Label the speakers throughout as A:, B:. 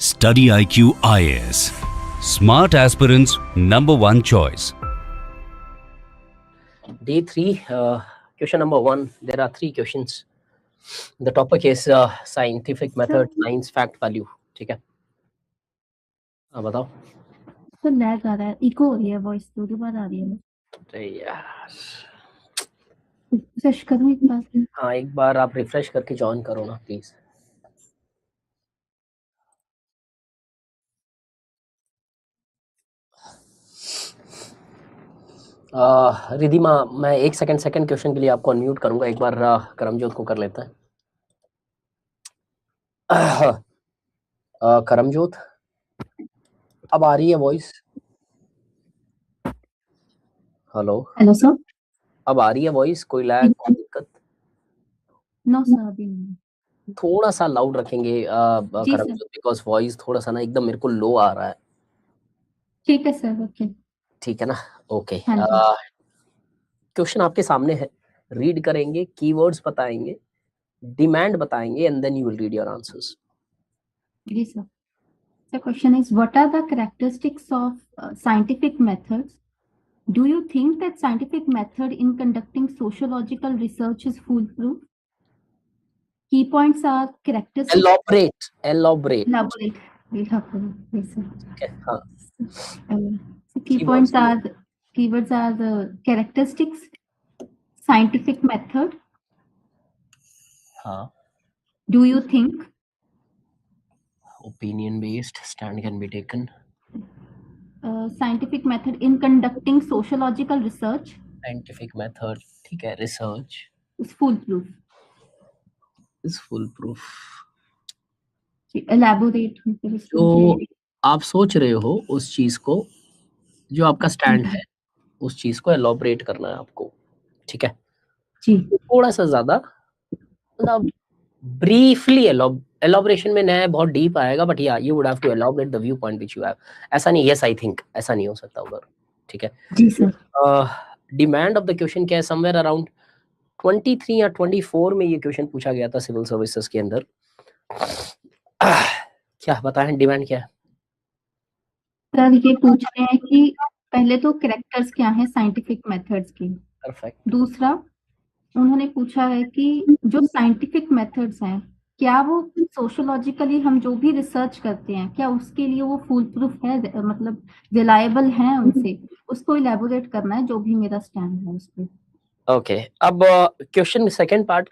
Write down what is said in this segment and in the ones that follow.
A: Study IQ IAS. Smart aspirants number one choice.
B: Day 3, question number 1. There are 3 questions. The topic is scientific method, science, fact, value. ठीक है, हाँ बताओ।
C: तो lag आ रहा है, eco हो रही है वॉइस, दो बार आ रही है।
B: अरे यार,
C: रिफ्रेश करूं एक बार?
B: हाँ एक बार आप रिफ्रेश करके ज्वाइन करो ना प्लीज। रिधिमा, मैं एक सेकंड क्वेश्चन के लिए आपको अनम्यूट करूंगा। एक बार करमजोत को कर लेते हैं। करमजोत, अब आ रही है वॉइस? हेलो
C: हेलो सर,
B: अब आ रही है वॉइस? कोई लैग, कोई दिक्कत?
C: नो सर, अभी नहीं।
B: थोड़ा सा लाउड रखेंगे
C: जी सर।
B: करमजोत, बिकॉज वॉइस थोड़ा सा ना एकदम मेरे को लो आ रहा है।
C: ठीक है सर, ओके।
B: ठीक है ना, ओके।
C: हाँ जी।
B: क्वेश्चन आपके सामने है, रीड करेंगे, कीवर्ड्स बताएंगे, डिमांड बताएंगे, and then you will read your answers.
C: जी sir. The question is, what are the characteristics of scientific methods? Do you think that scientific method in conducting sociological research is foolproof? Key points are characteristics.
B: Elaborate.
C: Elaborate. Yes, sir.
B: Okay, हाँ.
C: So key points are, keywords are the characteristics, scientific method.
B: हाँ.
C: Do you think?
B: Opinion based, stand can be taken.
C: Scientific method in conducting sociological research.
B: Scientific method, ठीक है, research
C: is foolproof.
B: is foolproof.
C: Elaborate.
B: जो आप सोच रहे हो उस चीज को, जो आपका स्टैंड है, उस चीज को एलोबरेट करना है आपको, ठीक है
C: जी।
B: थोड़ा सा ज्यादा, मतलब ब्रीफली एलोबरेशन में नहीं, बहुत डीप आएगा, बट या you would have to elaborate the view point which you have. ऐसा नहीं, यस आई थिंक, ऐसा नहीं हो सकता उधर, ठीक है
C: जी sir.
B: Demand of the question क्या है? समवेयर अराउंड 23 या 24 में ये क्वेश्चन पूछा गया था सिविल सर्विसेज के अंदर। क्या बताएं डिमांड क्या है?
C: सर ये पूछ रहे हैं कि पहले तो कैरेक्टर्स क्या हैं साइंटिफिक मेथड्स की।
B: परफेक्ट।
C: दूसरा उन्होंने पूछा है कि जो साइंटिफिक मेथड्स हैं, क्या वो सोशियोलॉजिकली हम जो भी रिसर्च करते हैं, क्या उसके लिए वो फुल प्रूफ है, मतलब रिलायबल हैं उनसे, उसको इलेबोरेट करना है, जो भी मेरा स्टैंड है उस पर।
B: ओके, अब question second part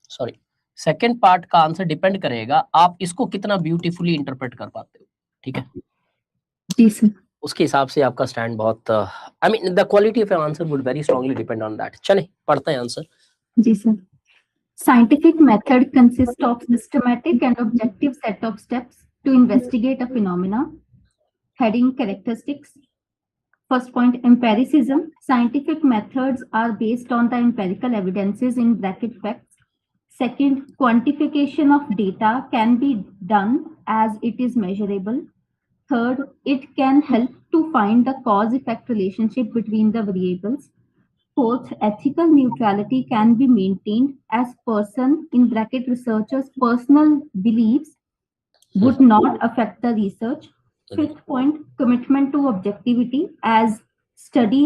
B: sorry, second part का आंसर डिपेंड करेगा आप इसको कितना ब्यूटीफुली इंटरप्रेट कर पाते हो, ठीक है
C: जी सर।
B: उसके हिसाब से आपका स्टैंड बहुत, I mean the quality of your answer would very strongly depend on that. चले पढ़ते हैं answer.
C: Ji sir. Scientific method consists of systematic and objective set of steps to investigate a phenomena. Heading characteristics. First point, empiricism. Scientific methods are based on the empirical evidences in bracket facts. Second, quantification of data can be done as it is measurable. Third, it can help to find the cause-effect relationship between the variables. Fourth, ethical neutrality can be maintained as person in bracket researchers' personal beliefs would not affect the research. Fifth point, commitment to objectivity as study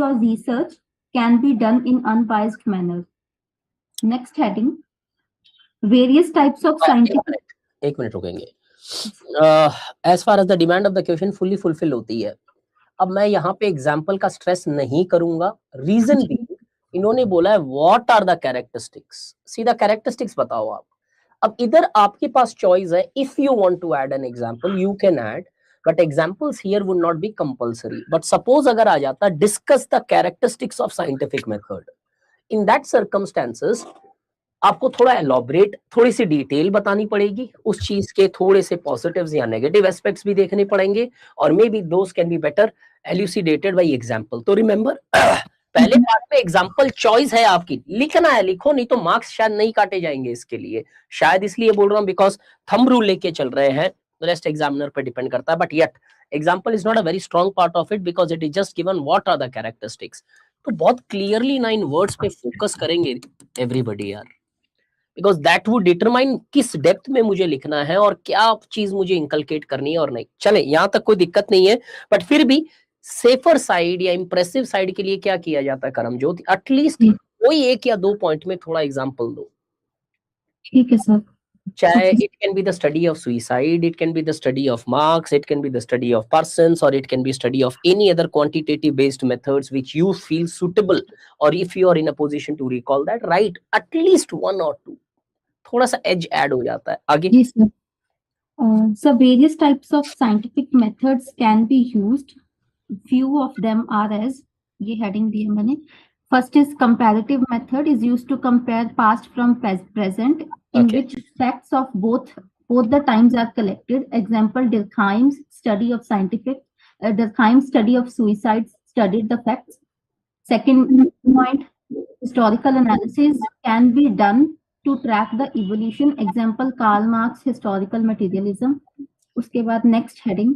C: or research can be done in unbiased manner. Next heading, various types of scientific.
B: एक minute रुकेंगे। as far as the demand of the question fully fulfill होती है। अब मैं यहाँ पे example का stress नहीं करूंगा, रीजन भी इन्होंने बोला है व्हाट आर द कैरेक्टरिस्टिक्स, सीधा कैरेक्टरिस्टिक्स बताओ आप। अब इधर आपके पास चॉइस है, if you want to add an example you can add, but examples here would not be compulsory. But suppose अगर आ जाता discuss the characteristics of scientific method, in that circumstances आपको थोड़ा एलॉबरेट, थोड़ी सी डिटेल बतानी पड़ेगी, उस चीज के थोड़े से पॉजिटिव्स या नेगेटिव एस्पेक्ट्स भी देखने पड़ेंगे, और maybe those can be better elucidated by example. तो रिमेंबर पहले पार्ट में एग्जांपल चॉइस है आपकी, लिखना है लिखो, नहीं तो मार्क्स शायद नहीं काटे जाएंगे इसके लिए, शायद इसलिए बोल रहा हूँ बिकॉज थंब रूल लेके चल रहे हैं, रेस्ट एग्जामिनर पे डिपेंड करता है, but yet example is not a very strong part of it because it is just given what are the characteristics. तो बहुत क्लियरली ना इन वर्ड्स पे फोकस करेंगे एवरीबॉडी यार, बिकॉज दैट वुड डिटरमाइन किस डेप्थ में मुझे लिखना है और क्या चीज मुझे इंकलकेट करनी है और नहीं। चले यहाँ तक कोई दिक्कत नहीं है, बट फिर भी सेफर साइड या इंप्रेसिव साइड के लिए क्या किया जाता है करमजोत, एटलीस्ट कोई एक या दो पॉइंट में थोड़ा एग्जांपल दो।
C: ठीक है सर।
B: चाहे it can be the study of suicide, it can be the study of marks, it can be the study of persons, or it can be study of any other quantitative based methods which you feel suitable, or if you are in a position to recall that, write at least one or two. थोड़ा सा edge add हो जाता है आगे।
C: जी sir. So various types of scientific methods can be used. Few of them are as, ये heading दी है मैंने। First is comparative method, is used to compare past from present, in
B: Okay.
C: which facts of both the times are collected. Example, Durkheim's study of Durkheim's study of suicides studied the facts. Second point, historical analysis can be done to track the evolution. Example, Karl Marx historical materialism. उसके बाद next heading,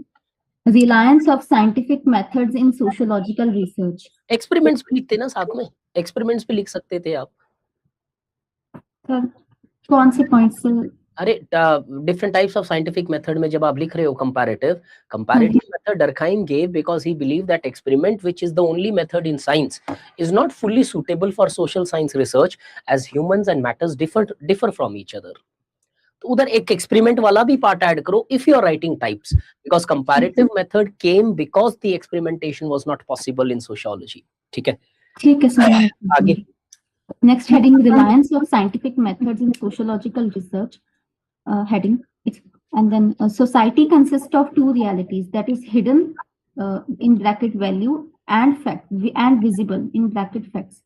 C: reliance of scientific methods in sociological research.
B: Experiments भी लिखते ना साथ में, experiments भी लिख सकते थे आप।
C: सर कौन से पॉइंट्स?
B: अरे different types of scientific method में जब आप लिख रहे हो comparative method Durkheim gave because he believed that experiment, which is the only method in science, is not fully suitable for social science research as humans and matters differ from each other. तो उधर एक experiment वाला भी part add करो if you are writing types, because comparative method came because the experimentation was not possible in sociology. ठीक है,
C: ठीक है सर।
B: आगे
C: next heading, reliance of scientific methods in sociological research heading. And then society consists of two realities, that is hidden in bracket value and fact and visible in bracket facts.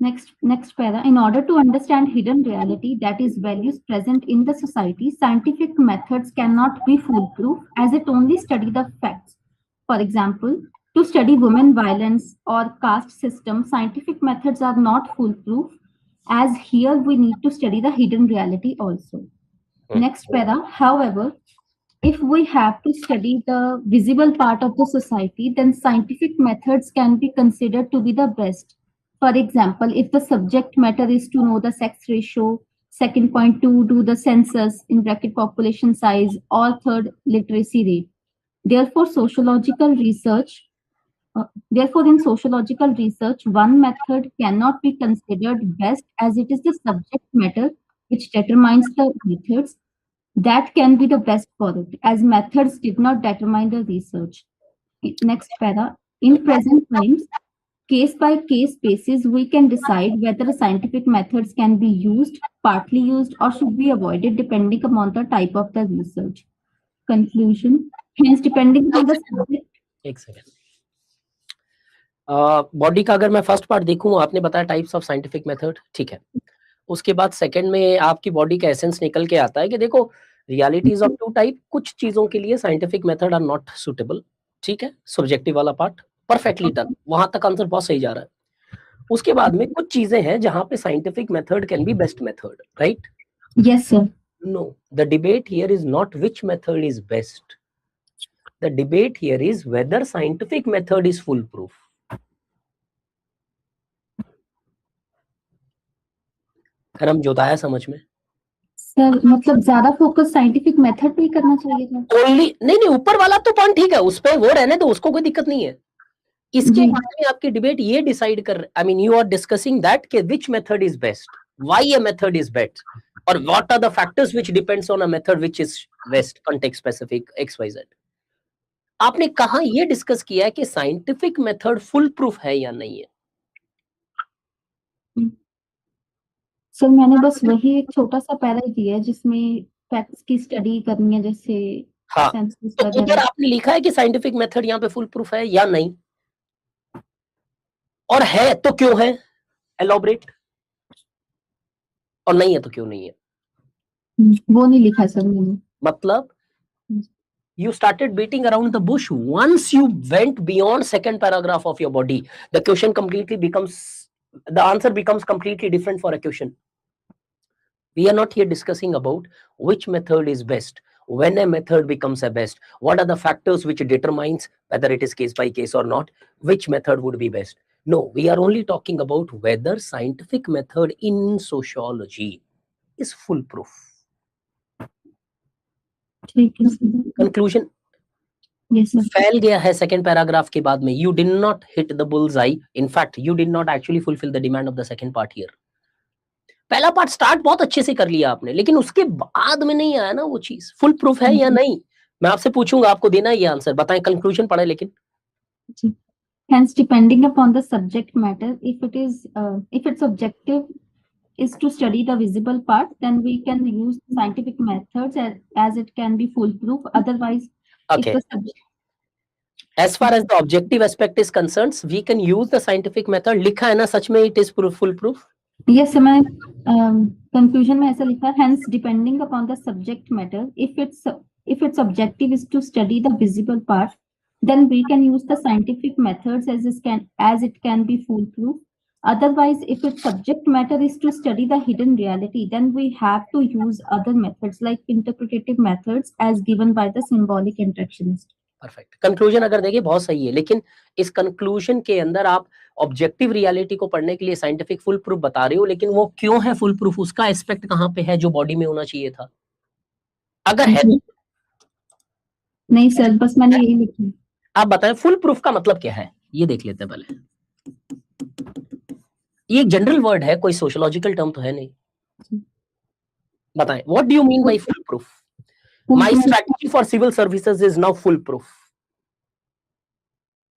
C: Next para, in order to understand hidden reality, that is values present in the society, scientific methods cannot be foolproof as it only study the facts. For example, to study women violence or caste system, scientific methods are not foolproof, as here we need to study the hidden reality also. Next para, however, if we have to study the visible part of the society, then scientific methods can be considered to be the best. For example, if the subject matter is to know the sex ratio, second point to do the census in bracket population size, or third literacy rate. Therefore, in sociological research, one method cannot be considered best as it is the subject matter which determines the methods that can be the best for it, as methods did not determine the research. Next para, in present times, case by case basis, we can decide whether scientific methods can be used, partly used, or should be avoided depending upon the type of the research. Conclusion, hence depending on the subject.
B: एक second, body का अगर मैं first part देखूं, आपने बताया types of scientific method, ठीक है। उसके बाद सेकंड में आपकी बॉडी का एसेंस निकल के आता है कि देखो रियलिटीज ऑफ टू टाइप, कुछ चीजों के लिए scientific method are not suitable, ठीक है, सब्जेक्टिव वाला पार्ट परफेक्टली डन, वहां तक आंसर बहुत सही जा रहा है। उसके बाद में कुछ चीजें हैं जहां पे scientific method can be best method, right?
C: Yes, sir.
B: No, the debate here is not which method is best. The debate here is whether scientific method is foolproof. हम जोताया समझ में?
C: सर मतलब ज्यादा फोकस साइंटिफिक मेथड पे ही करना चाहिए था।
B: Only नहीं, ऊपर वाला तो पॉइंट ठीक है, उस पे वो रहने दो, उसको कोई दिक्कत नहीं है। इसके बारे में आपकी डिबेट ये डिसाइड कर, I mean you are discussing that कि which method is best, why a method is best, और what are the factors which depends on a method which is best, context specific XYZ। आपने कहां ये discuss किया है कि scientific method full proof है या नहीं है?
C: सर मैंने बस वही एक छोटा सा पैरा दिया है जिसमें फैक्ट्स की स्टडी करनी है, जैसे
B: हाँ, तो उधर आपने लिखा है कि साइंटिफिक मेथड यहाँ पे फुल प्रूफ है या नहीं, और है तो क्यों है, एलॉबरेट, और नहीं है तो क्यों नहीं है?
C: वो नहीं लिखा सर मैंने।
B: मतलब you started beating around the bush. Once you went beyond second paragraph of your body, the question completely becomes, the answer becomes completely different for a question. We are not here discussing about which method is best, when a method becomes a best, what are the factors which determines whether it is case by case or not, which method would be best. No, we are only talking about whether scientific method in sociology is foolproof.
C: ठीक है sir.
B: Conclusion,
C: yes sir.
B: फैल गया है second paragraph के बाद में. You did not hit the bullseye. In fact, you did not actually fulfill the demand of the second part here. पहला part start बहुत अच्छे से कर लिया आपने, लेकिन उसके बाद में नहीं आया ना वो चीज. फुल प्रूफ है या नहीं, मैं आपसे पूछूंगा, आपको देना ये आंसर. बताएं, कंक्लूजन पढ़े. लेकिन
C: Hence, depending upon the subject matter, if its objective is to study the visible part, then we can use scientific methods as it can be foolproof. Otherwise,
B: okay,
C: if the subject,
B: as far as the objective aspect is concerned, we can use the scientific method. लिखा है ना, सच में it is foolproof.
C: yes, sir, मैं conclusion में ऐसा लिखा. Hence, depending upon the subject matter, if its objective is to study the visible part, then we can use the scientific methods as it can be foolproof. Otherwise, if its subject matter is to study the hidden reality, then we have to use other methods like interpretative methods as given by the symbolic interactionist.
B: Perfect. Conclusion अगर देखिए बहुत सही है, लेकिन इस conclusion के अंदर आप ऑब्जेक्टिव रियलिटी को पढ़ने के लिए साइंटिफिक फुल प्रूफ बता रहे हो, लेकिन वो क्यों है फुल प्रूफ, उसका एस्पेक्ट कहाँ पे है जो बॉडी में होना चाहिए था, अगर है तो?
C: नहीं सर, बस मैंने यही लिखी.
B: आप बताएं फुल प्रूफ का मतलब क्या है, ये देख लेते हैं पहले. ये एक जनरल वर्ड है, कोई सोशियोलॉजिकल टर्म तो है नहीं. बताएं, what do you mean by full proof? My strategy for civil services is now foolproof.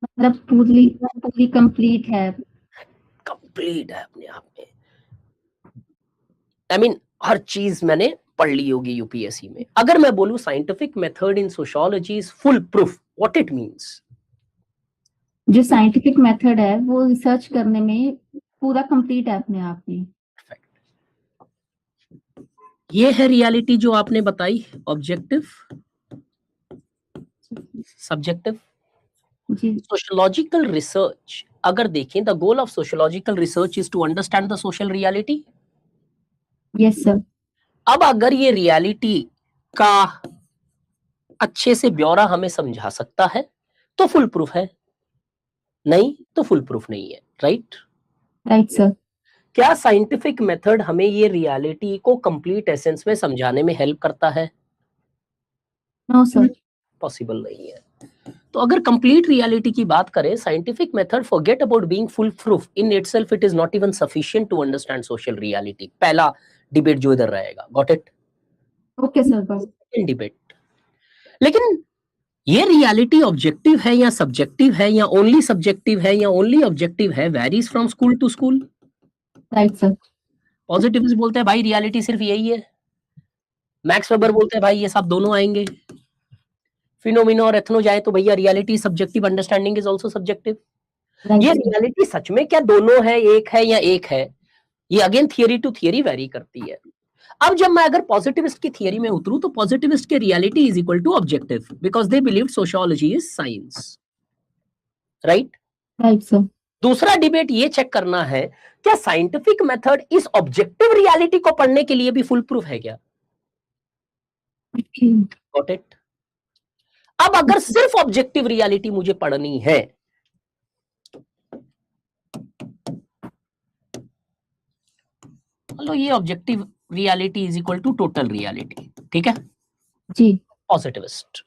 C: मतलब पूरी कंप्लीट है.
B: कंप्लीट है अपने आप में. I mean, हर चीज मैंने पढ़ ली होगी यूपीएससी में. अगर मैं बोलूं scientific method in sociology is full proof, what it means?
C: जो साइंटिफिक मेथड है वो रिसर्च करने में पूरा कंप्लीट है अपने आप में.
B: ये है रियलिटी जो आपने बताई, ऑब्जेक्टिव, सब्जेक्टिव. सोशियोलॉजिकल रिसर्च अगर देखें, the goal of sociological research is to understand the social reality.
C: Yes sir.
B: अब अगर ये रियलिटी का अच्छे से ब्यौरा हमें समझा सकता है तो फुल प्रूफ है, नहीं तो फुल प्रूफ नहीं है. Right
C: right sir.
B: क्या साइंटिफिक मेथड हमें ये रियलिटी को कंप्लीट एसेंस में समझाने में हेल्प करता है?
C: नो सर,
B: पॉसिबल नहीं है. तो अगर कंप्लीट रियलिटी की बात करें, scientific method forget about being full proof, in itself it is not even sufficient to understand social reality. पहला डिबेट जो इधर रहेगा. Got it?
C: Okay sir. बस
B: डिबेट. लेकिन ये रियलिटी ऑब्जेक्टिव है या सब्जेक्टिव है या ओनली सब्जेक्टिव है या ओनली ऑब्जेक्टिव है, varies from school to school.
C: Right sir.
B: Positivist बोलते हैं भाई रियलिटी सिर्फ यही है. मैक्स वेबर बोलते हैं भाई ये सब दोनों आएंगे. फिनोमिना और एथनो जाए तो भैया reality subjective, understanding is also subjective. ये रियलिटी सच में क्या दोनों है, एक है या एक है, ये again theory to theory vary करती है. अब जब मैं अगर पॉजिटिविस्ट की थियरी में उतरूं तो पॉजिटिविस्ट के reality is equal to objective because they believe sociology is science. Right
C: right sir.
B: दूसरा डिबेट ये चेक करना है, क्या साइंटिफिक मेथड इस ऑब्जेक्टिव रियलिटी को पढ़ने के लिए भी फुल प्रूफ है क्या? Got it? अब अगर सिर्फ ऑब्जेक्टिव रियलिटी मुझे पढ़नी है, लो ये objective reality is equal to total reality. ठीक है
C: जी.
B: पॉजिटिविस्ट.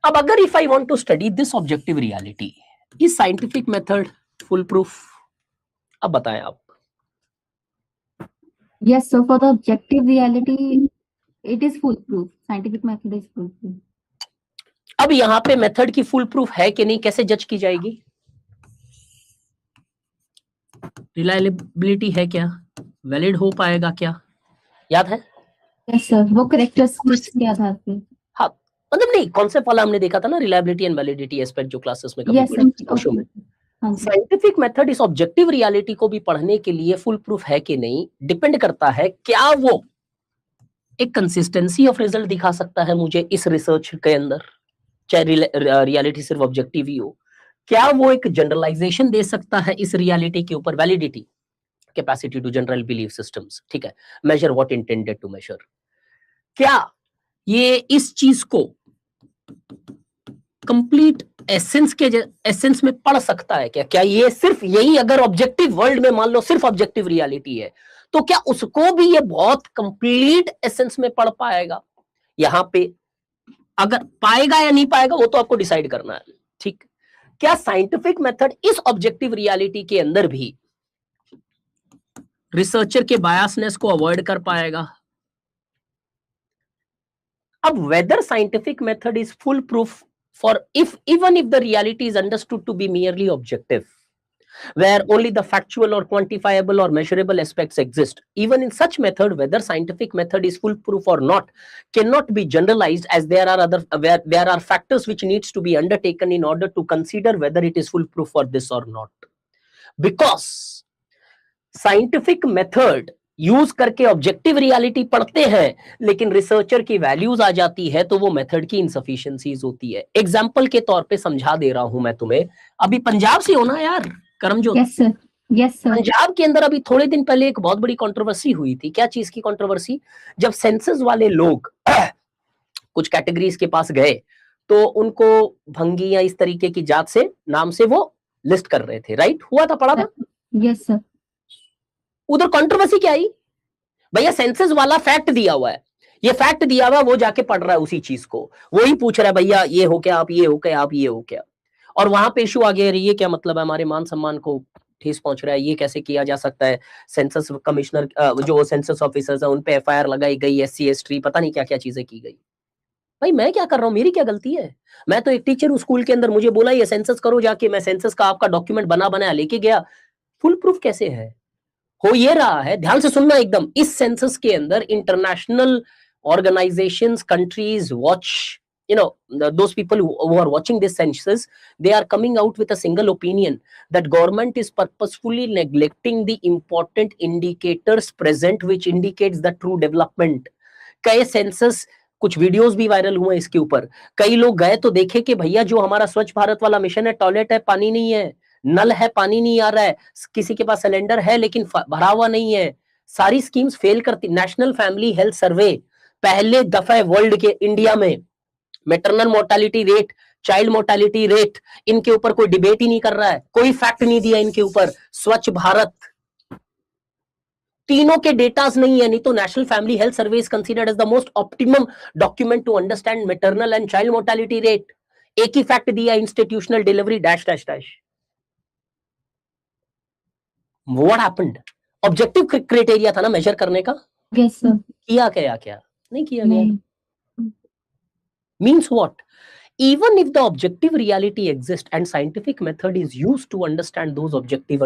B: अब अगर if I want to study this objective reality, is scientific method full proof? अब बताएं आप.
C: Yes, so for the objective reality, it is foolproof. Scientific method is foolproof.
B: अब यहाँ पे मेथड की फुल प्रूफ है कि नहीं, कैसे जज की जाएगी? रिलायबिलिटी है क्या, वैलिड हो पाएगा क्या, याद है?
C: Yes, sir. वो characteristics के आधार पे.
B: हाँ, मतलब नहीं, कॉन्सेप्ट वाला हमने देखा था ना, रिलायबिलिटी एंड वैलिडिटी एस्पेक्ट जो क्लासेस में कभी
C: Yes, sir.
B: साइंटिफिक मेथड इस ऑब्जेक्टिव रियलिटी को भी पढ़ने के लिए फुल प्रूफ है कि नहीं, डिपेंड करता है क्या वो एक कंसिस्टेंसी ऑफ रिजल्ट दिखा सकता है मुझे इस रिसर्च के अंदर, चाहे रियलिटी सिर्फ ऑब्जेक्टिव ही हो. क्या वो एक जनरलाइजेशन दे सकता है इस रियलिटी के ऊपर, validity, capacity to general belief systems. ठीक है, measure what intended to measure. क्या ये इस चीज को कंप्लीट एसेंस में पढ़ सकता है क्या? क्या ये सिर्फ यही अगर ऑब्जेक्टिव वर्ल्ड में मान लो सिर्फ ऑब्जेक्टिव रियलिटी है तो क्या उसको भी ये बहुत कंप्लीट एसेंस में पढ़ पाएगा? यहां पे अगर पाएगा या नहीं पाएगा वो तो आपको डिसाइड करना है, ठीक? क्या साइंटिफिक मेथड इस ऑब्जेक्टिव रियलिटी के अंदर भी रिसर्चर के बायसनेस को अवॉइड कर पाएगा? अब whether scientific method is full proof for even if the reality is understood to be merely objective, where only the factual or quantifiable or measurable aspects exist, even in such method whether scientific method is foolproof or not cannot be generalized, as there are factors which needs to be undertaken in order to consider whether it is foolproof for this or not, because scientific method use करके objective reality पढ़ते हैं लेकिन researcher की values आ जाती है तो वो method की इनसफिशिएंसीज होती है। एग्जांपल के तौर पे समझा दे रहा हूं मैं तुम्हें, अभी पंजाब से हो ना यार Karamjot?
C: Yes sir, yes sir.
B: Punjab के अंदर अभी थोड़े दिन पहले एक बहुत बड़ी कंट्रोवर्सी हुई थी। क्या चीज की कंट्रोवर्सी? जब सेंसस वाले लोग कुछ कैटेगरीज के पास गए तो उनको भंगी या इस तरीके की जात से नाम से वो लिस्ट कर रहे थे, राइट? हुआ था, पढ़ा था?
C: Yes sir.
B: उधर कंट्रोवर्सी क्या आई? भैया सेंसस वाला फैक्ट दिया हुआ है, ये फैक्ट दिया हुआ, वो जाके पढ़ रहा है उसी चीज को, वही पूछ रहा है भैया ये हो क्या, आप ये हो क्या, आप ये हो क्या, और वहां पे इशू आ गया, ये क्या मतलब है, हमारे मान सम्मान को ठेस पहुंच रहा है, ये कैसे किया जा सकता है? सेंसस कमिश्नर जो सेंसस ऑफिसर्स है उन पे एफआईआर लगाई गई, SC ST पता नहीं क्या क्या चीजें की गई। भाई मैं क्या कर रहा हूँ, मेरी क्या गलती है? मैं तो एक टीचर हूँ स्कूल के अंदर, मुझे बोला ये सेंसस करो जाके, मैं सेंसस का आपका डॉक्यूमेंट बना लेके गया, फुल प्रूफ कैसे है? हो ये रहा है, ध्यान से सुनना एकदम, इस सेंसस के अंदर international organisations, countries watch, those people who are watching this census, they are coming out with a single opinion that government is purposefully neglecting the important indicators present which indicates the true development. कई census, कुछ videos भी viral हुए इसके ऊपर, कई लोग गए तो देखे कि भैया जो हमारा स्वच्छ भारत वाला मिशन है, टॉयलेट है पानी नहीं है, नल है पानी नहीं आ रहा है, किसी के पास सिलेंडर है लेकिन भरा हुआ नहीं है, सारी स्कीम्स फेल करती। नेशनल फैमिली हेल्थ सर्वे पहले दफा वर्ल्ड के इंडिया में maternal mortality rate, child mortality rate, इनके ऊपर कोई डिबेट ही नहीं कर रहा है, कोई फैक्ट नहीं दिया इनके ऊपर। स्वच्छ भारत तीनों के डेटास नहीं है, नहीं तो national family health survey is considered as the most optimum document to understand maternal and child mortality rate. एक ही फैक्ट दिया, institutional delivery dash dash dash. What happened? Objective criteria था ना मेजर करने का।
C: Yes, sir.
B: किया क्या नहीं किया गया। Means what? Even if the objective reality exists and scientific method is used to understand those objective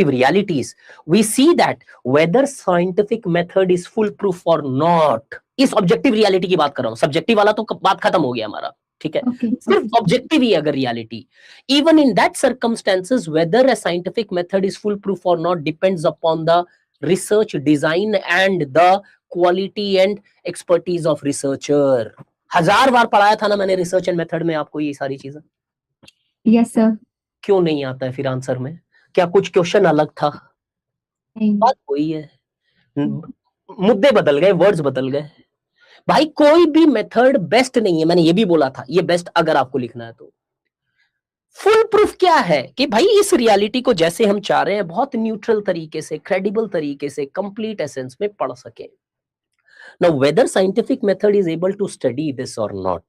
B: realities, we see that whether scientific method is foolproof or not, इस objective reality की बात कर रहा हूं, सब्जेक्टिव वाला तो बात खत्म हो गया हमारा, ठीक है? सिर्फ ऑब्जेक्टिव ही अगर reality, even in that circumstances whether a scientific method is full proof और not depends upon the research design and the quality and expertise of researcher. 1000 बार पढ़ाया था ना मैंने रिसर्च एंड मेथड में आपको ये सारी चीजें।
C: Yes sir.
B: क्यों नहीं आता है फिर आंसर में? क्या कुछ क्वेश्चन अलग था? बात वही है, मुद्दे बदल गए, वर्ड्स बदल गए। भाई कोई भी मेथड बेस्ट नहीं है, मैंने ये भी बोला था, ये बेस्ट अगर आपको लिखना है तो। फुल प्रूफ क्या है कि भाई इस रियलिटी को जैसे हम चाह रहे हैं बहुत न्यूट्रल तरीके से, क्रेडिबल तरीके से, कंप्लीट एसेंस में पढ़ सके। Now whether scientific method is able to study this और नॉट,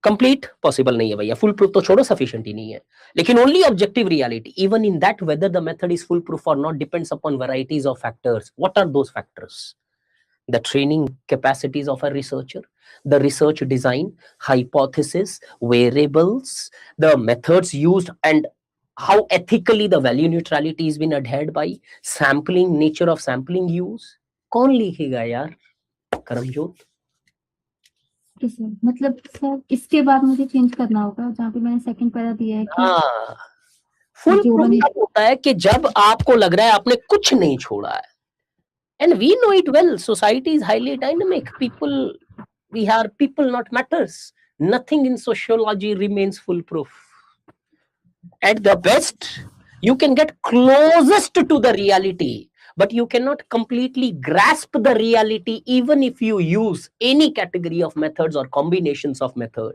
B: कंप्लीट पॉसिबल नहीं है भैया, फुल प्रूफ तो छोड़ो, सफिशिएंट ही नहीं है, लेकिन only objective reality, even in that whether the method is full proof और not depends upon varieties of factors. What are those factors? The training capacities of a researcher, the research design, hypothesis, variables, the methods used, and how ethically the value neutrality has been adhered by, sampling, nature of sampling use. कौन लिखेगा यार करमजोत?
C: मतलब sir इसके बाद मुझे change करना होगा जहाँ पे मैंने सेकंड पैरा दिया है कि
B: फुल प्रूफ होता है कि जब आपको लग रहा है आपने कुछ नहीं छोड़ा है। And we know it well. Society is highly dynamic. We are people, not matters. Nothing in sociology remains foolproof. At the best, you can get closest to the reality, but you cannot completely grasp the reality even if you use any category of methods or combinations of method.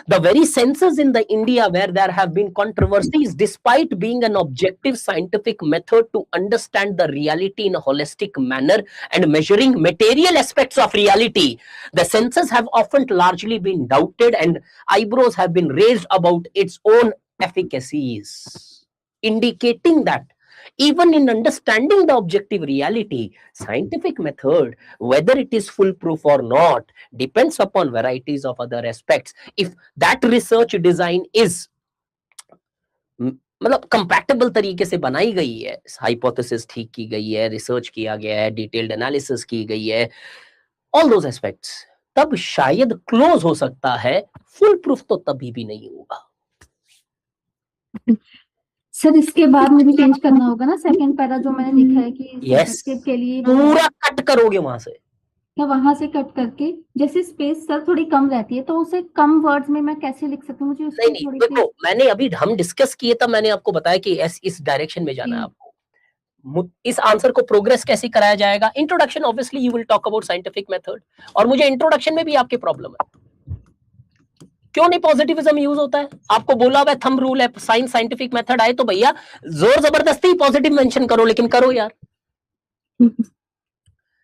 B: The very census in the India where there have been controversies, despite being an objective scientific method to understand the reality in a holistic manner and measuring material aspects of reality, the census have often largely been doubted and eyebrows have been raised about its own efficacies, indicating that even in understanding the objective reality, scientific method, whether it is foolproof or not, depends upon varieties of other aspects. If that research design is मतलब compatible तरीके से बनाई गई है, hypothesis ठीक की गई है, रिसर्च किया गया है, डिटेल्ड एनालिसिस की गई है, ऑल दोस एस्पेक्ट्स, तब शायद क्लोज हो सकता है, फुल प्रूफ तो तभी भी नहीं होगा।
C: सर इसके बाद मुझे चेंज करना होगा ना सेकंड पैरा जो मैंने लिखा है कि
B: Yes.
C: सब्जेक्टिव के लिए
B: पूरा कट करोगे वहां से,
C: या वहां से कट करके, जैसे स्पेस सर थोड़ी कम रहती है तो उसे कम वर्ड्स में मैं कैसे लिख सकती हूँ? मुझे उसकी
B: नहीं
C: थोड़ी
B: देखो, मैंने अभी हम डिस्कस किए तब मैंने आपको बताया कि इस डायरेक्शन में जाना है आपको। इस आंसर को प्रोग्रेस कैसे कराया जाएगा? Introduction, obviously you will talk about scientific method, और मुझे इंट्रोडक्शन में भी आपके प्रॉब्लम है, क्यों नहीं पॉजिटिविज्म यूज होता है? आपको बोला हुआ थंब रूल है, साइंस साइंटिफिक मेथड आए तो भैया जोर जबरदस्ती पॉजिटिव मेंशन करो, लेकिन करो यार।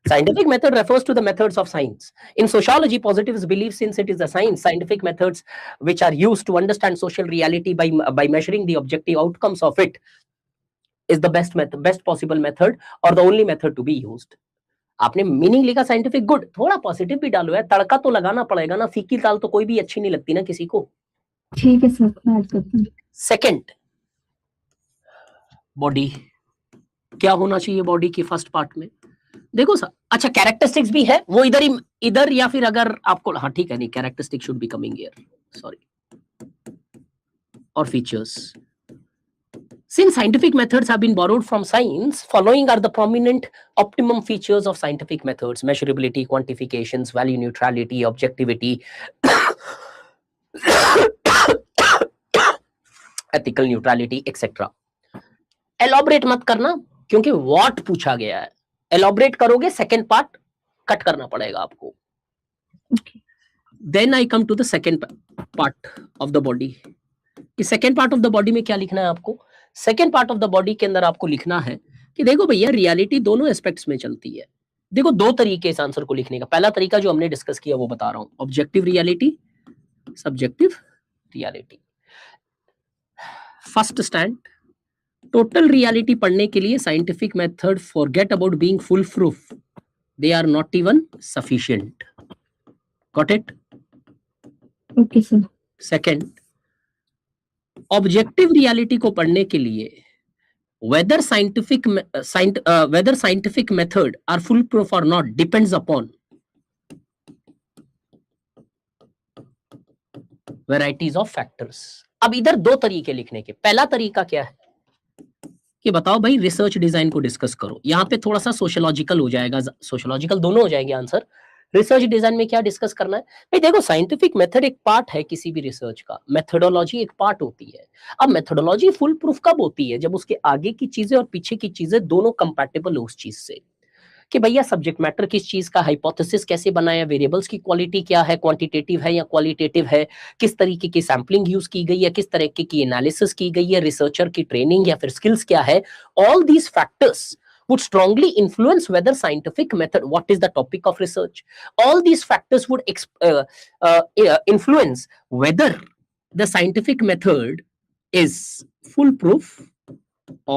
B: Scientific method refers to the methods of science. In sociology, positivists believe since it is a science, scientific methods which are used to understand social reality by measuring the objective outcomes of it is the best method, best possible method or the only method to be used. आपने meaning लिखा scientific good, थोड़ा positive भी डालो यार, तड़का तो लगाना पड़ेगा ना, फीकी दाल तो कोई भी अच्छी नहीं लगती ना किसी को।
C: ठीक है सर।
B: सेकंड, बॉडी क्या होना चाहिए बॉडी की फर्स्ट पार्ट में? देखो सर, अच्छा कैरेक्टरिस्टिक्स भी है वो इधर या फिर अगर आपको, हाँ ठीक है, नहीं characteristic should be coming here, sorry, और features. Since scientific methods have been borrowed from science, following are the prominent optimum features of scientific methods: measurability, quantifications, value neutrality, objectivity, ethical neutrality, etc. Elaborate मत करना क्योंकि what पूछा गया है, elaborate करोगे second part cut करना पड़ेगा आपको। Then I come to the second part of the body. कि second part of the body में क्या लिखना है आपको? Second part of the body के अंदर आपको लिखना है कि देखो भैया रियलिटी दोनों एस्पेक्ट्स में चलती है। देखो दो तरीके इस आंसर को लिखने का, पहला तरीका जो हमने डिस्कस किया वो बता रहा हूं, objective reality, subjective reality. First stand, total reality पढ़ने के लिए scientific method forget about being full proof, they are not even sufficient. Got it?
C: Okay sir.
B: Second, objective reality को पढ़ने के लिए whether scientific method are foolproof or not depends upon varieties of factors. अब इधर दो तरीके लिखने के, पहला तरीका क्या है कि बताओ भाई रिसर्च डिजाइन को डिस्कस करो। यहां पे थोड़ा सा सोशियोलॉजिकल हो जाएगा, सोशियोलॉजिकल दोनों हो जाएंगे आंसर। रिसर्च डिजाइन में क्या डिस्कस करना है भाई? देखो साइंटिफिक मेथड एक पार्ट है किसी भी रिसर्च का, मेथोडोलॉजी एक पार्ट होती है। अब मेथोडोलॉजी फुल प्रूफ कब होती है? जब उसके आगे की चीजें और पीछे की चीजें दोनों कंपैटिबल हो उस चीज से, कि भैया सब्जेक्ट मैटर किस चीज का, हाइपोथेसिस कैसे बनाया, वेरिएबल्स की क्वालिटी क्या है, क्वांटिटेटिव है या क्वालिटेटिव है, किस तरीके की सैम्पलिंग यूज की गई है, किस तरीके की एनालिसिस की गई है, रिसर्चर की ट्रेनिंग या फिर स्किल्स क्या है। All these factors would strongly influence whether scientific method, what is the topic of research, all these factors would influence whether the scientific method is foolproof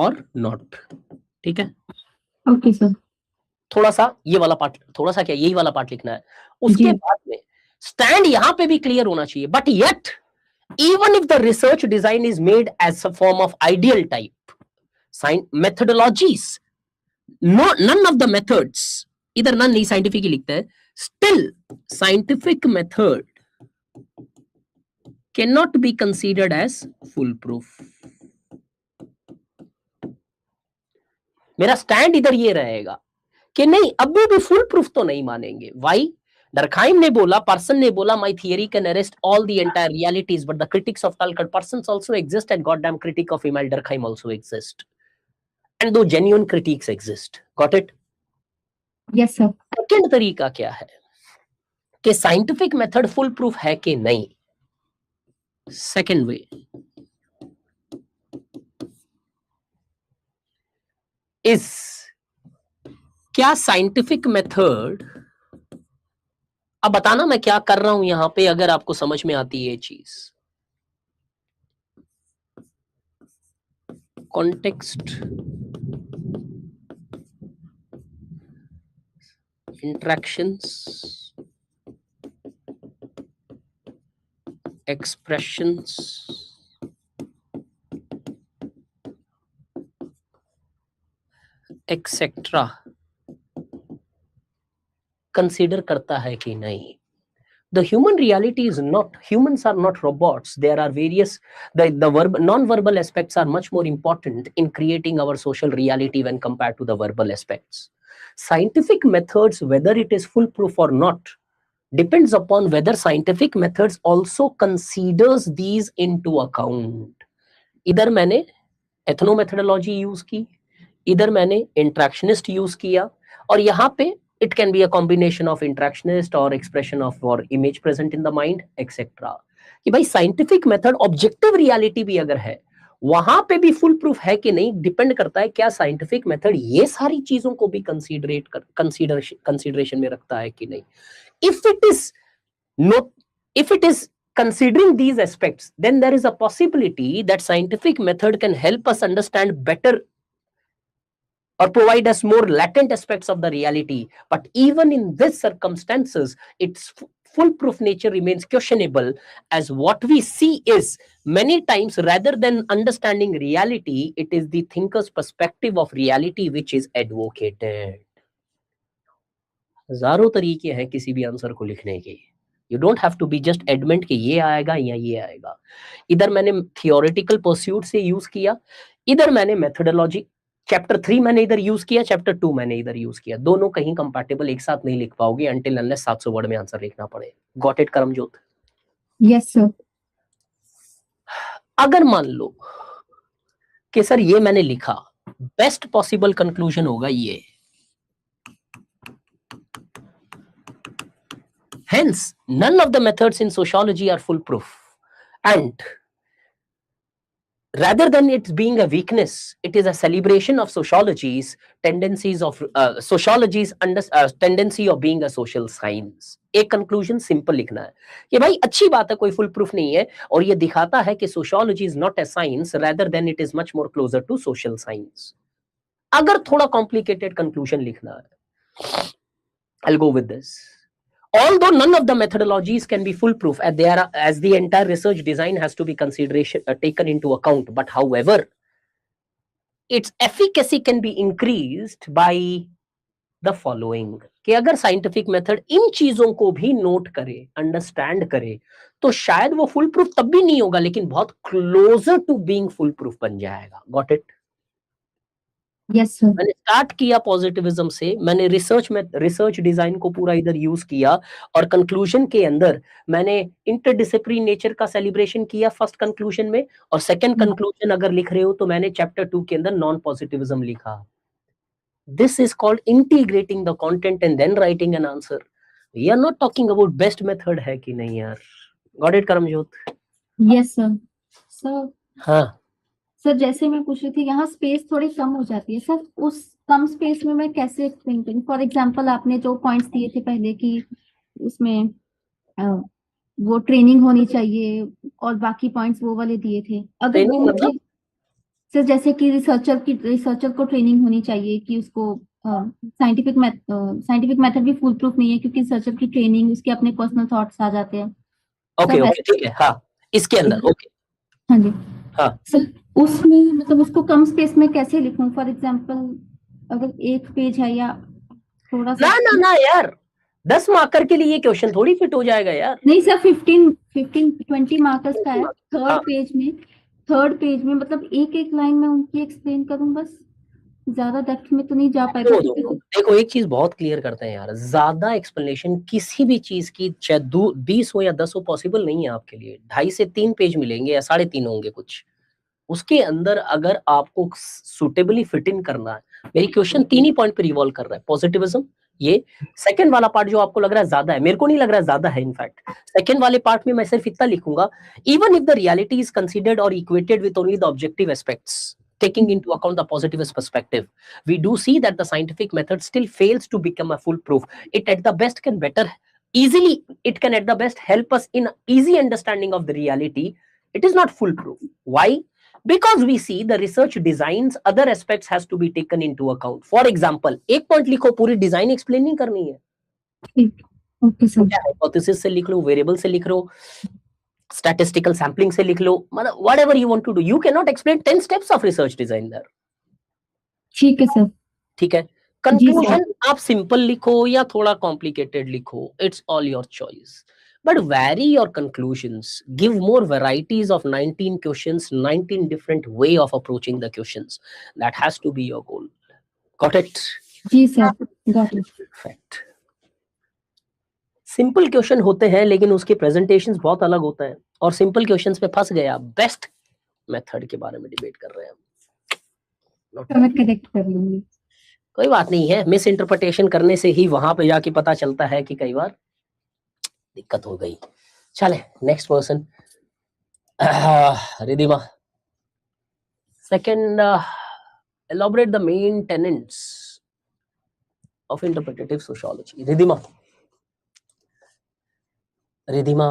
B: or not. ठीक है?
C: Okay sir.
B: थोड़ा सा ये वाला part, थोड़ा सा क्या यही वाला पार्ट लिखना है। उसके बाद में स्टैंड यहां पे भी क्लियर होना चाहिए, but yet even if the research design is made as a form of ideal type, methodologies, no, none of the methods, इधर none नहीं साइंटिफिक ही लिखता है, still scientific method cannot be considered as foolproof. मेरा stand इधर ये रहेगा कि नहीं, अभी भी फुल प्रूफ तो नहीं मानेंगे। वाई? डरखाइम ने बोला, पर्सन ने बोला, my theory can arrest all the entire realities, but the critics of Talcott persons also exist and goddamn critic of Emile Durkheim also exist. and though genuine critiques exist. Got it?
C: Yes, sir.
B: Second तरीका क्या है कि scientific method full proof है कि नहीं. Second way is क्या scientific method, अब बताना मैं क्या कर रहा हूं यहां पे अगर आपको समझ में आती है ये चीज. Context, interactions, expressions, etcetera consider करता है कि नहीं. The human reality is not, humans are not robots. There are various, non-verbal aspects are much more important in creating our social reality when compared to the verbal aspects. Scientific methods, whether it is foolproof or not, depends upon whether scientific methods also considers these into account. इधर मैंने ethnomethodology use की, इधर मैंने इंट्रैक्शनिस्ट use किया, और यहाँ पे it can be a combination of interactionist or expression of or image present in the mind etc. कि भाई साइंटिफिक मेथड ऑब्जेक्टिव रियलिटी भी अगर है वहां पे भी फुल प्रूफ है कि नहीं, डिपेंड करता है क्या साइंटिफिक मेथड ये सारी चीजों को भी कंसीडरेशन में रखता है कि नहीं. If it is considering these aspects, then there is a possibility that scientific method can help us understand better or provide us more latent aspects of the reality. But even in these circumstances, its foolproof nature remains questionable, as what we see is many times, rather than understanding reality, it is the thinker's perspective of reality which is advocated. हजारों तरीके हैं किसी भी answer को लिखने के. You don't have to be just adamant कि ये आएगा या ये आएगा. इधर मैंने theoretical pursuit से यूज किया, इधर मैंने methodology, चैप्टर 3 मैंने इधर यूज किया, चैप्टर 2 मैंने इधर यूज किया. दोनों कहीं कंपैटिबल एक साथ नहीं लिख पाओगे until unless 700 वर्ड में आंसर लिखना पड़े. Got it Karamjot?
C: Yes, sir.
B: अगर मान लो कि सर ये मैंने लिखा, बेस्ट पॉसिबल कंक्लूजन होगा ये. Hence, none of the methods in sociology are foolproof. And rather than it being a weakness, it is a celebration of sociology's tendencies of tendency of being a social science. एक conclusion simple लिखना है कि भाई अच्छी बात है, कोई full proof नहीं है, और ये दिखाता है कि sociology is not a science, rather than it is much more closer to social science. अगर थोड़ा कॉम्प्लिकेटेड कंक्लूजन लिखना है, I'll go with this. Although none of the methodologies can be foolproof, as the entire research design has to be taken into account, but however, its efficacy can be increased by the following. कि अगर scientific method इन चीजों को भी note करे, understand करे, तो शायद वो फुल प्रूफ तब भी नहीं होगा, लेकिन बहुत closer to being full proof बन जाएगा. Got it?
C: Yes, sir.
B: मैंने स्टार्ट किया पॉजिटिविज्म से, मैंने रिसर्च डिजाइन को पूरा इधर यूज किया, और कंक्लूजन के अंदर मैंने इंटरडिसिप्लिनरी नेचर का सेलिब्रेशन किया फर्स्ट कंक्लूजन में, और सेकंड कंक्लूजन अगर लिख रहे हो तो मैंने चैप्टर 2 के अंदर नॉन पॉजिटिविज्म लिखा. This is called integrating the content and then writing an answer. We are not talking about best method है कि नहीं यार. Got it Karamjot?
C: Yes, sir. Sir,
B: हाँ
C: सर जैसे मैं पूछ रही थी, यहाँ स्पेस थोड़ी कम हो जाती है सर, उस कम स्पेस में मैं कैसे एक्सप्लेन करूँ? फॉर एग्जांपल आपने जो पॉइंट्स दिए थे पहले कि उसमें वो ट्रेनिंग होनी चाहिए और बाकी पॉइंट्स वो वाले दिए थे, अगर वो
B: Training
C: मुझे सर जैसे कि रिसर्चर को ट्रेनिंग होनी चाहिए कि उसको साइंटिफिक मेथड भी फुल प्रूफ नहीं है, क्योंकि रिसर्चर की ट्रेनिंग उसके अपने पर्सनल थॉट्स आ जाते हैं.
B: ओके ओके ठीक है. हाँ इसके अंदर ओके.
C: हाँ जी.
B: हाँ
C: सर उसमें मतलब उसको कम स्पेस में कैसे लिखूं? फॉर एग्जांपल अगर एक पेज है या थोड़ा सा.
B: ना ना ना यार, 10 मार्कर के लिए ये क्वेश्चन थोड़ी फिट हो जाएगा यार.
C: नहीं सर, 20 मार्कर्स का है.
B: हाँ.
C: थर्ड पेज में मतलब एक लाइन में उनकी एक्सप्लेन करूं बस, ज्यादा डेप्थ में तो नहीं जा पाएगा.
B: देखो एक चीज बहुत क्लियर करते हैं यार, ज्यादा एक्सप्लेनेशन किसी भी चीज की, चाहे 20 हो या 10 हो, पॉसिबल नहीं है आपके लिए. 2.5 से 3 पेज मिलेंगे या 3.5 होंगे कुछ. उसके अंदर अगर आपको सुटेबली फिट इन करना है, मेरी क्वेश्चन 3 ही पॉइंट पे रिवॉल्व कर रहा है, पॉजिटिविज्म, ये सेकंड वाला पार्ट जो आपको लग रहा है ज्यादा है, मेरे को नहीं लग रहा है ज्यादा है, इनफैक्ट सेकंड वाले पार्ट में मैं सिर्फ इतना लिखूंगा, even if the reality is considered और equated with only the objective aspects, taking into account the positivist perspective, we do see that the scientific method still fails to become a foolproof. It at the best can it can at the best help us in easy understanding of the reality. It is not foolproof. Why? Because we see the research designs other aspects has to be taken into account. For example, एक point लिखो, पूरी design explain नहीं करनी है,
C: okay sir,
B: hypothesis से लिख लो, variable से लिख लो, स्टैटिस्टिकल सैम्पलिंग से लिख लो, मतलब whatever you want to do, you cannot explain 10 steps of research design there.
C: ठीक है सर,
B: ठीक है, कंक्लूजन आप सिंपल लिखो या थोड़ा कॉम्प्लिकेटेड लिखो, it's all your choice, but vary your conclusions, give more varieties of 19 questions, 19 different way of approaching the questions. That has to be your goal. Got it?
C: जी sir, got it.
B: Perfect. Simple question होते हैं लेकिन उसके presentations बहुत अलग होता है, और सिंपल क्वेश्चंस पे फंस गया, बेस्ट मेथड के बारे में डिबेट कर रहे हैं हम।
C: तो मैं करेक्ट कर लूंगी।
B: कोई बात नहीं है, मिस इंटरप्रिटेशन करने से ही वहां पे जाके पता चलता है कि कई बार दिक्कत हो गई। चले next person, Ridhima. Second, elaborate the main tenets of interpretative sociology. Ridhima, Ridhima,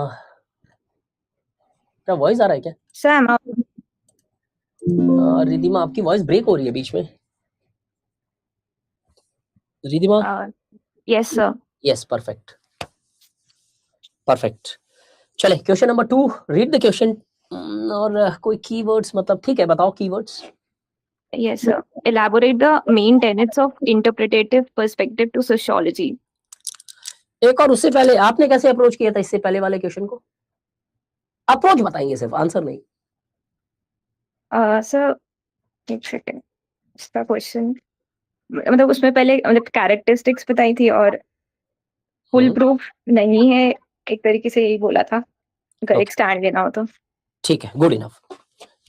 B: क्या वॉइस आ रहा है क्या?
D: सर
B: रिधिमा आपकी वॉइस ब्रेक हो रही है बीच में। Ridhima,
D: yes sir,
B: yes, perfect perfect. चले question number 2, read the question, और कोई कीवर्ड्स, मतलब ठीक है बताओ keywords.
D: yes sir, elaborate the main tenets of interpretative perspective to sociology.
B: एक और उससे पहले आपने कैसे अप्रोच किया था इससे पहले वाले क्वेश्चन को? अप्रोच बताएंगे सिर्फ, आंसर नहीं।
D: सर एक सेकेंड, इसका क्वेश्चन मतलब उसमें पहले मतलब कैरेक्टरिस्टिक्स बताई थी और फुल प्रूफ नहीं है, एक तरीके से यही बोला था, अगर एक स्टैंड लेना हो तो।
B: ठीक है, गुड इनफ।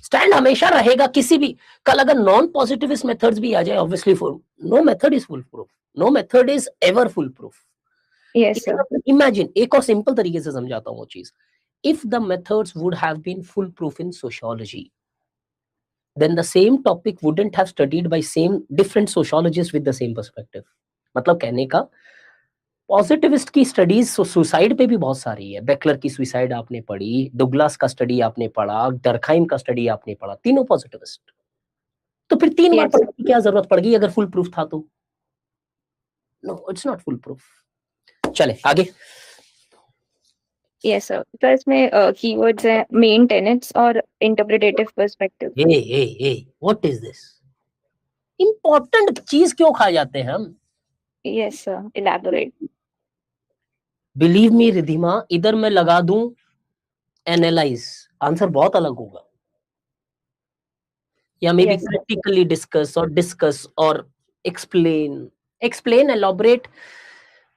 B: स्टैंड हमेशा रहेगा, किसी भी, कल अगर नॉन पॉजिटिविस्ट मेथड्स भी आ जाए, obviously no method is full proof, no method is ever full proof.
D: Yes sir,
B: imagine, एक और सिंपल तरीके से समझाता हूँ वो चीज, if the methods would have been foolproof in sociology, then the same topic wouldn't have studied by same different sociologists with the same perspective. मतलब कहने का, पॉजिटिविस्ट की स्टडीज सुसाइड पे भी बहुत सारी है, बेकलर की सुसाइड आपने पढ़ी, डुगलास का स्टडी आपने पढ़ा, डरखाइम का स्टडी आपने पढ़ा, तीनों पॉजिटिविस्ट। तो फिर 3 बार पढ़ने की क्या जरूरत पड़ गई अगर फुल प्रूफ था तो? No, it's not full proof. चले आगे।
D: यस सर, तो इसमें कीवर्ड्स हैं मेन टेनेट्स और interpretative perspective.
B: What is this? Important चीज क्यों खा जाते हैं हम?
D: Yes sir, elaborate.
B: Believe me Ridhima, इधर मैं लगा दूं एनालाइज, आंसर बहुत अलग होगा, या मे बी क्रिटिकली डिस्कस और एक्सप्लेन, एलॉबरेट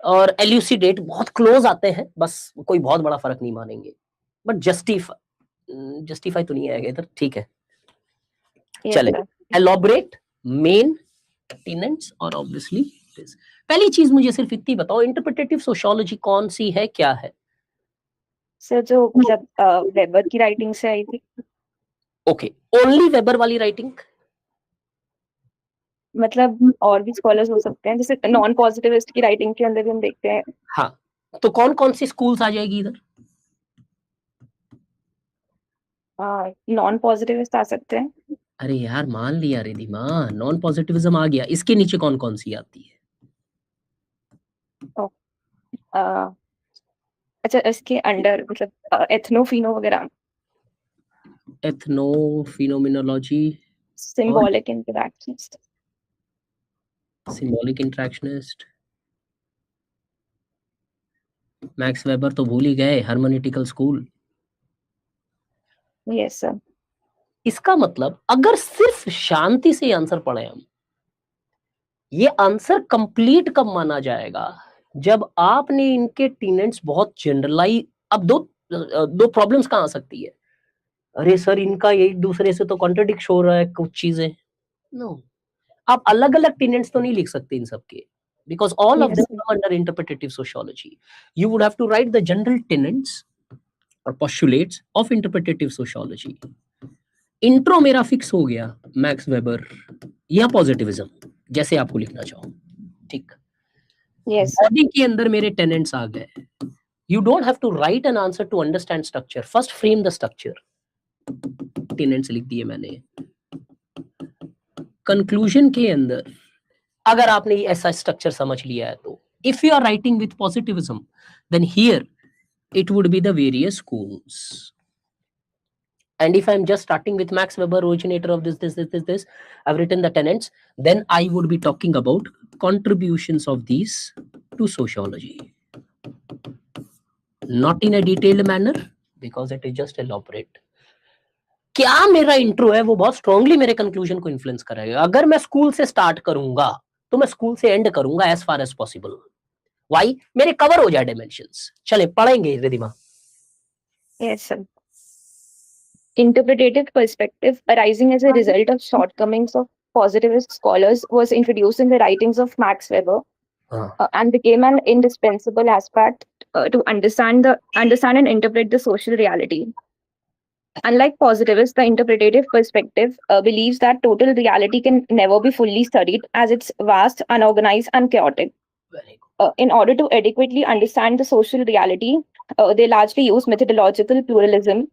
B: और एल्यूसिडेट बहुत क्लोज आते हैं, बस कोई बहुत बड़ा फर्क नहीं मानेंगे, बट जस्टिफाई तो नहीं आएगा इधर, ठीक है। चले, एलॉबरेट, मेन टेनेंट्स और ऑब्वियसली पहली चीज मुझे सिर्फ इतनी बताओ, इंटरप्रिटेटिव सोशियोलॉजी कौन सी है, क्या है?
D: सर जो मतलब वेबर की राइटिंग से आई थी।
B: ओके, ओनली वेबर वाली राइटिंग?
D: मतलब और भी स्कॉलर्स हो सकते हैं, जैसे नॉन पॉजिटिविस्ट की राइटिंग के अंदर भी हम देखते हैं।
B: हाँ, तो कौन कौन सी स्कूल्स आ जाएगी इधर?
D: नॉन पॉजिटिविस्ट आ सकते हैं।
B: अरे यार मान लिया रिधिमा, नॉन पॉजिटिविज्म आ गया, इसके नीचे कौन कौन सी आती है?
D: अच्छा, इसके अंडर मतलब एथनोफिनो वगैरह,
B: ethnophenomenology,
D: symbolic interactionist,
B: symbolic interactionist, Max Weber तो भूल ही गए, हार्मोनिटिकल स्कूल।
D: Yes sir.
B: इसका मतलब अगर सिर्फ शांति से आंसर पढ़े हम, ये आंसर कंप्लीट कब माना जाएगा? जब आपने इनके टेनेंट्स बहुत जनरलाइज, अब दो प्रॉब्लम्स कहां आ सकती है, अरे सर इनका एक दूसरे से तो कॉन्ट्रडिक्ट हो रहा है कुछ चीजें। नो, आप अलग अलग टेनेंट्स तो नहीं लिख सकते इन सबके, because all of
D: Yes,
B: them
D: sir.
B: come under interpretative sociology. You would have to write the general tenets or postulates of interpretative sociology. Intro मेरा फिक्स हो गया, मैक्स वेबर या पॉजिटिविज्म, जैसे आपको लिखना चाहो, ठीक।
D: Yes, sir.
B: बॉडी के अंदर मेरे टेनेंट्स आ गए। You don't have to write an answer to understand structure. First frame the structure. Tenants लिख दिए मैंने। कंक्लूजन के अंदर अगर आपने ऐसा स्ट्रक्चर समझ लिया है तो if you are writing with positivism, then here it would be the various schools. And if I'm just starting with Max Weber, originator of this, I've written the tenets, then I would be talking about contributions of these to sociology. Not in a detailed manner, because it is just elaborate. क्या मेरा intro है वो बहुत strongly मेरे conclusion को influence करेगा। अगर मैं स्कूल से स्टार्ट करूंगा तो मैं स्कूल से एंड करूंगा as far as possible. Why? मेरे कवर हो जाए डायमेंशंस। चले पढ़ेंगे Ridhima.
D: Yes, sir. Interpretative perspective arising as a result of shortcomings of positivist scholars was introduced in the writings of Max Weber and became an indispensable aspect to understand and interpret the social reality. Unlike positivists, the interpretative perspective believes that total reality can never be fully studied as it's vast, unorganized, and chaotic.
B: Very good.
D: In order to adequately understand the social reality, they largely use methodological pluralism.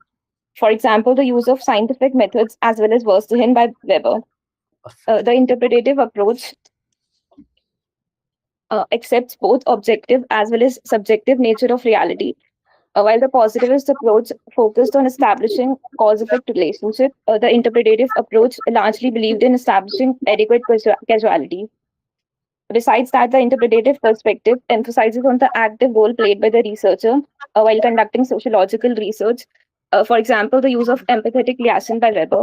D: For example, the use of scientific methods as well as Verstehen by Weber. The interpretative approach accepts both objective as well as subjective nature of reality. While the positivist approach focused on establishing cause-effect relationship, the interpretative approach largely believed in establishing adequate causality. Besides that, the interpretative perspective emphasizes on the active role played by the researcher while conducting sociological research. For example, the use of empathetic liaison by Weber.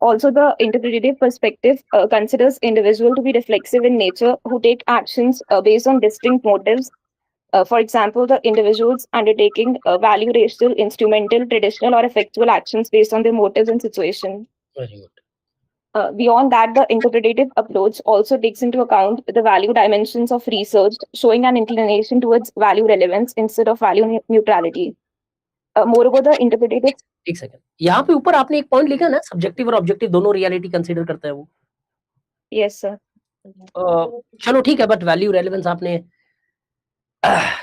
D: Also, the interpretative perspective considers individual to be reflexive in nature who take actions based on distinct motives. For example, the individuals undertaking value racial, instrumental, traditional, or effectual actions based on their motives and situation.
B: Very good.
D: Beyond that, the interpretative approach also takes into account the value dimensions of research, showing an inclination towards value relevance instead of value neutrality. Moreover, the interpretative.
B: एक second, यहाँ पे ऊपर आपने एक point लिखा ना, subjective और objective दोनों रियलिटी कंसीडर करता है वो।
D: Yes, sir.
B: चलो ठीक है, बट वैल्यू रेलेवेंस आपने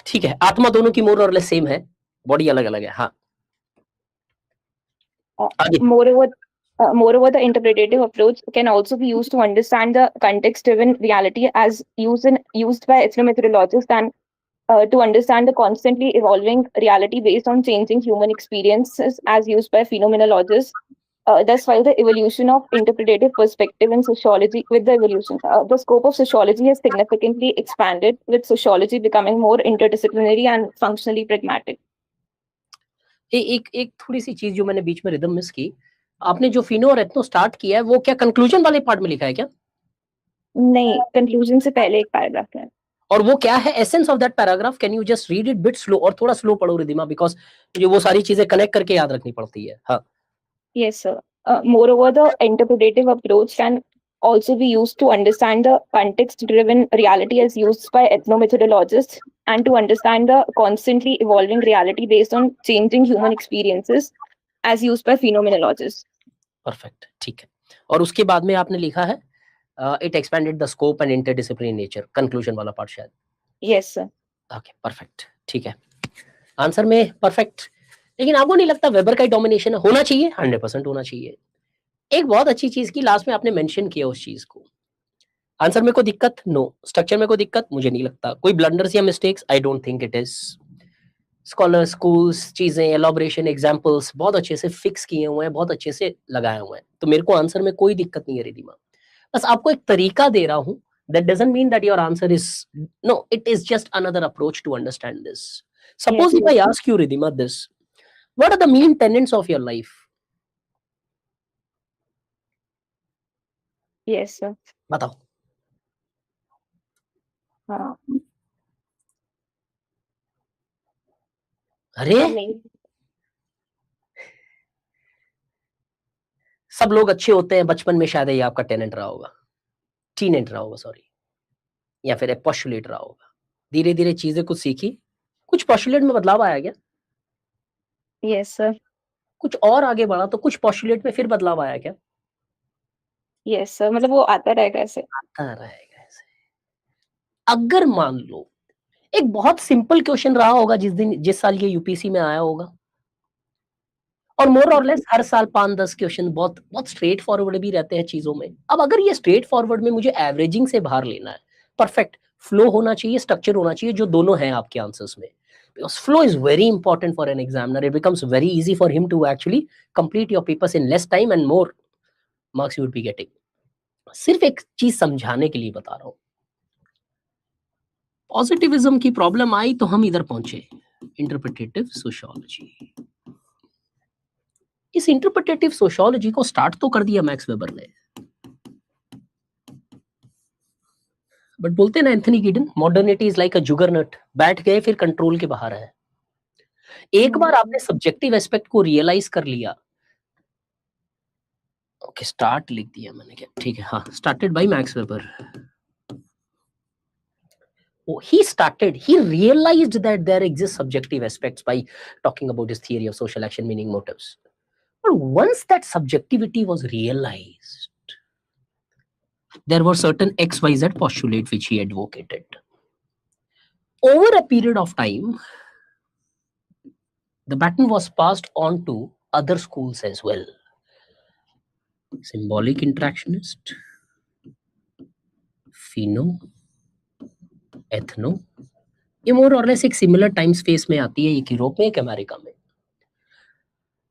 B: ठीक है, आत्मा दोनों की मोर और लेस सेम है, बॉडी अलग अलग है। हाँ,
D: Moreover, the interpretative approach can also be used to understand the context-driven reality as used by ethnometeorologists and to understand the constantly evolving reality based on changing human experiences as used by phenomenologists. Thus, while the evolution of interpretative perspective in sociology, the scope of sociology has significantly expanded, with sociology becoming more interdisciplinary and functionally pragmatic.
B: एक थोड़ी सी चीज जो मैंने बीच में rhythm miss की, आपने जो फिनो और एथनो स्टार्ट किया है वो क्या कंक्लूजन वाले पार्ट में लिखा है क्या?
D: नहीं, कंक्लूजन से पहले एक पैराग्राफ है।
B: और वो क्या है essence of that paragraph? Can you just read it bit slow, और थोड़ा स्लो पढ़ो रिधिमा, बिकॉज मुझे वो सारी चीजें कनेक्ट करके याद रखनी पड़ती है। हाँ।
D: Yes, sir. Moreover, the interpretative approach can also be used to understand the context-driven reality as used by ethnomethodologists and to understand the constantly evolving reality based on changing human experiences as used by phenomenologists.
B: Perfect, ठीक है। और उसके बाद में आपने लिखा है it expanded the scope and interdisciplinary nature, conclusion वाला पार्ट शायद।
D: Yes, sir.
B: ओके, परफेक्ट, ठीक है। आंसर में परफेक्ट, लेकिन आपको नहीं लगता वेबर का डोमिनेशन होना चाहिए? 100% होना चाहिए। एक बहुत अच्छी चीज की लास्ट में आपने मेंशन किया उस चीज को। आंसर में कोई दिक्कत? नो। स्ट्रक्चर में कोई दिक्कत? मुझे नहीं लगता। कोई ब्लंडर्स या mistakes? I don't think it is. Scholars, schools, चीजें, एलॉबरेशन, एग्जांपल्स बहुत अच्छे से फिक्स किए हुए हैं, बहुत अच्छे से लगाए हुए हैं, तो मेरे को आंसर में कोई दिक्कत नहीं है रिधिमा। बस आपको एक तरीका दे रहा हूं। That doesn't mean that your answer is no, it is just another approach to understand this. Suppose
D: Yes,
B: if I ask you, Ridhima, this, what are the main tenets of your life?
D: Yes, sir.
B: बताओ।
D: हाँ,
B: अरे
D: नहीं,
B: सब लोग अच्छे होते हैं बचपन में, शायद ये आपका टेनेंट रहा होगा, टीनेंट रहा होगा, सॉरी, या फिर एक पोस्टुलेट रहा होगा। धीरे धीरे चीजें कुछ सीखी, कुछ पोस्टुलेट में बदलाव आया क्या?
D: Yes sir.
B: कुछ और आगे बढ़ा तो कुछ पोस्टुलेट में फिर बदलाव आया क्या?
D: यस सर, मतलब वो आता रहेगा ऐसे।
B: आता रहेगा ऐसे। अगर मान लो एक बहुत सिंपल क्वेश्चन रहा होगा जिस साल ये यूपीसी में आया होगा, और मोर और लेस हर साल 5-10 क्वेश्चन बहुत बहुत स्ट्रेट फॉरवर्ड भी रहते हैं चीजों में। अब अगर ये स्ट्रेट फॉरवर्ड में मुझे एवरेजिंग से बाहर लेना है, परफेक्ट फ्लो होना चाहिए, स्ट्रक्चर होना चाहिए, जो दोनों हैं आपके आंसर्स में, because flow is very important for an examiner. It becomes very easy for him to actually complete your papers in less time and more marks you would be getting. सिर्फ एक चीज समझाने के लिए बता रहा हूं। पॉजिटिविज्म की प्रॉब्लम आई तो हम इधर पहुंचे, इंटरप्रिटेटिव सोशियोलॉजी। इस इंटरप्रिटेटिव सोशियोलॉजी को स्टार्ट तो कर दिया मैक्स वेबर ने, बट बोलते ना Anthony Giddens, modernity is like a juggernaut, बैठ गए फिर कंट्रोल के बाहर है। एक बार आपने सब्जेक्टिव एस्पेक्ट को रियलाइज कर लिया, ओके स्टार्ट लिख दिया मैंने, क्या ठीक है, हाँ, started by max weber. he realized that there exist subjective aspects by talking about his theory of social action, meaning motives. But once that subjectivity was realized, there were certain XYZ postulates which he advocated. Over a period of time, the baton was passed on to other schools as well. Symbolic interactionist, pheno, ethno, ये मोर और less एक similar time space में आती है, एक Europe में एक America में,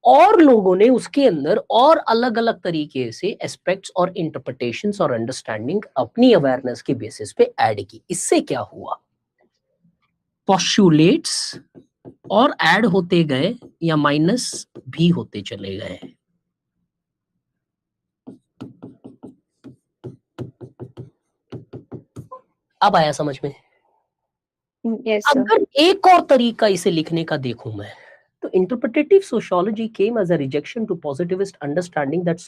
B: और लोगों ने उसके अंदर और अलग अलग तरीके से एस्पेक्ट्स और इंटरप्रिटेशंस और अंडरस्टैंडिंग अपनी अवेयरनेस के बेसिस पे ऐड की। इससे क्या हुआ, पोस्टुलेट्स और ऐड होते गए या माइनस भी होते चले गए। अब आया समझ में?
D: Yes, sir.
B: अगर एक और तरीका इसे लिखने का देखूं मैं, तो interpretative sociology came as a rejection to positivist understanding that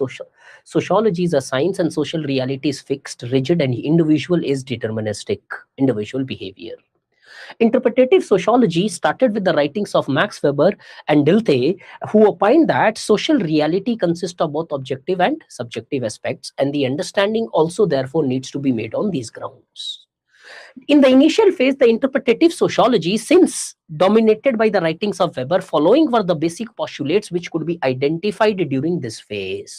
B: sociology is a science and social reality is fixed, rigid, and individual is deterministic, individual behavior. Interpretative sociology started with the writings of Max Weber and Dilthey, who opined that social reality consists of both objective and subjective aspects, and the understanding also therefore needs to be made on these grounds. In the initial phase, the interpretative sociology, since dominated by the writings of Weber, following were the basic postulates which could be identified during this phase.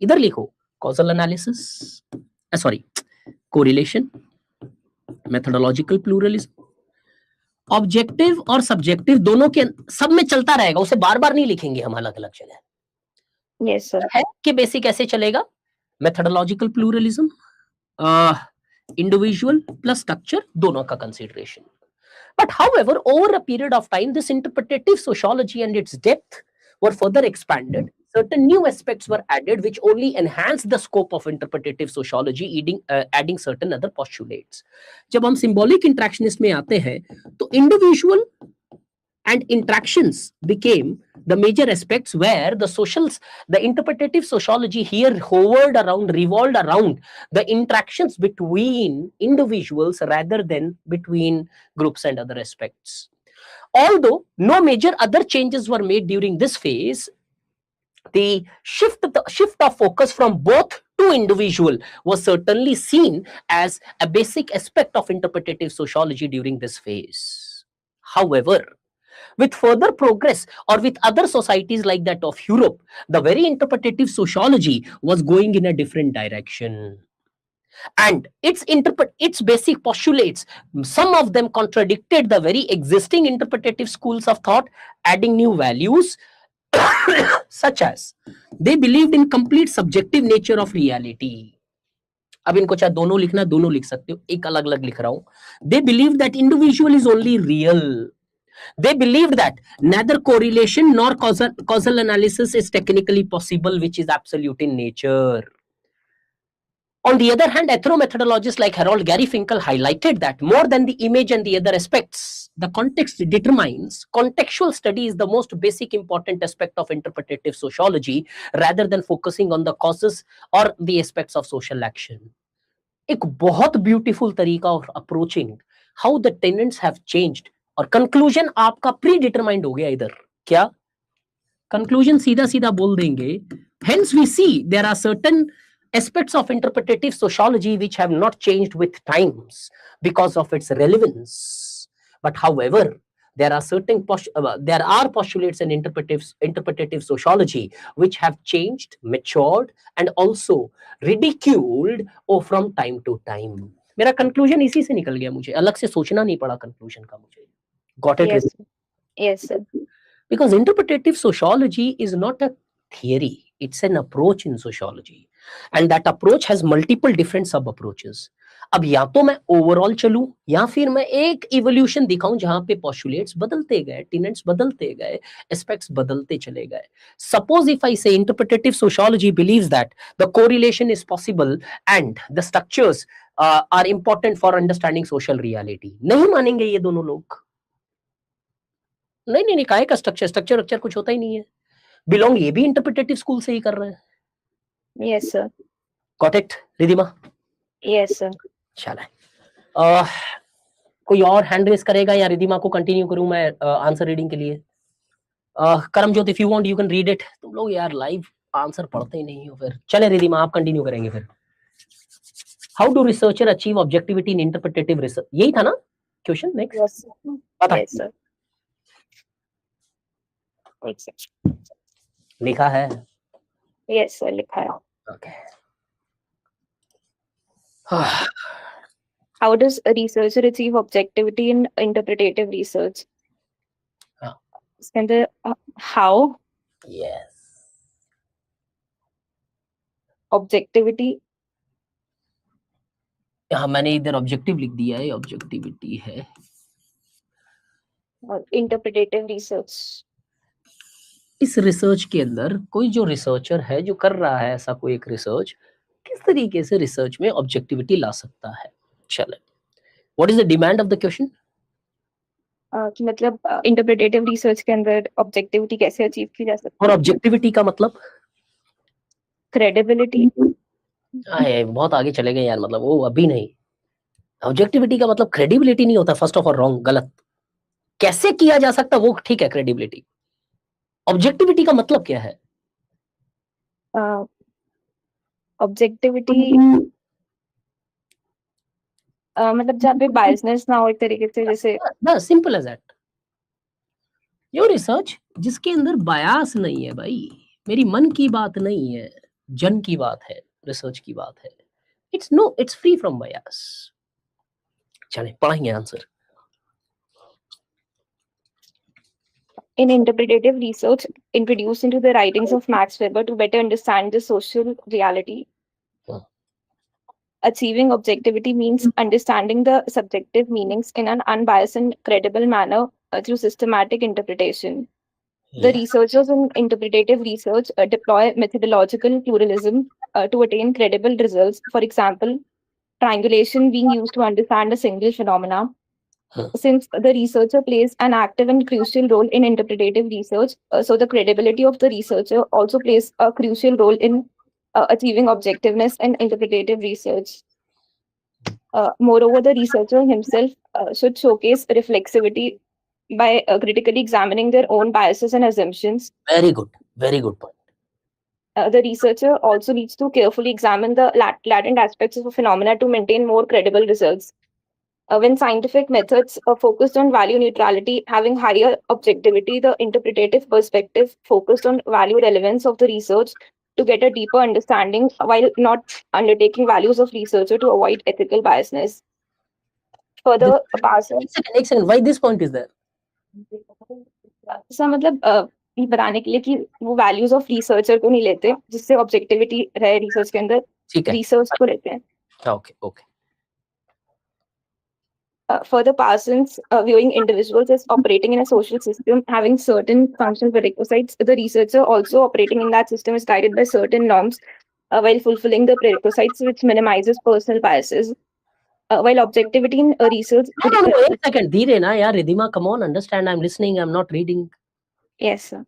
B: इधर लिखो, causal analysis, correlation, methodological pluralism, objective और subjective दोनों के सब में चलता रहेगा, उसे बार बार नहीं लिखेंगे हम अलग अलग जगह।
D: Yes, sir.
B: है कि बेसिक ऐसे चलेगा, methodological pluralism, individual plus structure, दोनों का consideration. But however, over a period of time, this interpretative sociology and its depth were further expanded. Certain new aspects were added which only enhanced the scope of interpretative sociology, adding certain other postulates. जब हम symbolic interactionist में आते हैं, तो individual and interactions became the major aspects where the interpretative sociology here revolved around the interactions between individuals rather than between groups and other aspects. Although no major other changes were made during this phase, the shift of focus from both to individual was certainly seen as a basic aspect of interpretative sociology during this phase. However, with further progress or with other societies like that of Europe, the very interpretative sociology was going in a different direction. And its basic postulates, some of them contradicted the very existing interpretative schools of thought, adding new values, such as they believed in complete subjective nature of reality. अब इनको चाहे दोनों लिखना, दोनों लिख सकते हो, एक अलग अलग लिख रहा हूं। They believed that individual is only real. They believed that neither correlation nor causal analysis is technically possible, which is absolute in nature. On the other hand, ethnomethodologists like Harold Gary Finkel highlighted that more than the image and the other aspects, the context determines. Contextual study is the most basic important aspect of interpretative sociology rather than focusing on the causes or the aspects of social action. एक बहुत beautiful तरीका of approaching how the tenants have changed, और conclusion आपका pre determined हो गया इधर. क्या conclusion सीधा सीधा बोल देंगे. Hence we see there are certain aspects of interpretative sociology which have not changed with times because of its relevance. But however, there are certain there are postulates in interpretative sociology which have changed, matured, and also ridiculed from time to time. मेरा conclusion इसी से निकल गया, मुझे अलग से सोचना नहीं पड़ा conclusion का मुझे. Got it?
D: Yes. Yes, sir.
B: Because interpretative sociology is not a theory, it's an approach in sociology, and that approach has multiple different sub approaches. अब या तो मैं ओवरऑल चलूं या फिर मैं एक इवोल्यूशन दिखाऊं जहां पे पोस्टुलेट्स बदलते गए, टेनेंट्स बदलते गए, एस्पेक्ट्स बदलते चले गए. Suppose if I say interpretative sociology believes that the correlation is possible and the structures are important for understanding social reality. नहीं मानेंगे ये दोनों लोग. नहीं, काय का स्ट्रक्चर कुछ होता ही नहीं है. बिलोंग ये भी इंटरप्रेटेटिव स्कूल से ही कर रहे हैं.
D: Yes, sir.
B: Got it, Ridhima?
D: Yes, sir.
B: चला. कोई और हैंड रेस करेगा या रिधिमा को कंटिन्यू करूं मैं आंसर रीडिंग के लिए? Karamjot, if you want you can read it. तुम लोग यार लाइव आंसर पढ़ते ही नहीं हो. फिर चले रिधिमा, आप कंटिन्यू करेंगे. फिर how do researcher achieve objectivity in interpretative research, यही था ना क्वेश्चन? नेक्स्ट.
D: Yes, sir.
B: पता
D: Yes, sir. Yes, sir.
B: लिखा है.
D: Yes, sir. लिखा है.
B: Okay.
D: How does a researcher achieve objectivity in interpretative research?
B: हाँ.
D: इसके अंदर how
B: यस.
D: objectivity.
B: हाँ, मैंने इधर ऑब्जेक्टिव लिख दिया है, ऑब्जेक्टिविटी है.
D: और interpretative research.
B: इस रिसर्च के अंदर कोई जो रिसर्चर है जो कर रहा है ऐसा कोई एक रिसर्च, किस तरीके से रिसर्च में ऑब्जेक्टिविटी ला सकता है. चले, what is the demand of the question?
D: कि मतलब इंटरप्रेटेटिव रिसर्च के अंदर ऑब्जेक्टिविटी कैसे अचीव की जा सकती
B: और
D: है?
B: ऑब्जेक्टिविटी का मतलब
D: क्रेडिबिलिटी.
B: बहुत आगे चले गए यार. मतलब वो अभी नहीं. ऑब्जेक्टिविटी का मतलब क्रेडिबिलिटी नहीं होता. फर्स्ट ऑफ ऑल रॉन्ग, गलत. कैसे किया जा सकता वो ठीक है, क्रेडिबिलिटी. ऑब्जेक्टिविटी का मतलब क्या है?
D: ऑब्जेक्टिविटी मतलब जहाँ पे बायसनेस ना हो एक तरीके से, जैसे
B: बस सिंपल एज दैट. यो रिसर्च जिसके अंदर बायास नहीं है भाई. मेरी मन की बात नहीं है, जन की बात है, रिसर्च की बात है. It's free from bias. चले पढ़ेंगे answer.
D: in interpretative research introduced into the writings of Max Weber to better understand the social reality.
B: Hmm.
D: Achieving objectivity means understanding the subjective meanings in an unbiased and credible manner through systematic interpretation. The researchers in interpretative research deploy methodological pluralism to attain credible results. For example, triangulation being used to understand a single phenomena. Since the researcher plays an active and crucial role in interpretative research, so the credibility of the researcher also plays a crucial role in achieving objectiveness in interpretative research. Moreover, the researcher himself should showcase reflexivity by critically examining their own biases and assumptions.
B: Very good point.
D: The researcher also needs to carefully examine the latent aspects of a phenomena to maintain more credible results. When scientific methods are focused on value neutrality, having higher objectivity, the interpretative perspective focused on value relevance of the research to get a deeper understanding while not undertaking values of researcher to avoid ethical biasness. Further,
B: एक second, why this point is there?
D: Sir मतलब ये बताने के लिए कि वो values of researcher को नहीं लेते जिससे ऑब्जेक्टिविटी रहे रिसर्च के अंदर, रिसर्च को लेते हैं.
B: Okay.
D: Further, Parsons viewing individuals as operating in a social system having certain functional prerequisites, the researcher also operating in that system is guided by certain norms while fulfilling the prerequisites which minimizes personal biases. While objectivity in research.
B: No, एक second, धीरे ना यार Ridhima, come on, understand, I'm listening, I'm not reading.
D: Yes, sir.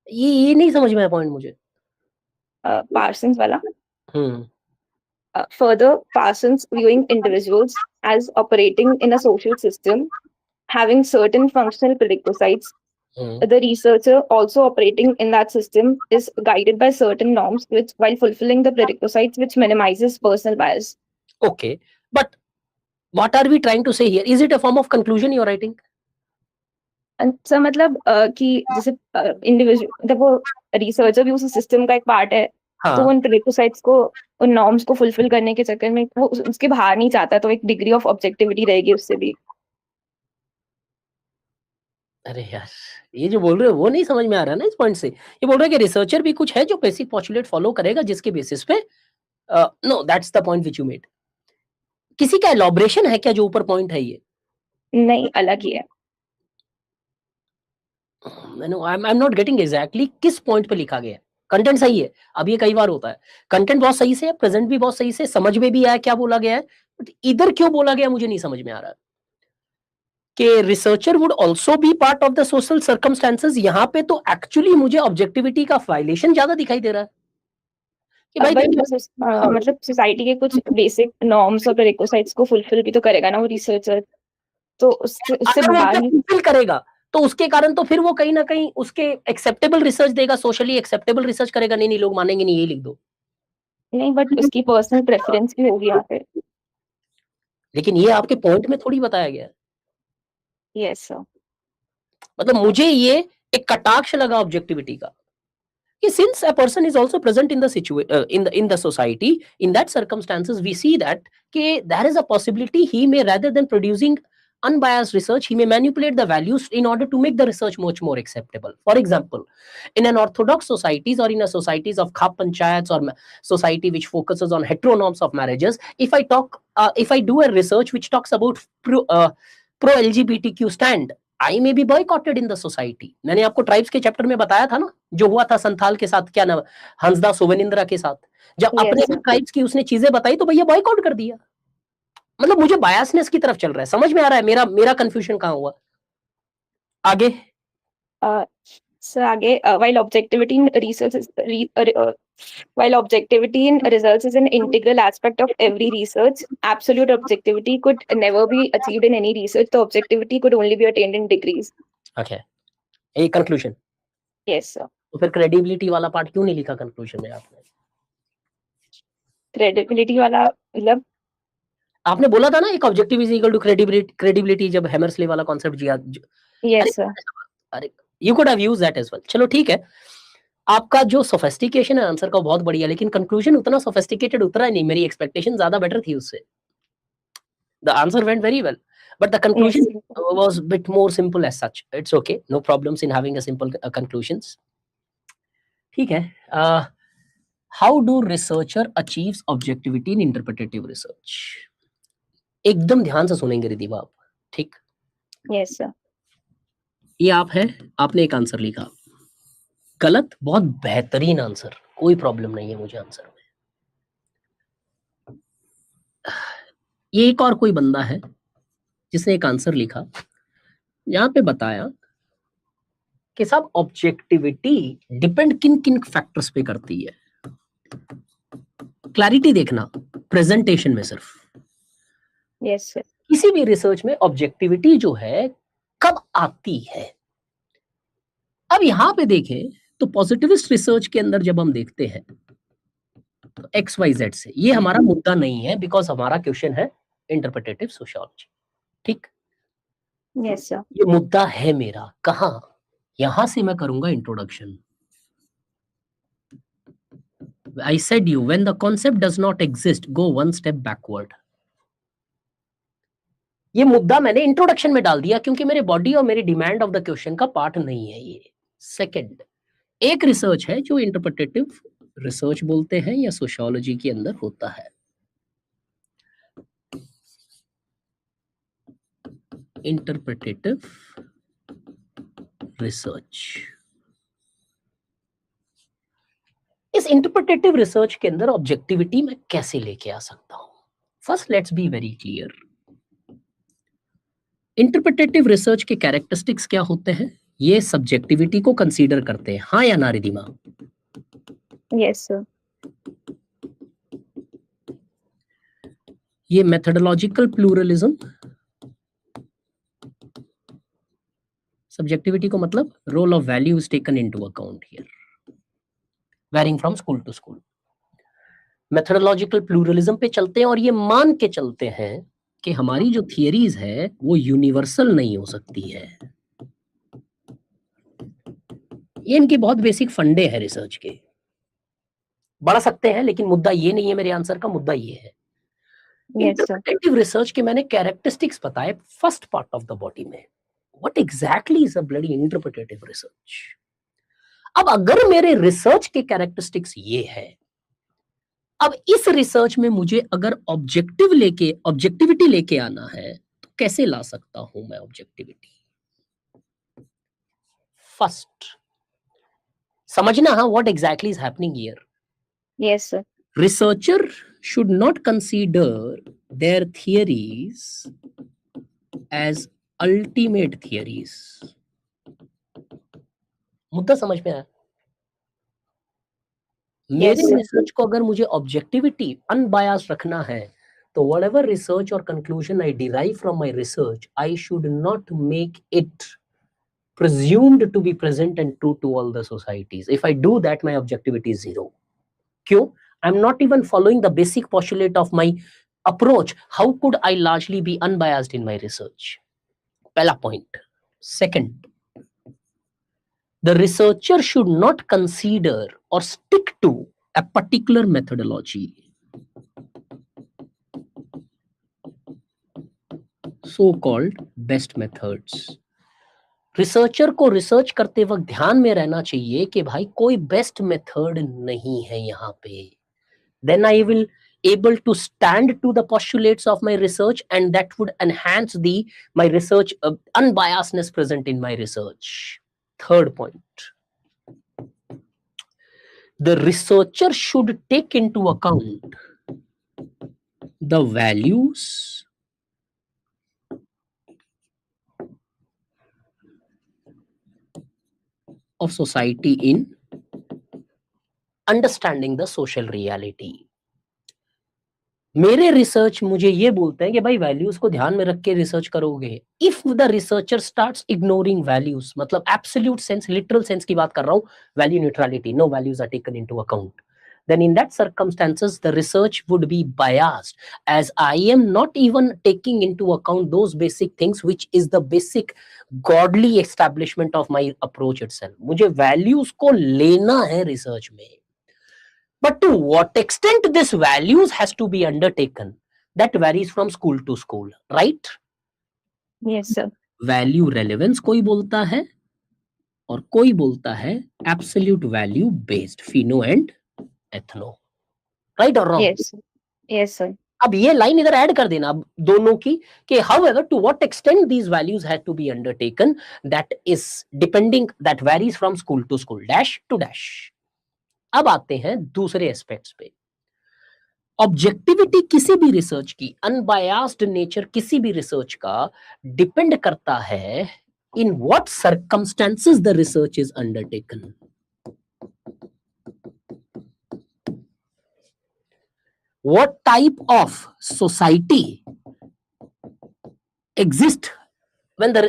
B: ये नहीं समझ में आया point मुझे.
D: Parsons वाला. Further, Parsons viewing individuals as operating in a social system, having certain functional prerequisites. The researcher also operating in that system is guided by certain norms which, while fulfilling the prerequisites, which minimizes personal bias.
B: Okay, but what are we trying to say here? Is it a form of conclusion you're writing?
D: And so मतलब कि जैसे individual जब वो researcher भी उस system का एक part है, तो उन प्रीरेक्विजिट्स को, उन नॉर्म्स को फुलफिल करने के चक्कर में वो उसके बाहर नहीं चाहता, तो एक डिग्री ऑफ ऑब्जेक्टिविटी रहेगी उससे भी.
B: अरे यार, ये जो बोल रहे हो वो नहीं समझ में आ रहा ना इस पॉइंट से. ये बोल रहे हैं कि रिसर्चर भी कुछ है जो बेसिक पोस्टुलेट फॉलो करेगा, जिसके बेसिस पे no, that's the point which you made. किसी का एलॉबरेशन है क्या जो ऊपर पॉइंट है? ये
D: नहीं, अलग ही है.
B: I am not getting exactly किस पॉइंट पे लिखा गया है. कंटेंट सही है, अब ये कई बार होता है, कंटेंट बहुत सही से है, प्रेजेंट भी बहुत सही से, समझ में भी आया क्या बोला गया है, बट इधर क्यों बोला गया मुझे नहीं समझ में आ रहा कि researcher would also be part of the social circumstances. यहाँ पे तो एक्चुअली मुझे ऑब्जेक्टिविटी का वायलेशन ज्यादा दिखाई दे रहा है कि भाई
D: मतलब सोसाइटी के कुछ बेसिक नॉर्म्स और प्रीरेक्विजिट्स को फुलफिल भी तो करेगा ना वो रिसर्चर, तो उससे बाहर
B: फुलफिल करेगा, तो उसके कारण तो फिर वो कहीं ना कहीं उसके एक्सेप्टेबल रिसर्च देगा, सोशली एक्सेप्टेबल रिसर्च करेगा. नहीं लोग मानेंगे नहीं, ये लिख दो.
D: नहीं, बट उसकी पर्सनल प्रेफरेंस भी होगी यहाँ पे.
B: लेकिन ये आपके पॉइंट में थोड़ी बताया गया है.
D: Yes sir.
B: मतलब मुझे ये एक कटाक्ष लगा ऑब्जेक्टिविटी का कि since a person is also present in the in the society, in that circumstances we see that there is a possibility he may, rather than producing unbiased research, he may manipulate the values in order to make the research much more acceptable. For example, in an orthodox societies or in a societies of khap panchayats or society which focuses on heteronorms of marriages, if I do a research which talks about pro LGBTQ stand, I may be boycotted in the society. मैंने आपको tribes के chapter में बताया था ना, जो हुआ था संथाल के साथ, क्या नाम, हंसदा सुवनिंद्रा के साथ, जब अपने ट्राइब्स की उसने चीजें बताई तो भैया बॉयकॉट कर दिया. मतलब मुझे बायसनेस की तरफ चल रहा है, समझ में आ रहा है मेरा कंफ्यूजन कहाँ हुआ. आगे
D: सर, आगे while objectivity in research is while objectivity in results is an integral aspect of every research, absolute objectivity could never be achieved in any research. The objectivity could only be attained in degrees.
B: Okay, ये conclusion.
D: Yes sir.
B: तो फिर credibility वाला part क्यों नहीं लिखा conclusion में आपने?
D: Credibility वाला मतलब
B: आपने बोला था ना एक objective is equal to credibility, जब हैमर्सले वाला कॉन्सेप्ट जिया.
D: Yes sir.
B: अरे you could have used that as well. चलो ठीक है, आपका जो सोफिस्टिकेशन है आंसर का बहुत बढ़िया, लेकिन कंक्लूजन उतना सोफिस्टिकेटेड उतरा नहीं. मेरी एक्सपेक्टेशन ज्यादा बेटर थी उससे. The answer went very well, but the conclusion was a bit more simple as such. It's okay, no problems in having a simple conclusions. ठीक है. How do researcher achieves objectivity in interpretative research? एकदम ध्यान से सुनेंगे रिधिमा आप, ठीक?
D: Yes sir.
B: ये आप है, आपने एक आंसर लिखा, गलत, बहुत बेहतरीन आंसर, कोई प्रॉब्लम नहीं है मुझे आंसर में. ये एक और कोई बंदा है जिसने एक आंसर लिखा, यहाँ पे बताया कि साहब ऑब्जेक्टिविटी डिपेंड किन किन फैक्टर्स पे करती है. क्लैरिटी देखना प्रेजेंटेशन में सिर्फ.
D: Yes sir.
B: किसी भी रिसर्च में ऑब्जेक्टिविटी जो है कब आती है. अब यहां पे देखें तो पॉजिटिविस्ट रिसर्च के अंदर जब हम देखते हैं तो XYZ से, ये हमारा मुद्दा नहीं है बिकॉज हमारा क्वेश्चन है इंटरप्रेटेटिव सोशियोलॉजी, ठीक?
D: Yes sir.
B: ये मुद्दा है मेरा, कहां? यहां से मैं करूंगा introduction. I said you when the concept does not exist, go one step backward. ये मुद्दा मैंने इंट्रोडक्शन में डाल दिया क्योंकि मेरे बॉडी और मेरी डिमांड ऑफ द क्वेश्चन का पार्ट नहीं है ये. सेकंड, एक रिसर्च है जो इंटरप्रेटेटिव रिसर्च बोलते हैं या सोशियोलॉजी के अंदर होता है. इंटरप्रेटेटिव रिसर्च. इस इस इंटरप्रिटेटिव रिसर्च के अंदर ऑब्जेक्टिविटी मैं कैसे लेके आ सकता हूं? First let's be very clear, interpretative research के कैरेक्टरिस्टिक्स क्या होते हैं? ये सब्जेक्टिविटी को कंसीडर करते हैं, हाँ या ना रिधिमा?
D: Yes sir.
B: ये मेथोडोलॉजिकल प्लूरलिज्म, सब्जेक्टिविटी को मतलब role of value is taken into account here, varying from school to school. Methodological pluralism पे चलते हैं और ये मान के चलते हैं कि हमारी जो थियरीज है वो यूनिवर्सल नहीं हो सकती है। ये इनके बहुत बेसिक फंडे हैं रिसर्च के, बढ़ सकते हैं लेकिन मुद्दा ये नहीं है मेरे आंसर का, मुद्दा ये है इंटरप्रेटिव रिसर्च के मैंने कैरेक्टरिस्टिक्स बताए first part of the body में। What exactly is a bloody interpretive research? अब अगर मेरे रिसर्च के कैरेक्टरिस्टिक्स ये है, अब इस रिसर्च में मुझे अगर ऑब्जेक्टिविटी लेके आना है तो कैसे ला सकता हूं मैं ऑब्जेक्टिविटी? फर्स्ट समझना हाँ what exactly is happening here.
D: Yes sir.
B: Researcher should not consider their theories as ultimate theories. मुद्दा समझ में आया? मेरे रिसर्च को अगर मुझे ऑब्जेक्टिविटी अनबायस्ड रखना है तो whatever research or conclusion I derive from my research, I should not make it presumed to be present and true to all the societies. If I do that, my objectivity is zero. क्यों? I'm not even following the basic postulate of my approach. How could I largely be unbiased in my research? Pehla point. Second, the researcher should not consider or stick to a particular methodology. So-called best methods. Researcher को research करते वक्त ध्यान में रहना चाहिए कि भाई कोई बेस्ट मेथड नहीं है यहाँ पे। Then I will able to stand to the postulates of my research, and that would enhance my research unbiasedness present in my research. Third point, the researcher should take into account the values of society in understanding the social reality. मेरे research मुझे ये बोलते हैं कि भाई values को ध्यान में रख के रिसर्च करोगे। If the researcher starts ignoring values, मतलब एब्सोल्यूट सेंस, लिटरल सेंस की बात कर रहा हूं, value neutrality, no values are taken into account, then in that circumstances the research would be biased, as I am not even taking into account those basic things which is the basic godly establishment of my approach itself. मुझे values को लेना है research में, but to what extent this values has to be undertaken, that varies from school to school, right?
D: Yes sir.
B: Value relevance कोई बोलता है और कोई बोलता है absolute value based, pheno and ethno, right or wrong?
D: Yes. Yes sir.
B: अब ये line इधर ऐड कर देना अब दोनों की कि however to what extent these values had to be undertaken, that is depending, that varies from school to school, dash to dash. अब आते हैं दूसरे एस्पेक्ट्स पे। ऑब्जेक्टिविटी किसी भी रिसर्च की, अनबायस्ड नेचर किसी भी रिसर्च का डिपेंड करता है in what circumstances the research is undertaken. What type of society exists when the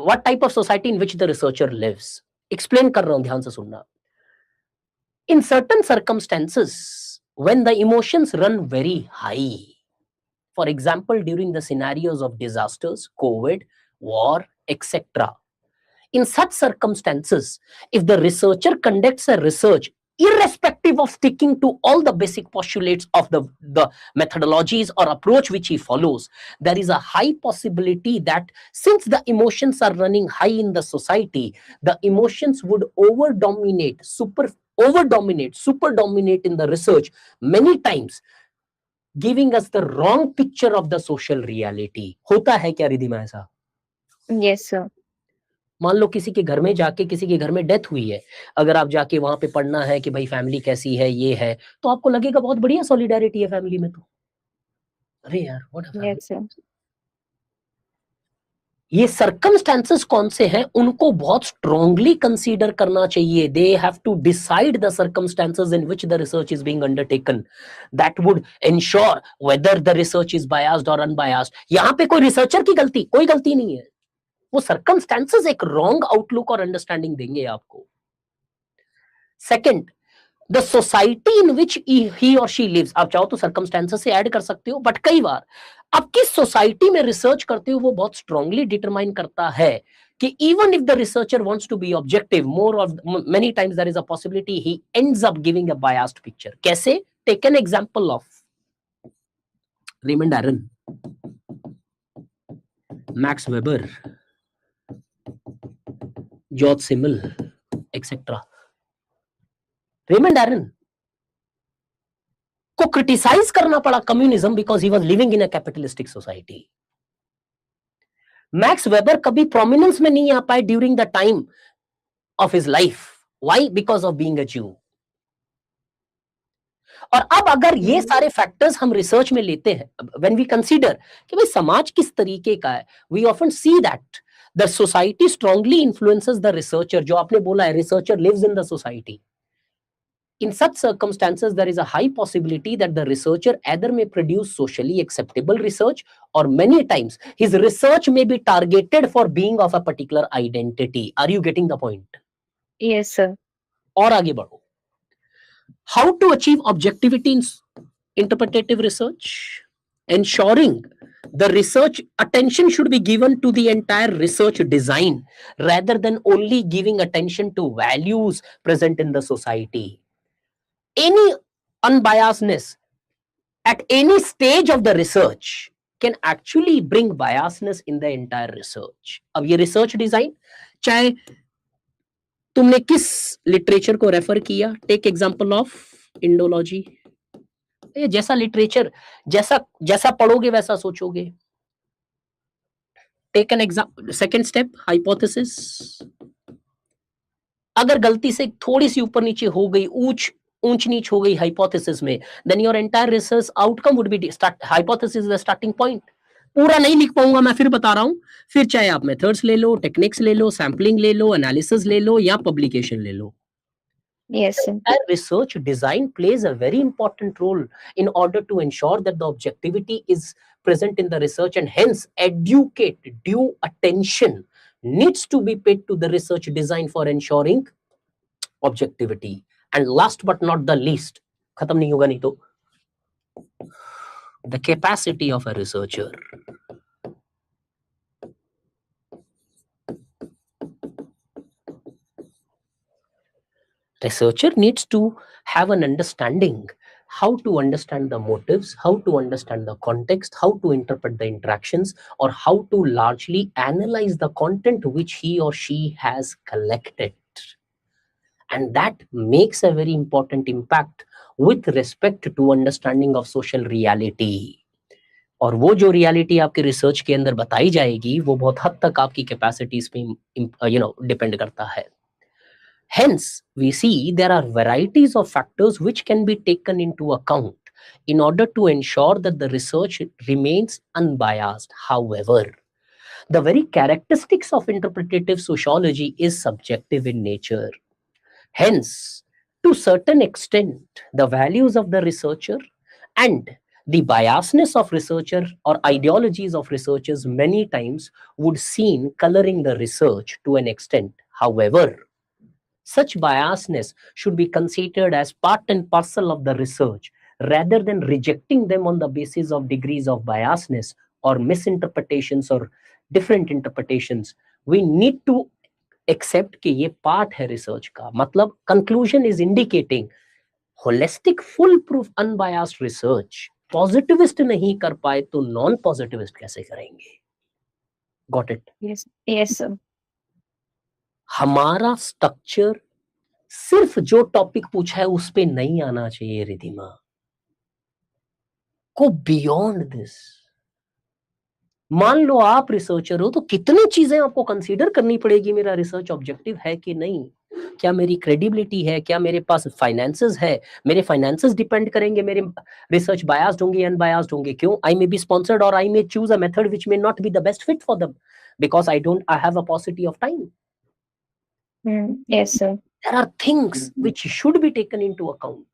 B: what type of society in which the researcher lives? Explain कर रहा हूं, ध्यान से सुनना। In certain circumstances, when the emotions run very high, for example, during the scenarios of disasters, COVID, war, etc. In such circumstances, if the researcher conducts a research irrespective of sticking to all the basic postulates of the methodologies or approach which he follows, there is a high possibility that since the emotions are running high in the society, the emotions would super dominate in the research many times, giving us the wrong picture of the social reality. होता है क्या रिधिमा ऐसा?
D: Yes sir.
B: मान लो किसी के घर में जाके, किसी के घर में डेथ हुई है, अगर आप जाके वहां पे पढ़ना है कि भाई फैमिली कैसी है, ये है, तो आपको लगेगा बहुत बढ़िया सॉलिडारिटी है फैमिली में। तो अरे यार what a family.
D: Yes, sir.
B: ये सर्कमस्टेंसेस कौन से हैं, उनको बहुत स्ट्रांगली कंसीडर करना चाहिए। They have to decide the circumstances in which the research is being undertaken, that would ensure whether the research is biased और अनबायस्ड। यहां पे कोई रिसर्चर की गलती, कोई गलती नहीं है, वो सर्कमस्टेंसेस एक रॉन्ग आउटलुक और अंडरस्टैंडिंग देंगे आपको। सेकंड, द सोसाइटी इन विच ही और शी लिव्स, आप चाहो तो सर्कमस्टेंसेस से ऐड कर सकते हो, बट कई बार आप किस सोसाइटी में रिसर्च करते हो वो बहुत स्ट्रांगली डिटरमाइन करता है कि even if the researcher wants to be objective, more of many times there is a possibility he ends up giving a biased picture. कैसे? Take an example of Raymond Aron, Max Weber, George Simmel, etcetera. Raymond Aron को criticise करना पड़ा communism because he was living in a capitalistic society. Max Weber कभी prominence में नहीं आ पाए during the time of his life. Why? Because of being a ज्यू। और अब अगर ये सारे फैक्टर्स हम रिसर्च में लेते हैं, व्हेन वी कंसीडर कि भाई समाज किस तरीके का है, we often see that the society strongly influences the researcher. जो आपने बोला है, researcher lives in the society. In such circumstances, there is a high possibility that the researcher either may produce socially acceptable research, or many times his research may be targeted for being of a particular identity. Are you getting the point?
D: Yes, sir.
B: और आगे बढ़ो। How to achieve objectivity in interpretative research? Ensuring the research attention should be given to the entire research design rather than only giving attention to values present in the society. Any unbiasedness at any stage of the research can actually bring biasness in the entire research. अब ये research design, चाहे तुमने किस literature को refer किया, take example of Indology. ये जैसा literature, जैसा पढ़ोगे वैसा सोचोगे। Take an example, second step, hypothesis. अगर गलती से थोड़ी सी ऊपर नीचे हो गई, ऊंच नीच हो गई हाइपोथेसिस में, then your entire research outcome would be hypothesis is the starting point. पूरा नहीं लिख पाऊंगा मैं, फिर बता रहा हूं। फिर चाहे आप मेथड्स ले लो, टेक्निक्स ले लो, सैम्पलिंग ले लो, एनालिसिस ले लो, या पब्लिकेशन ले लो।
D: Yes, sir.
B: And research design plays a very important role in order to ensure that the objectivity is present in the research, and hence educate due attention needs to be paid to the research design for ensuring objectivity. And last but not the least, खत्म नहीं होगा नहीं तो, the capacity of a researcher. Researcher needs to have an understanding how to understand the motives, how to understand the context, how to interpret the interactions, or how to largely analyze the content which he or she has collected. And that makes a very important impact with respect to understanding of social reality. और वो जो reality आपके research के अंदर बताई जाएगी वो बहुत हद तक आपकी कैपेसिटीज पे डिपेंड करता है। Hence, we see there are varieties of factors which can be taken into account in order to ensure that the research remains unbiased. However, the very characteristics of interpretative sociology is subjective in nature. Hence, to certain extent, the values of the researcher and the biasness of researcher or ideologies of researchers many times would seem coloring the research to an extent. However, such biasness should be considered as part and parcel of the research rather than rejecting them on the basis of degrees of biasness or misinterpretations or different interpretations. We need to accept कि ये part है research का। मतलब conclusion is indicating holistic full proof unbiased research positivist नहीं कर पाए तो non positivist कैसे करेंगे? Got it?
D: Yes. Yes, sir.
B: हमारा स्ट्रक्चर सिर्फ जो टॉपिक पूछा है उस पे नहीं आना चाहिए रिधिमा, को बियॉन्ड दिस। मान लो आप रिसर्चर हो तो कितनी चीजें आपको कंसीडर करनी पड़ेगी, मेरा रिसर्च ऑब्जेक्टिव है कि नहीं, क्या मेरी क्रेडिबिलिटी है, क्या मेरे पास फाइनेंसेस है, मेरे फाइनेंसेस डिपेंड करेंगे, मेरे रिसर्च बायस्ड होंगे अनबायस्ड होंगे, क्यों, आई मे बी स्पॉन्सर्ड और I may choose a method which may not be the best fit for them because I have a possibility of time.
D: Yes, sir.
B: There are things which should be taken into account.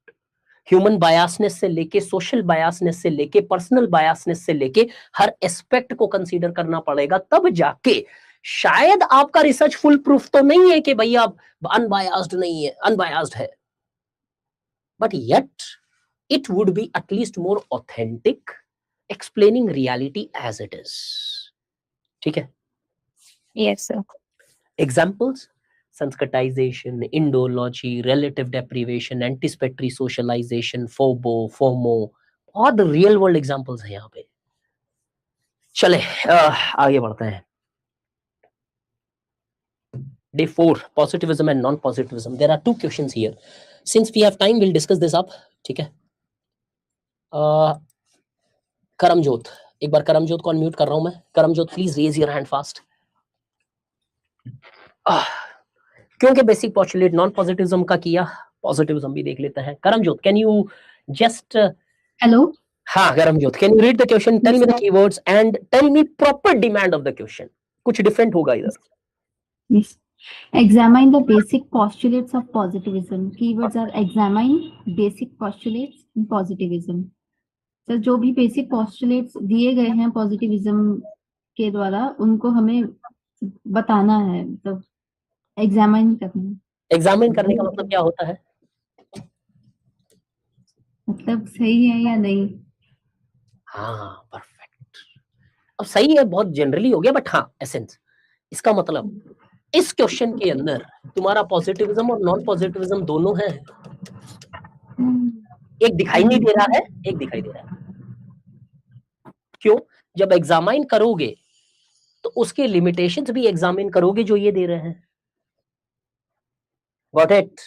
B: Human biasness से लेके social biasness से लेके personal biasness से लेके हर aspect को consider करना पड़ेगा, तब जाके शायद आपका रिसर्च फुल प्रूफ तो नहीं है कि भैया आप अनबायस्ड नहीं है, अनबायस्ड है, but yet it would be at least more authentic, explaining reality as it is. ठीक है.
D: Yes, sir.
B: एग्जाम्पल्स: Sensitization, Indology, relative deprivation, anticipatory socialization, FOMO, और the real world examples हैं यहाँ पे. चले आगे बढ़ते हैं. Day 4, positivism and non-positivism. There are 2 questions here. Since we have time, we'll discuss this up. ठीक है. करमजोत, एक बार करमजोत को अनम्यूट कर रहा हूं मैं. Karamjot, please raise your hand fast. क्योंकि बेसिक पोस्टुलेट नॉन पॉजिटिविज्म का किया, पॉजिटिविज्म भी देख लेते हैं. Karamjot, can you just
C: Hello.
B: हाँ Karamjot, can you read the question, tell me the keywords and tell me proper demand of the question. कुछ different होगा इधर.
C: Yes. Examine the basic postulates of positivism. Keywords are examine, basic postulates, and positivism. So जो भी basic postulates दिए गए हैं positivism के द्वारा, उनको हमें बताना है, मतलब examine करना है.
B: एग्जामिन करने का मतलब क्या होता है?
C: मतलब सही है या नहीं.
B: हाँ परफेक्ट. अब सही है बहुत जनरली हो गया, बट हाँ एसेंस. इसका मतलब इस क्वेश्चन के अंदर तुम्हारा पॉजिटिविज्म और नॉन पॉजिटिविज्म दोनों है. एक दिखाई नहीं दे रहा है, एक दिखाई दे रहा है. क्यों? जब एग्जामिन करोगे तो उसके लिमिटेशंस भी एग्जामिन करोगे जो ये दे रहे हैं. Got it?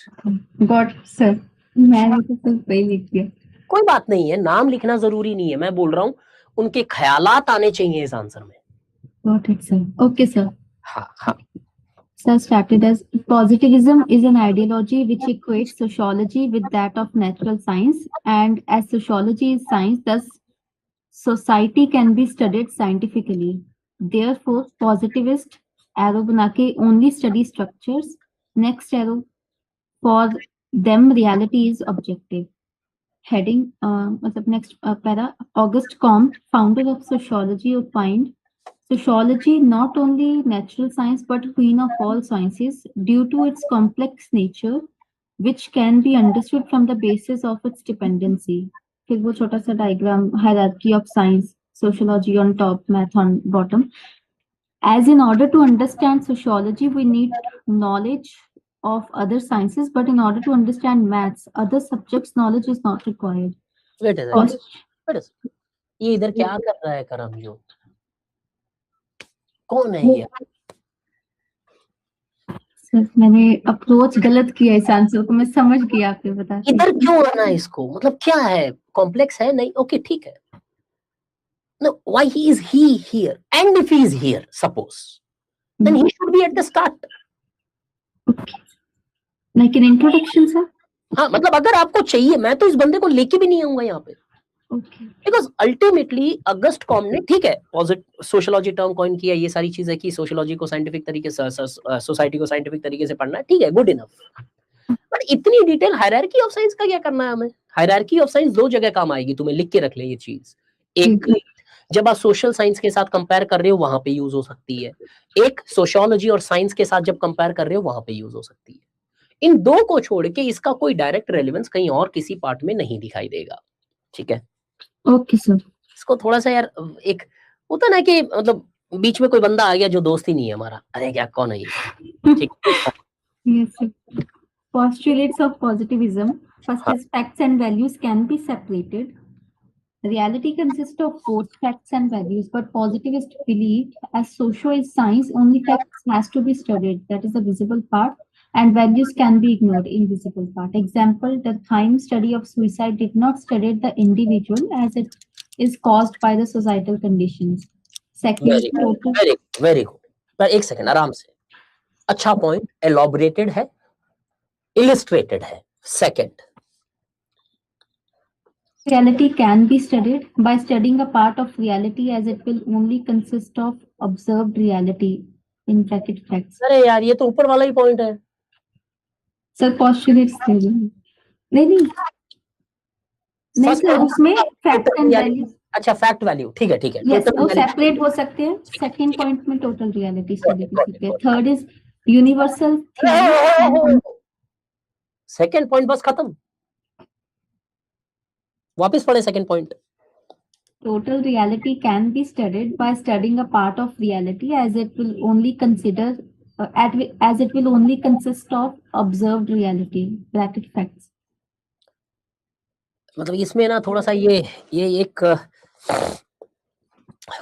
C: Got sir. मैंने तो सिर्फ वही लिख दिया.
B: कोई बात नहीं है, नाम लिखना जरूरी नहीं है. मैं बोल रहा हूँ उनके ख्यालात आने चाहिए इस आंसर में.
C: Got it sir. Okay sir.
B: हाँ हाँ.
C: Sir, started as positivism is an ideology which equates sociology with that of natural science, and as sociology is science, thus society can be studied scientifically. Therefore, positivist arrow bana ke only study structures. Next arrow, for them reality is objective. Heading, next para, Auguste Comte, founder of sociology, opined sociology not only natural science but queen of all sciences due to its complex nature which can be understood from the basis of its dependency. फिर वो छोटा सा diagram, hierarchy of science, sociology on top, math on bottom. As in order to understand sociology we need knowledge of other sciences, but in order to understand maths, other subjects knowledge is not required.
B: Wait a second. ये इधर क्या कर रहा है करमजोत? कौन है ये?
C: Sir मैंने अप्रोच गलत किया इस आंसर को. मैं समझ गया आपके बता.
B: इधर क्यों आना है इसको? मतलब क्या है? कॉम्प्लेक्स है? नहीं, ओके ठीक है. No, why is he here? And if he is here, suppose, then he should be at the start.
C: Okay. Like an introduction, sir?
B: हाँ मतलब अगर आपको चाहिए, मैं तो इस बंदे को लेके भी नहीं आऊंगा यहाँ पे.
C: Okay.
B: Because ultimately August com ने ठीक है सोशियोलॉजी टर्म कॉइन किया, ये सारी चीजें की, सोशियोलॉजी को साइंटिफिक तरीके से, सोसाइटी को साइंटिफिक तरीके से पढ़ना है, ठीक है, गुड इनफ. बट इतनी डिटेल हायरार्की ऑफ साइंस का क्या करना है हमें? हायरार्की ऑफ साइंस 2 जगह काम आएगी, तुम्हें लिख के रख ले ये चीज. एक जब आप सोशल साइंस के साथ कंपेयर कर रहे हो वहां पे यूज हो सकती है. एक सोशियोलॉजी और साइंस के साथ जब कंपेयर कर रहे हो वहां पे यूज हो सकती है. इन 2 को छोड़ के इसका कोई डायरेक्ट रेलेवेंस कहीं और किसी पार्ट में नहीं दिखाई देगा. ठीक है.
C: Okay sir.
B: इसको थोड़ा सा यार एक होता ना कि मतलब बीच में कोई बंदा आ गया जो दोस्त ही नहीं है हमारा, अरे क्या कौन है ये? ठीक.
C: Yes, sir. Postulates of positivism. First is facts and values can be separated. Reality consists of both facts and values, but positivists believe as socio is science, only facts has to be studied. That is the visible part, and values can be ignored, invisible part. Example, the Thyme study of suicide did not study the individual as it is caused by the societal conditions. Second,
B: very
C: total.
B: Very very good. पर एक second आराम से, अच्छा point, एलॉबरेटेड है, illustrated है। Second,
C: Reality can be studied by studying a part of reality as it will only consist of observed reality in bracket facts.
B: अरे यार ये तो ऊपर वाला ही पॉइंट है।
C: Sir, postulates theory. नहीं
B: First
C: सर, उसमें fact
B: total
C: and
B: reality-
C: value,
B: अच्छा फैक्ट वैल्यू, ठीक है ठीक है।
C: यस,
B: Total
C: वो
B: reality-
C: सेपरेट हो सकते हैं। सेकंड पॉइंट में टोटल रियलिटी स्टडी कर सकते हैं।
B: got it.
C: Third is universal theory.
B: Second point बस खत्म, वापस पढ़े second point.
C: Total reality can be studied by studying a part of reality as it will only as it will only consist of observed reality bracket facts.
B: मतलब इसमें ना थोड़ा सा ये एक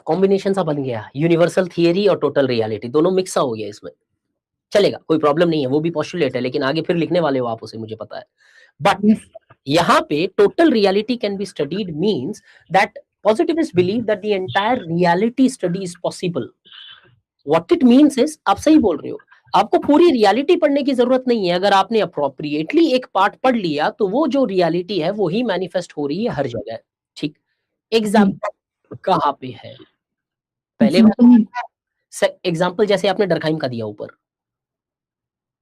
B: कॉम्बिनेशन सा बन गया, यूनिवर्सल थियरी और टोटल रियलिटी दोनों मिक्स हो गया इसमें। चलेगा, कोई प्रॉब्लम नहीं है, वो भी पोस्टुलेट है, लेकिन आगे फिर लिखने वाले हो आप उसे, मुझे पता है। बट यहाँ पे total reality can be studied means that positivists believe that the entire reality study is possible. What it means is, आप सही बोल रहे हो, आपको पूरी रियलिटी पढ़ने की जरूरत नहीं है। अगर आपने अप्रोप्रिएटली एक पार्ट पढ़ लिया तो वो जो रियलिटी है वो ही मैनिफेस्ट हो रही है हर जगह। ठीक, एग्जाम्पल कहाँ पे है? पहले एग्जाम्पल जैसे आपने डरखाइम का दिया ऊपर,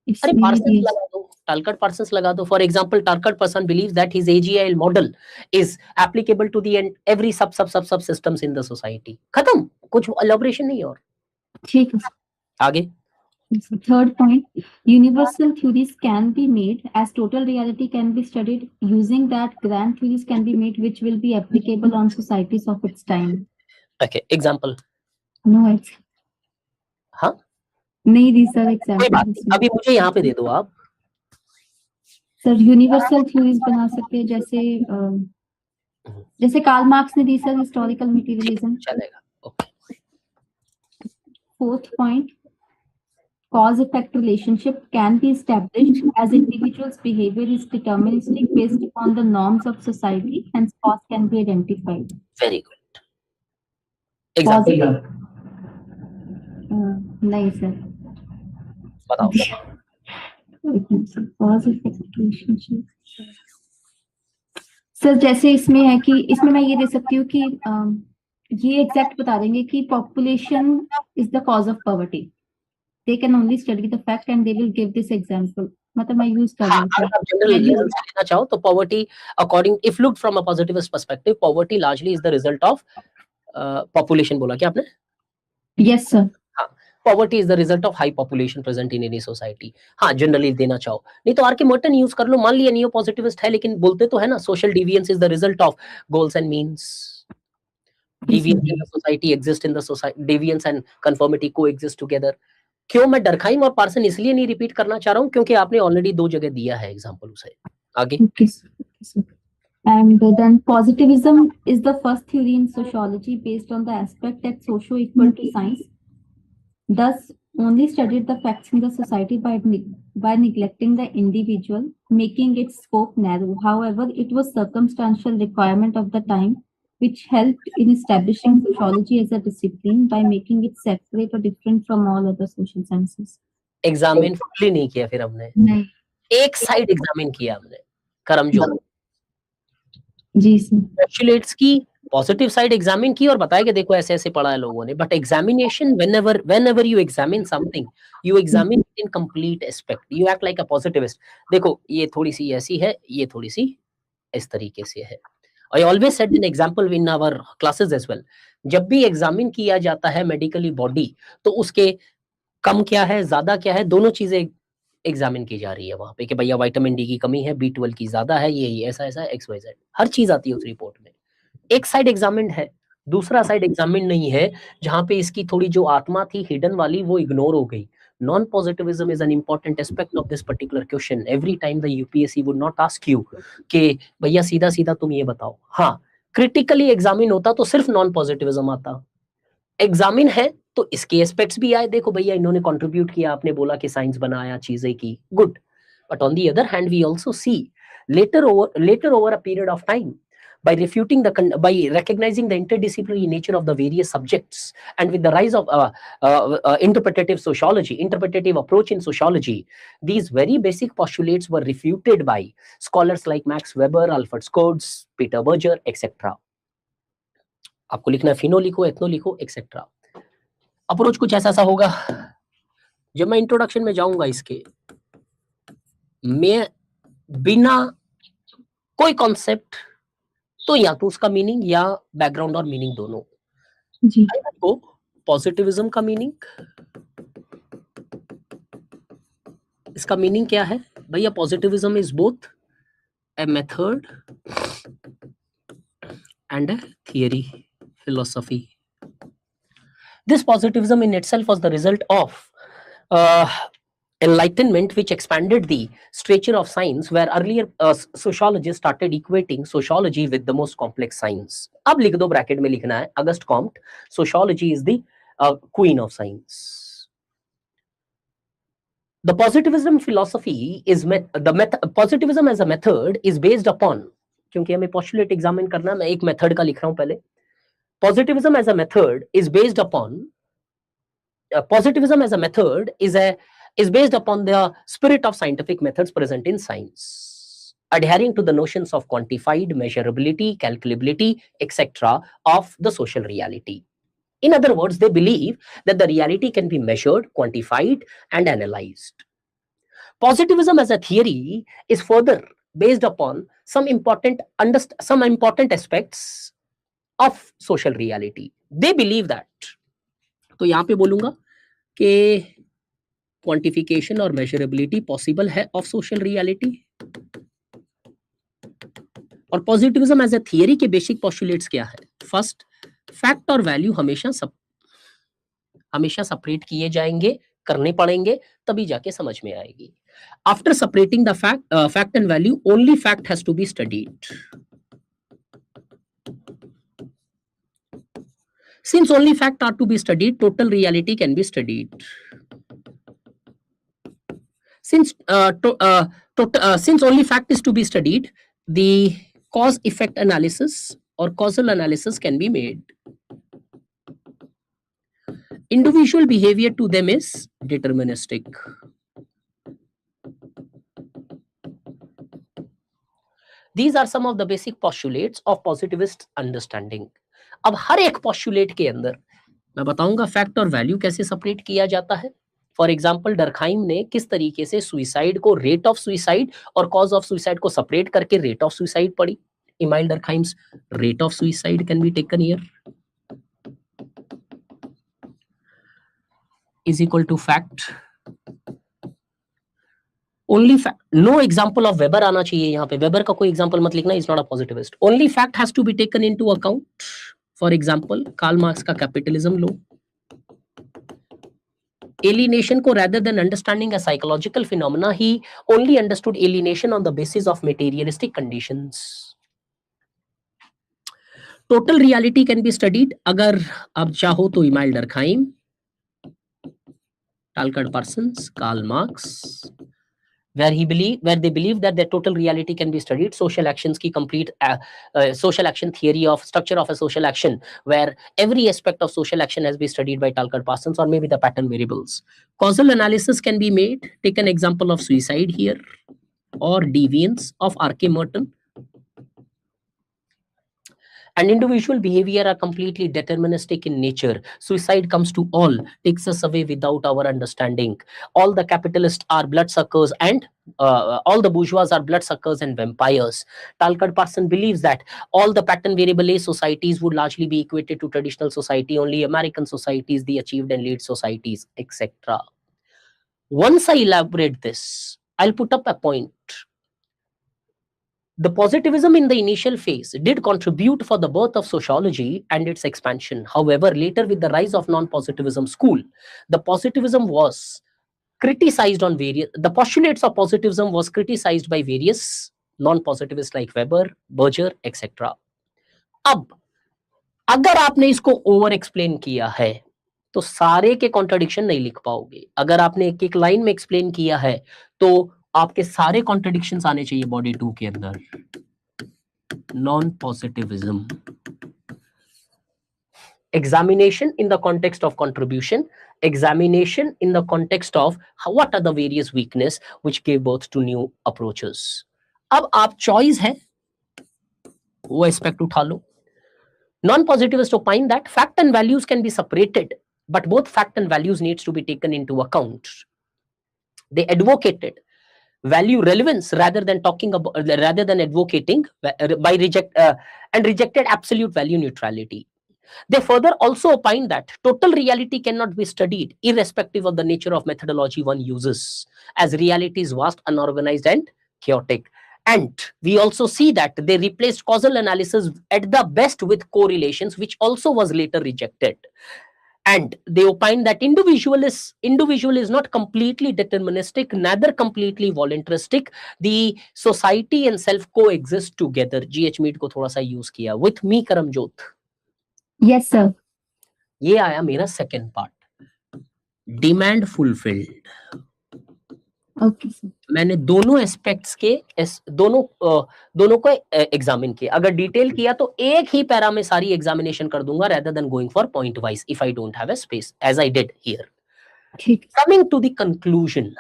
B: अरे पार्सन्स लगा दो, टालकट पार्सन्स लगा दो। For example, Talcott Parsons believes that his AGI model is applicable to the every sub systems in the society. खत्म, कुछ एलैबोरेशन नहीं। और
C: ठीक है,
B: आगे
C: third point, universal theories can be made as total reality can be studied using that grand theories can be made which will be applicable on societies of its time.
B: Okay, example
C: No, it's
B: हाँ
C: नहीं दी sir
B: कोई बात
C: example.
B: नहीं, अभी मुझे यहाँ पे दे दो आप।
C: सर यूनिवर्सल थ्योरीज बना सकते हैं, जैसे कार्ल मार्क्स ने दी सर, हिस्टोरिकल मटेरियलिज्म।
B: चलेगा, okay.
C: Fourth point, cause effect relationship can be established as individuals' behavior is deterministic based upon the norms of society, hence cause can be identified.
B: Very good. Example
C: नहीं sir,
B: बताओ।
C: cause effect relationship sir, जैसे इसमें है कि इसमें मैं ये दे सकती हूँ कि ये एग्जैक्ट बता देंगे कि population is the cause of poverty, they can only study the fact and they will give this example. मतलब मैं यूज कर रही हूँ।
B: अगर आप जनरल रीजन लेना चाहो तो poverty, according if looked from a positivist perspective, poverty largely is the result of population. बोला क्या आपने?
C: Yes sir,
B: poverty is the result of high population present in any society. हाँ, जनरली देना चाहो, नहीं तो आरके मर्टन यूज कर लो। मान लिया नियो पॉजिटिविस्ट है, लेकिन बोलते तो है ना, social deviance is the result of goals and means. Deviance in the society exist in the society, deviance and conformity coexist together. क्यों मैं डरखाइम और पार्सन इसलिए नहीं रिपीट करना चाह रहा हूँ, क्योंकि आपने ऑलरेडी 2 जगह दिया है एग्जांपल उसे। आगे
C: and then positivism is the first theory in sociology based on the aspect that socio equal to science, thus only studied the facts in the society by neglecting the individual, making its scope narrow. However, it was circumstantial requirement of the time which helped in establishing sociology as a discipline by making it separate or different from all other social sciences.
B: Examine fully नहीं किया, फिर हमने
C: नहीं
B: एक side examine किया हमने, करमजोर।
C: जी sir,
B: postulates की positive side examine की और बताया कि देखो ऐसे ऐसे पढ़ा है लोगों ने। But examination, whenever you examine something, you examine it in complete aspect, you act like a positivist। देखो ये थोड़ी सी ऐसी है, ये थोड़ी सी इस तरीके से है। I always said an example in our classes as well, जब भी एग्जामिन किया जाता है मेडिकली बॉडी, तो उसके कम क्या है, ज्यादा क्या है, दोनों चीजें एग्जामिन की जा रही है वहां पे कि भैया विटामिन डी की कमी है, B12 की ज्यादा है, ये ऐसा ऐसा XYZ, हर चीज आती है उस रिपोर्ट में। एक साइड एग्जामिन है, दूसरा साइड एग्जामिन नहीं है, जहां पे इसकी थोड़ी जो आत्मा थी हिडन वाली वो इग्नोर हो गई। Non positivism is an important aspect of this particular question. Every time the UPSC would not ask you कि भैया सीधा सीधा तुम ये बताओ। हाँ, क्रिटिकली एग्जामिन होता तो सिर्फ नॉन पॉजिटिविज्म आता। एग्जामिन है तो इसके एस्पेक्ट्स भी आए, देखो भैया इन्होंने कंट्रीब्यूट किया, आपने बोला कि साइंस बनाया, चीजें की, good. But on the other hand we also see later over a period of time by recognizing the interdisciplinary nature of the various subjects, and with the rise of interpretative approach in sociology, these very basic postulates were refuted by scholars like Max Weber, Alfred Scholz, Peter Berger, etc. आपको लिखना है फिनो लिखो, ethno लिखो, etcetera. Approach कुछ ऐसा होगा. जब मैं इंट्रोडक्शन में जाऊंगा इसके, मैं बिना कोई कॉन्सेप्ट, तो या तो उसका मीनिंग या बैकग्राउंड और मीनिंग दोनों.
C: जी.
B: तो पॉजिटिविज्म का मीनिंग, इसका मीनिंग क्या है भैया? Positivism is both a method and A theory, philosophy. This positivism in itself was the result of enlightenment, which expanded the stature of science, where earlier sociologists started equating sociology with the most complex science. अब लिख दो, bracket में लिखना है Auguste Comte, sociology is the queen of science. The positivism philosophy is positivism as a method is based upon, क्योंकि हमें postulate examine करना, मैं एक मेथड का लिख रहा हूं पहले. Positivism as a method is based upon based upon the spirit of scientific methods present in science, adhering to the notions of quantified measurability, calculability, etc. of the social reality. In other words, they believe that the reality can be measured, quantified, and analyzed. Positivism as a theory is further based upon some important aspects of social reality. They believe that. तो यहां पे बोलूंगा कि quantification और measurability possible है of social reality. और positivism as a theory के basic postulates क्या है? फर्स्ट, फैक्ट और वैल्यू हमेशा सेपरेट किए जाएंगे, करने पड़ेंगे, तभी जाके समझ में आएगी. After separating the fact and value, only fact has to be studied. Since only facts are to be studied, total reality can be studied. Since only fact is to be studied, the cause-effect analysis or causal analysis can be made. Individual behavior to them is deterministic. These are some of the basic postulates of positivist understanding. अब हर एक postulate के अंदर मैं बताऊंगा fact और value कैसे separate किया जाता है. फॉर एग्जांपल, डरखाइम ने किस तरीके से सुइसाइड को, रेट ऑफ सुइसाइड और कॉज ऑफ सुइसाइड को सेपरेट करके रेट ऑफ सुइसाइड पढ़ी. Emile Durkheim's rate of suicide can be taken here is equal to fact. Only fact, no example of Weber आना चाहिए यहाँ पे. वेबर का कोई एग्जांपल मत लिखना, is not a positivist. Only fact has to be taken into account. For example, Karl Marx का capitalism लो. Alienation को rather than understanding a psychological phenomena, he only understood alienation on the basis of materialistic conditions. Total reality can be studied. अगर आप चाहो तो Emile Durkheim, Talcott Parsons, Karl Marx, where they believe that the total reality can be studied. Social actions की complete social action theory of structure of a social action, where every aspect of social action has been studied by Talcott Parsons, or maybe the pattern variables. Causal analysis can be made. Take an example of suicide here, or deviance of R.K. Merton. And individual behavior are completely deterministic in nature. Suicide comes to all, takes us away without our understanding. All the capitalists are bloodsuckers, and all the bourgeois are bloodsuckers and vampires. Talcott Parsons believes that all the pattern variable A societies would largely be equated to traditional society. Only American societies, the achieved and lead societies, etc. Once I elaborate this, I'll put up a point. The positivism in the initial phase did contribute for the birth of sociology and its expansion. However, later with the rise of non-positivism school, the positivism was criticized on various, the postulates of positivism was criticized by various non-positivists like Weber, Berger, etc. अब अगर आपने इसको over explain किया है तो सारे के contradiction नहीं लिख पाओगे. अगर आपने एक एक लाइन में एक्सप्लेन किया है तो आपके सारे कॉन्ट्रडिक्शंस आने चाहिए बॉडी 2 के अंदर. non-positivism. Examination in the context of contribution, examination in the context of what are the various weakness which gave birth to new approaches. अब आप choice है वो aspect उठा लो. Non-positivists opine that fact and values can be separated, but both fact and values needs to be taken into account. They advocated value relevance rather than advocating and rejected absolute value neutrality. They further also opine that total reality cannot be studied irrespective of the nature of methodology one uses, as reality is vast, unorganized and chaotic. And we also see that they replaced causal analysis at the best with correlations, which also was later rejected. And they opine that individual is not completely deterministic, neither completely voluntaristic. The society and self coexist together. GH Mead को थोड़ा सा use किया. With me, Karamjot.
C: Yes, sir.
B: ये आया मेरा second part. Demand fulfilled.
C: Okay, sir.
B: मैंने दोनों aspects के दोनों को एग्जामिन किया. अगर डिटेल किया तो एक ही पैरा में सारी एग्जामिनेशन कर दूंगा rather than going for point wise if I don't have a space, as I did here.
C: ठीक.
B: Coming to the conclusion.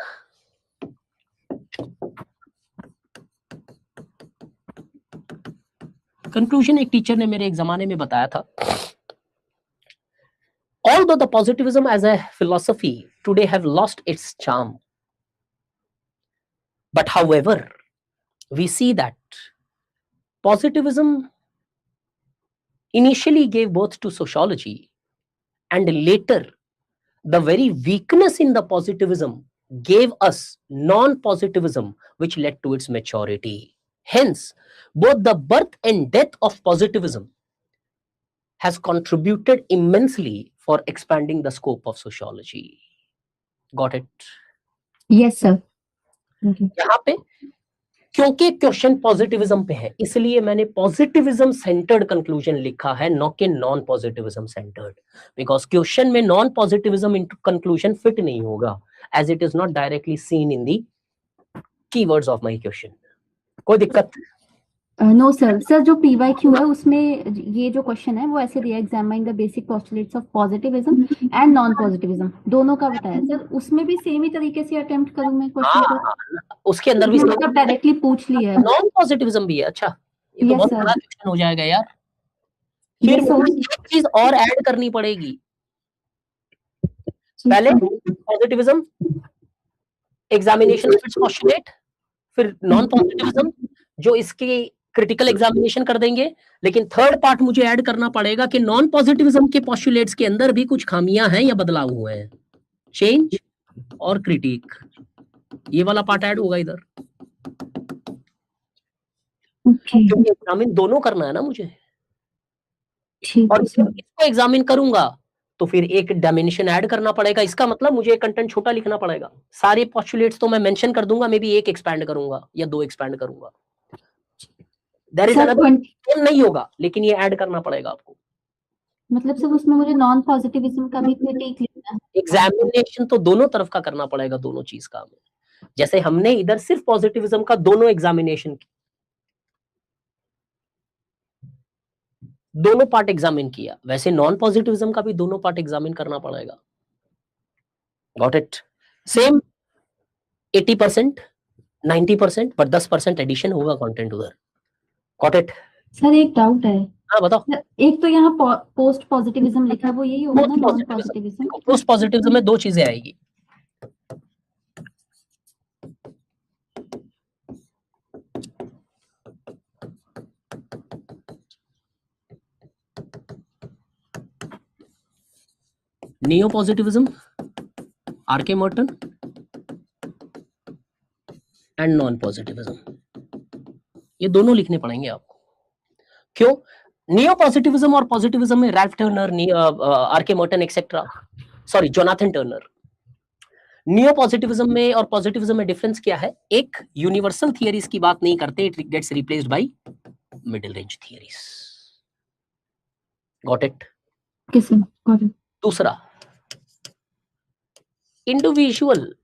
B: Conclusion एक टीचर ने मेरे एक जमाने में बताया था. Although the positivism as a philosophy today have lost its charm, but however, we see that positivism initially gave birth to sociology, and later the very weakness in the positivism gave us non-positivism, which led to its maturity. Hence, both the birth and death of positivism has contributed immensely for expanding the scope of sociology. Got it?
C: Yes, sir. Okay.
B: यहाँ पे क्योंकि question positivism पे है इसलिए मैंने positivism centred conclusion लिखा है, न कि non positivism centred, because question में नॉन पॉजिटिविज्म कंक्लूजन फिट नहीं होगा as it is not directly seen in the keywords of my question. कोई दिक्कत?
C: No sir. सर जो PYQ है उसमें ये जो क्वेश्चन है वो ऐसे दिया, examine the basic postulates of positivism and non positivism, दोनों का बताया सर. उसमें भी सेम ही तरीके से अटेम्प्ट करूं मैं क्वेश्चन को?
B: उसके अंदर भी
C: मतलब डायरेक्टली पूछ लिया है.
B: नॉन पॉजिटिविज्म भी है. अच्छा, ये तो
C: Yes,
B: बहुत
C: sir.
B: बड़ा क्वेश्चन हो जाएगा यार. फिर
C: Yes, sir.
B: मुझे एक चीज और ऐड करनी पड़ेगी. पहले positivism, examination of its postulate, फिर नॉन पॉजिटिविज्म जो इसके क्रिटिकल एग्जामिनेशन कर देंगे. लेकिन थर्ड पार्ट मुझे ऐड करना पड़ेगा कि नॉन पॉजिटिविज्म के पोस्टुलेट्स के अंदर भी कुछ खामियां हैं या बदलाव हुए हैं, चेंज और क्रिटिक. ये वाला पार्ट ऐड होगा इधर.
C: Okay.
B: क्योंकि एग्जामिन दोनों करना है ना मुझे,
C: ठीक
B: और
C: है सर.
B: जब इसको एग्जामिन करूंगा तो फिर एक डायमेंशन ऐड करना पड़ेगा. इसका मतलब मुझे एक कंटेंट छोटा लिखना पड़ेगा. सारे पोस्टुलेट्स तो मैं मेंशन कर दूंगा, मे बी एक एक्सपैंड करूंगा या दो एक्सपैंड करूंगा. देयर इज
C: सर
B: अनदर नहीं होगा, लेकिन ये ऐड करना पड़ेगा आपको.
C: मतलब सर उसमें मुझे नॉन पॉजिटिविज्म का भी क्रिटिक लिखना है.
B: एग्जामिनेशन तो दोनों तरफ का करना पड़ेगा, दोनों चीज का. जैसे हमने इधर सिर्फ पॉजिटिविज्म का दोनों एग्जामिनेशन, दोनों पार्ट एग्जामिन किया, वैसे नॉन पॉजिटिविज्म का भी दोनों पार्ट एग्जामिन करना पड़ेगा. Got it? Same 80%, 90%, but 10% addition होगा कंटेंट उधर. Got it?
C: सर एक डाउट है.
B: हाँ बताओ.
C: एक तो यहाँ पोस्ट पॉजिटिविज्म लिखा है, वो यही होगा ना नॉन पॉजिटिविज्म?
B: पोस्ट पॉजिटिविज्म में दो चीजें आएगी. Neo positivism, RK Merton, and non positivism. ये दोनों लिखने पड़ेंगे आपको. क्यों? नियो पॉजिटिविज्म और पॉजिटिविज्म में Ralph Turner, RK Merton etcetera, sorry Jonathan Turner. Neo positivism में और पॉजिटिविज्म में डिफरेंस क्या है? एक यूनिवर्सल थियरीज की बात नहीं करते, it gets replaced by middle range theories. Got it?
C: Got it.
B: दूसरा, इंडिविजुअल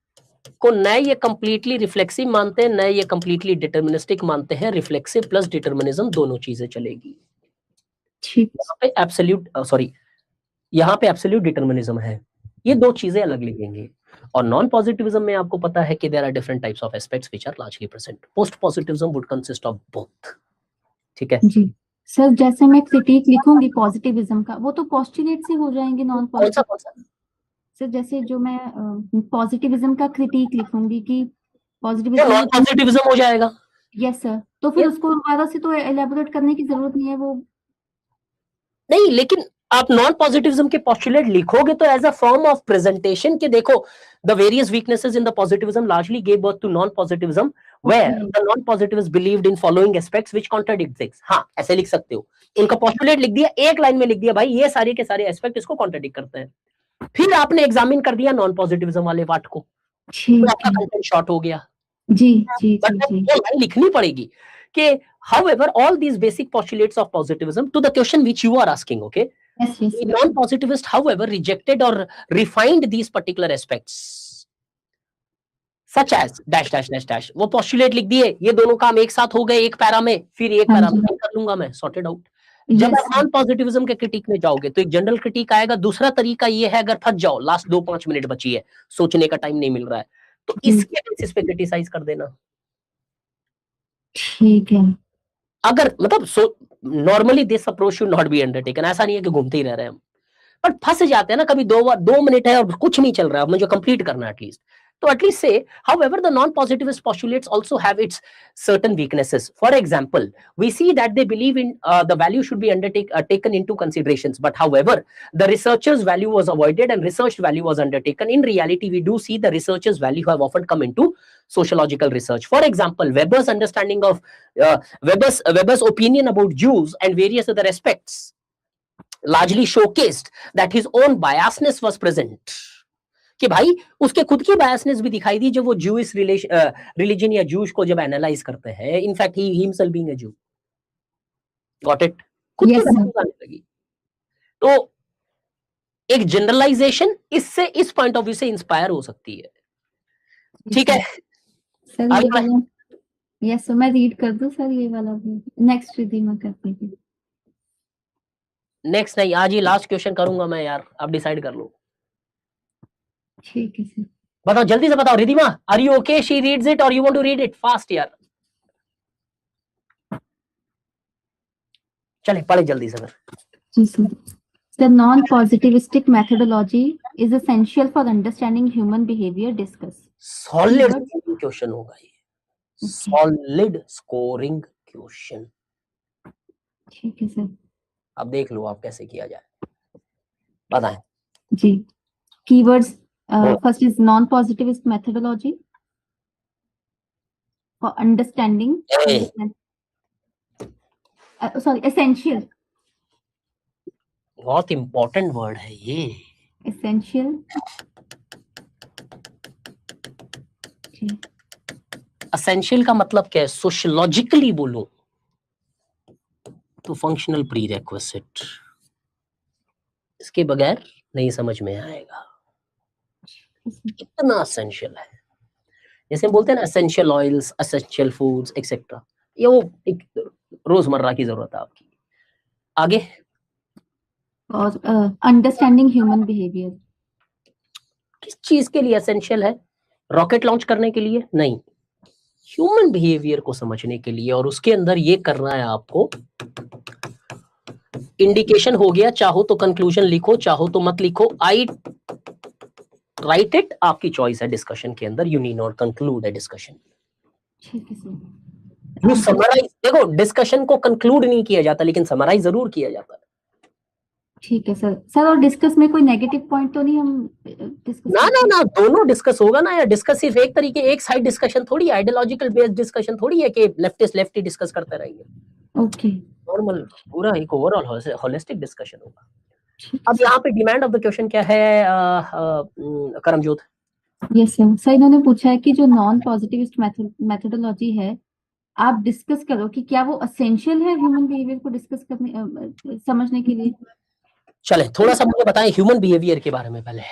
B: को न ये कंप्लीटली रिफ्लेक्सिव मानते हैं, न ये कंप्लीटली डिटर्मिनिस्टिक मानते हैं। रिफ्लेक्सिव प्लस डिटर्मिनिज्म दोनों चीजें चलेगी।
C: ठीक
B: यहाँ पे एब्सोल्यूट डिटर्मिनिज्म है। ये दो चीजें अलग लिखेंगे। और नॉन पॉजिटिविज्म में आपको पता है कि there are different types of aspects which are largely present. Post positivism would consist of both. ठीक है
C: जी सर, जैसे मैं क्रिटिक लिखूंगी पॉजिटिविज्म का, वो तो पोस्टुलेट से हो जाएंगे नॉन
B: कौन सा
C: पॉजिटिव। सर जैसे जो मैं पॉजिटिविज्म का क्रिटिक लिखूंगी कि पॉजिटिविज्म
B: नॉन पॉजिटिविज्म हो जाएगा।
C: यस सर, तो फिर
B: Yes.
C: उसको दोबारा से तो एलेबोरेट करने की जरूरत नहीं है वो।
B: नहीं, लेकिन आप नॉन पॉजिटिविज्म के पोस्टुलेट लिखोगे तो as a form of presentation के देखो the various weaknesses in the positivism largely gave birth to non positivism where the non positivist believed in following aspects which contradict this. हाँ, ऐसे लिख सकते हो। उनका पोस्टुलेट लिख दिया, एक लाइन में लिख दिया, भाई ये सारे के सारे एस्पेक्ट इसको कॉन्ट्राडिक्ट करते हैं। फिर आपने एग्जामिन कर दिया नॉन पॉजिटिविज्म वाले पार्ट को, तो
C: ठीक
B: आपका
C: है
B: कंटेंट शॉर्ट हो गया।
C: जी जी
B: बट
C: जी जी
B: वो लाइन लिखनी पड़ेगी कि however all these basic postulates of positivism to the question which you are asking, okay,
C: yes yes
B: the non-positivist however rejected or refined these particular aspects such as dash dash dash dash। वो postulate लिख दिए, ये दोनों काम एक साथ हो गए एक पैरा में, फिर एक
C: हाँ
B: पैरा
C: जी।
B: में कर लूंगा मैं, sorted out। जब
C: यस
B: आप नॉन पॉजिटिविज्म के क्रिटिक में जाओगे तो एक जनरल क्रिटिक आएगा। दूसरा तरीका ये है, अगर फंस जाओ, लास्ट 2-5 मिनट बची है, सोचने का टाइम नहीं मिल रहा है, तो इसके बेसिस पे क्रिटिसाइज कर देना।
C: ठीक है
B: अगर मतलब normally this approach should not be undertaken. ऐसा नहीं है कि घूमते ही रह रहे हैं हम, बट फंस जाते हैं ना कभी। 2 मिनट है और कुछ नहीं चल रहा है, मुझे कंप्लीट करना है एटलीस्ट। तो एटलीस्ट से however the non-positivist postulates also have its certain weaknesses. For example, we see that they believe in the value should be taken into considerations, but however the researchers value was avoided and researched value was undertaken. In reality, we do see the researchers value have often come into sociological research. For example, Weber's understanding of Weber's opinion about Jews and various other aspects largely showcased that his own biasness was present। कि भाई उसके खुद की biasness भी दिखाई दी जब वो Jewish religion या जूश को जब एनालाइज करते हैं। In fact he himself being a जू, गॉट इट, खुद की बायसनेस आने लगी। तो एक जनरलाइजेशन इससे, इस पॉइंट ऑफ व्यू से इंस्पायर हो सकती है। ठीक है
C: सर, ये वाला यस सर, मैं रीड कर दूं सर ये वाला भी? नेक्स्ट रिदीमा करते हैं।
B: नेक्स्ट नहीं, आज ही लास्ट क्वेश्चन करूंगा मैं यार, आप डिसाइड कर लो।
C: ठीक है सर,
B: बताओ जल्दी से बताओ। Ridima, are you okay? She reads it और you want to read it fast यार? चले पढ़े जल्दी से फिर।
C: जी sir. The non-positivistic methodology is essential for understanding human behavior. Discuss.
B: Solid question होगा ये, सॉलिड स्कोरिंग क्वेश्चन।
C: ठीक है सर।
B: अब देख लो आप कैसे किया जाए, बताएं
C: जी। Keywords first is non-positivist methodology for understanding. Sorry, essential.
B: बहुत इंपॉर्टेंट वर्ड है ये,
C: Essential.
B: एसेंशियल का मतलब क्या है? सोशियोलॉजिकली बोलूं तो फंक्शनल प्रीरेक्विजिट, इसके बगैर नहीं समझ में आएगा, इतना एसेंशियल है। जैसे बोलते हैं ना essential oils, essential foods etcetera, ये वो एक रोजमर्रा की जरूरत है आपकी। आगे
C: और अंडरस्टैंडिंग ह्यूमन बिहेवियर।
B: किस चीज के लिए एसेंशियल है? रॉकेट लॉन्च करने के लिए नहीं, ह्यूमन बिहेवियर को समझने के लिए। और उसके अंदर ये करना है आपको, इंडिकेशन हो गया, चाहो तो कंक्लूजन लिखो, चाहो तो मत लिखो। आई राइट इट, आपकी चॉइस है। डिस्कशन के अंदर you need not conclude a discussion,
C: ठीक है सर।
B: You summarise. देखो डिस्कशन को कंक्लूड नहीं किया जाता, लेकिन समराइज जरूर किया जाता है।
C: ठीक है सर। सर और डिस्कस में कोई नेगेटिव पॉइंट तो नहीं हम डिस्कस?
B: ना ना ना, दोनों डिस्कस होगा ना यार। डिस्कस सिर्फ एक तरीके, एक साइड डिस्कशन थोड़ी, आइडियोलॉजिकल बेस्ड डिस्कशन थोड़ी है कि लेफ्टिस्ट लेफ्टी डिस्कस करते रहेंगे।
C: ओके,
B: नॉर्मल पूरा एक ओवरऑल होलिस्टिक डिस्कशन होगा। अब यहाँ पे डिमांड ऑफ द क्वेश्चन क्या है करमजोत?
C: Yes sir. सर इन्होंने पूछा है कि जो नॉन पॉजिटिविस्ट मेथोडोलॉजी है, आप डिस्कस करो कि क्या वो एसेंशियल है ह्यूमन बिहेवियर को डिस्कस करने समझने के लिए।
B: चले थोड़ा सा मुझे बताएं ह्यूमन बिहेवियर के बारे में पहले।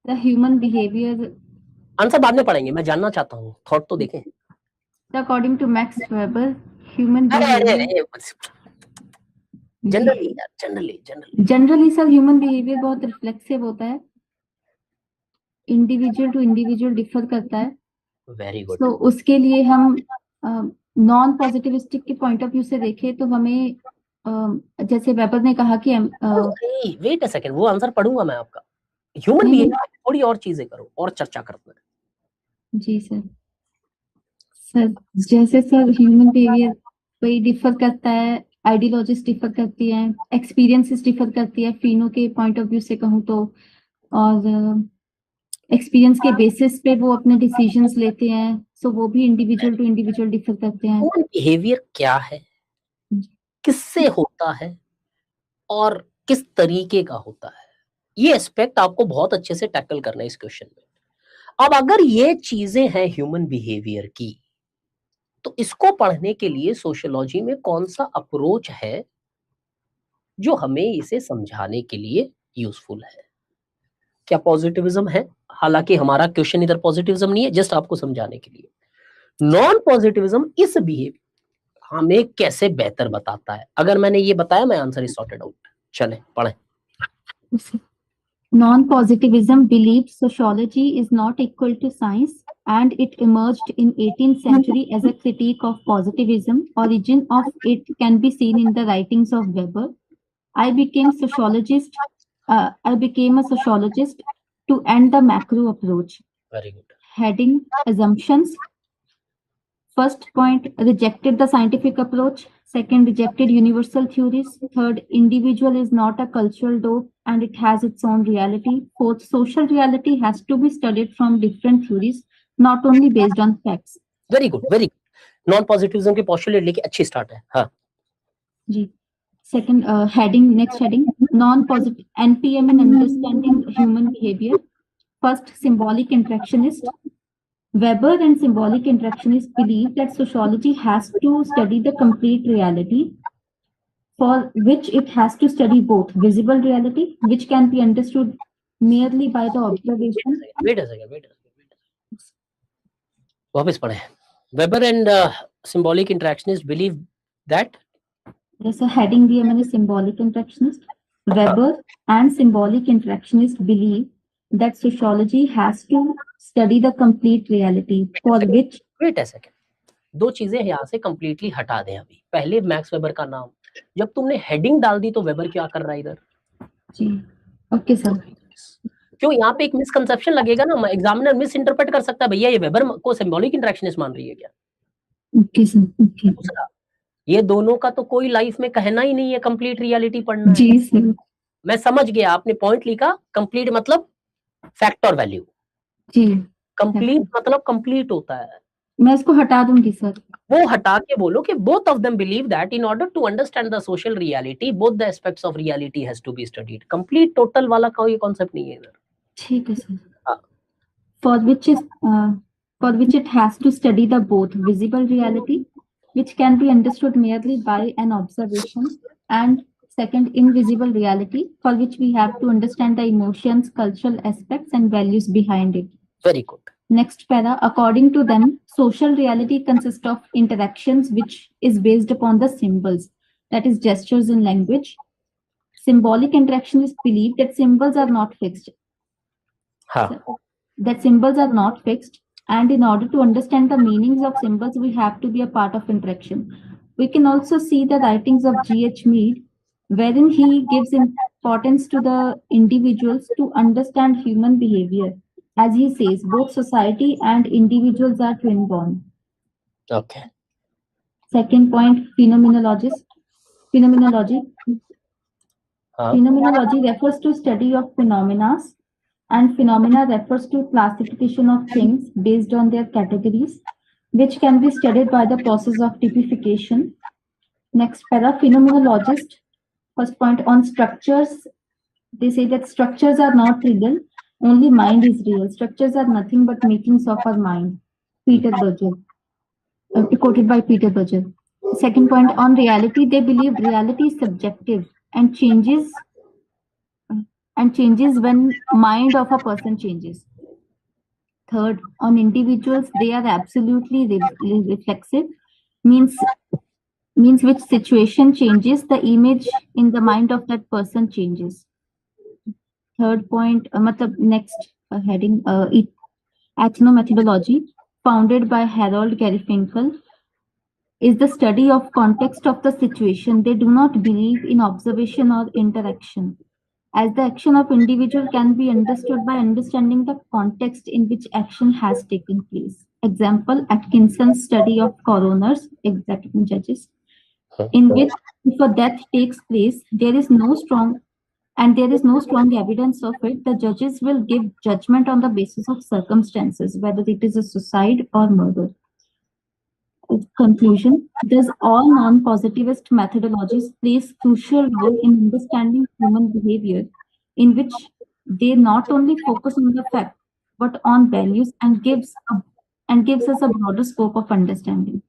C: The human behavior,
B: आंसर बाद में पढ़ेंगे, मैं जानना चाहता हूँ, थॉट तो देखें।
C: according to Max Weber, human
B: अरे
C: behavior.
B: Generally generally
C: generally sir human behaviour बहुत रिफ्लेक्सिव होता है, इंडिविजुअल टू इंडिविजुअल डिफर करता है।
B: Very good.
C: तो उसके लिए हम नॉन पॉजिटिविस्टिक के पॉइंट ऑफ व्यू से देखें तो हमें जैसे वेबर ने कहा कि
B: वेट अ सेकंड, वो आंसर पढ़ूंगा मैं आपका। ह्यूमन
C: नहीं,
B: बिहेवियर थोड़ी और चीजें करो और चर्चा करते हैं।
C: जी सर। सर जैसे सर ह्यूमन बिहेवियर वही डिफर करता है, आइडियोलॉजीज डिफर करती हैं, एक्सपीरियंसेस डिफर करती है फिनों के पॉइंट ऑफ व्यू से कहूँ तो, और एक्सपीरियंस के बेसिस पे वो अपने डिसीजंस लेते हैं, सो वो भी इंडिविजुअल टू इंडिविजुअल डिफर करते हैं।
B: ह्यूमन बिहेवियर क्या है, किससे होता है और किस तरीके का होता है, ये एस्पेक्ट आपको बहुत अच्छे से टैकल करना है इस क्वेश्चन में। अब अगर ये चीजें हैं ह्यूमन बिहेवियर की, तो इसको पढ़ने के लिए सोशियोलॉजी में कौन सा अप्रोच है जो हमें इसे समझाने के लिए यूजफुल है? क्या पॉजिटिविज्म है? हालांकि हमारा क्वेश्चन इधर पॉजिटिविज्म नहीं है, जस्ट आपको समझाने के लिए। नॉन पॉजिटिविज्म इस बिहेवियर हमें कैसे बेहतर बताता है? अगर मैंने ये बताया, मैं आंसर इज सॉर्टेड आउट। चले पढ़ें।
C: Non-positivism believes sociology is not equal to science, and it emerged in 18th century as a critique of positivism. Origin of it can be seen in the writings of Weber. I became a sociologist to end the macro approach.
B: Very good.
C: Heading assumptions. First point, rejected the scientific approach. Second, rejected universal theories. Third, individual is not a cultural dope and it has its own reality. Fourth, social reality has to be studied from different theories, not only based on facts.
B: Very good, very good. Non positivism के postulate लेके अच्छी start है। हाँ
C: जी। Second, heading, next heading, non-positive NPM and understanding human behavior. First, symbolic interactionist. Weber and symbolic interactionists believe that sociology has to study the complete reality, for which it has to study both visible reality, which can be understood merely by the observation.
B: Wait a second, वापस पढ़े। Weber and symbolic interactionist believe that,
C: There's a heading दिया मैंने symbolic interactionist. Weber and symbolic interactionists believe that sociology has to study the complete reality, for which
B: wait a second, दो चीजें यहाँ से completely हटा दें अभी। पहले मैक्स वेबर का नाम, जब तुमने हेडिंग डाल दी तो वेबर क्या कर रहा है इधर?
C: जी ओके सर।
B: क्यों यहाँ पे एक मिसकंसेप्शन लगेगा ना, एग्जामिनर मिस इंटरप्रेट कर सकता है, भैया ये वेबर को सिंबॉलिक इंटरेक्शनिस्ट मान रही है क्या?
C: Okay sir, okay.
B: दूसरा, ये दोनों का तो कोई लाइफ में कहना ही नहीं है कंप्लीट रियलिटी पढ़ना है।
C: जी सर।
B: मैं समझ गया, आपने पॉइंट लिखा, कंप्लीट मतलब फैक्ट और वैल्यू,
C: जी
B: कंप्लीट मतलब कंप्लीट होता है।
C: मैं इसको हटा दूंगी सर।
B: वो हटा के बोलो कि both of them believe that in order to understand the social reality, both the aspects of reality has to be studied. Complete total वाला कोई कॉन्सेप्ट नहीं है इधर।
C: ठीक है सर।
B: हाँ।
C: For which it has to study the both visible reality, which can be understood merely by an observation, and second, invisible reality, for which we have to understand the emotions, cultural aspects, and values behind it.
B: Very good.
C: Next para, according to them, social reality consists of interactions which is based upon the symbols, that is gestures and language. Symbolic interactionists believe that symbols are not fixed.
B: हाँ,
C: That symbols are not fixed, and in order to understand the meanings of symbols, we have to be a part of interaction. We can also see the writings of G.H. Mead, wherein he gives importance to the individuals to understand human behavior. As he says, both society and individuals are twin born.
B: okay.
C: Second point, phenomenology.
B: हाँ,
C: Phenomenology refers to study of phenomena, and phenomena refers to classification of things based on their categories, which can be studied by the process of typification. Next para, phenomenologist. First point on structures. They say that structures are not real, only mind is real. Structures are nothing but makings of our mind. Peter Berger. Quoted by Peter Berger. Second point on reality. They believe reality is subjective and changes and changes when mind of a person changes. Third, on individuals, they are absolutely reflexive, means which situation changes, the image in the mind of that person changes. Third point, next heading, ethnomethodology, founded by Harold Garfinkel, is the study of context of the situation. They do not believe in observation or interaction, as the action of individual can be understood by understanding the context in which action has taken place. Example, Atkinson's study of coroners, executive judges, in which if a death takes place, there is no strong evidence of it, the judges will give judgment on the basis of circumstances, whether it is a suicide or murder. Conclusion, thus all non-positivist methodologies plays crucial role in understanding human behavior, in which they not only focus on the fact but on values and gives us a broader scope of understanding.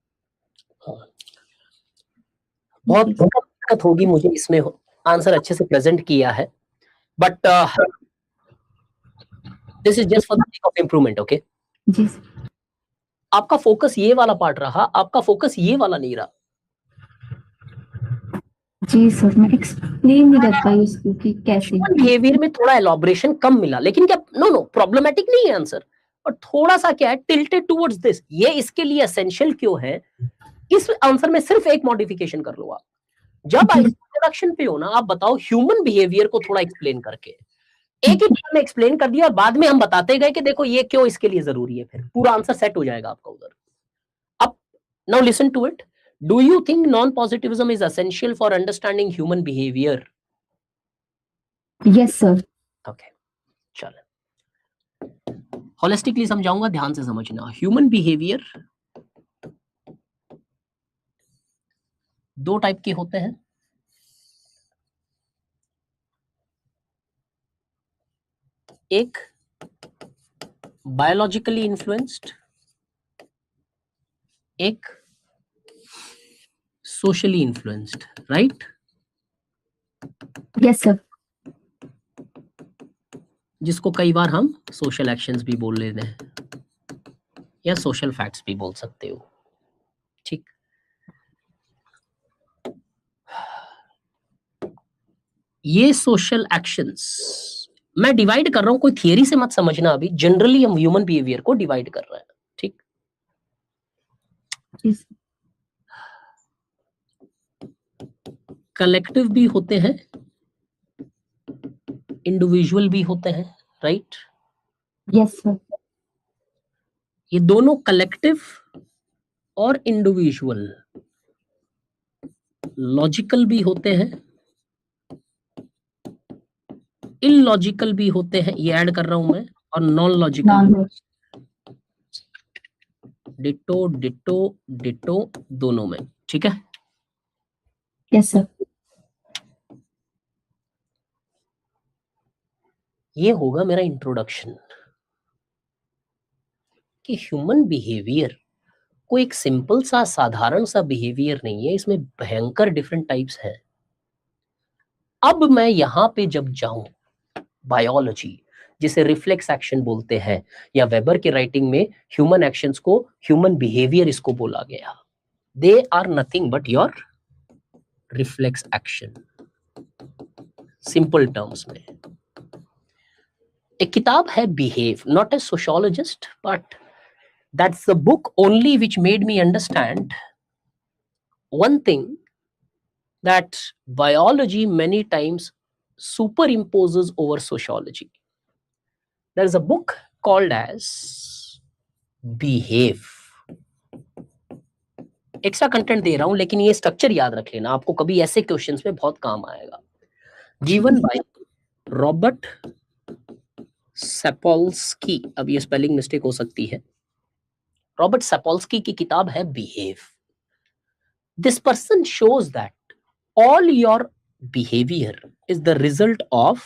B: बहुत दिक्कत होगी मुझे इसमें answer अच्छे से present किया है, but this is just for the sake of improvement. Okay
C: जी,
B: आपका फोकस ये वाला पार्ट रहा, आपका फोकस ये वाला नहीं रहा.
C: जी सर, मैं एक्सप्लेन नहीं कर पाई उसको कि कैसे.
B: बिहेवियर में थोड़ा एलॉबरेशन कम मिला, लेकिन क्या नो प्रॉब्लमेटिक नहीं है आंसर, और थोड़ा सा क्या है टिल्टेड टुवर्ड्स दिस. ये इसके लिए एसेंशियल क्यों है, इस आंसर में सिर्फ एक मॉडिफिकेशन कर लो आप. जब आप इंट्रोडक्शन पे हो ना, आप बताओ ह्यूमन बिहेवियर को थोड़ा एक्सप्लेन करके. एक ही टाइम में एक्सप्लेन कर दिया और बाद में हम बताते गए कि देखो ये क्यों इसके लिए जरूरी है, फिर पूरा आंसर सेट हो जाएगा आपका उधर. अब now listen to it. Do you think non positivism is essential for understanding human behaviour?
C: Yes sir.
B: Okay, चलो होलिस्टिकली समझाऊंगा, ध्यान से समझना. ह्यूमन बिहेवियर दो टाइप के होते हैं. एक बायोलॉजिकली इन्फ्लुएंस्ड, एक socially influenced, right?
C: Yes sir.
B: जिसको कई बार हम सोशल एक्शंस भी बोल लेते हैं या सोशल फैक्ट्स भी बोल सकते हो. ठीक, ये सोशल एक्शंस मैं डिवाइड कर रहा हूं, कोई थियरी से मत समझना. अभी जनरली हम ह्यूमन बिहेवियर को डिवाइड कर रहे हैं. ठीक, कलेक्टिव भी होते हैं, इंडिविजुअल भी होते हैं, राइट?
C: Yes sir.
B: ये दोनों कलेक्टिव और इंडिविजुअल लॉजिकल भी होते हैं, इलॉजिकल भी होते हैं, ये ऐड कर रहा हूं मैं, और non logical. Ditto ditto ditto दोनों में. ठीक है.
C: Yes sir.
B: ये होगा मेरा इंट्रोडक्शन कि ह्यूमन बिहेवियर कोई एक सिंपल सा साधारण सा बिहेवियर नहीं है, इसमें भयंकर डिफरेंट टाइप्स हैं. अब मैं यहां पे जब जाऊं, बायोलॉजी जिसे रिफ्लेक्स एक्शन बोलते हैं, या वेबर के राइटिंग में ह्यूमन एक्शंस को ह्यूमन बिहेवियर इसको बोला गया. They are nothing but your reflex action, simple terms में. एक किताब है behave, not a sociologist but that's the book only which made me understand one thing, that biology many times superimposes over sociology. There is a book called as Behave. Extra content दे रहा हूं, लेकिन ये structure याद रख लेना, आपको कभी ऐसे क्वेश्चंस में बहुत काम आएगा. Given by Robert Sapolsky. अब ये स्पेलिंग मिस्टेक हो सकती है. रॉबर्ट सैपोल्स्की की किताब है behave. This person shows that all your behavior is the result of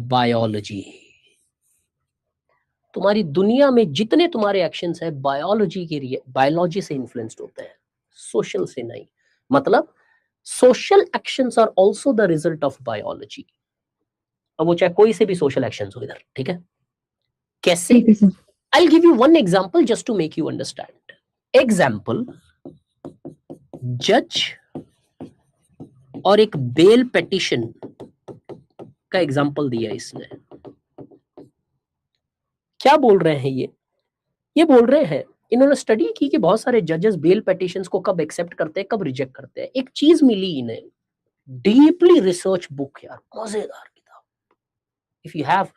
B: biology. तुम्हारी दुनिया में जितने तुम्हारे एक्शंस है बायोलॉजी से इन्फ्लुएंस्ड होते हैं, सोशल से नहीं. मतलब social actions are also the result of biology. अब वो चाहे कोई से भी सोशल एक्शंस हो इधर, ठीक है? कैसे?
C: ठीक है sir.
B: I'll give you one example just to make you understand. Example, जज और एक बेल पेटिशन का एग्जाम्पल दिया इसने। क्या बोल रहे हैं ये बोल रहे हैं, इन्होंने स्टडी की कि बहुत सारे जजेस बेल पेटिशंस को कब एक्सेप्ट करते हैं, कब रिजेक्ट करते हैं। एक चीज मिली इन्हें, डीपली रिसर्च बुक यार, मजेदार किताब। If you have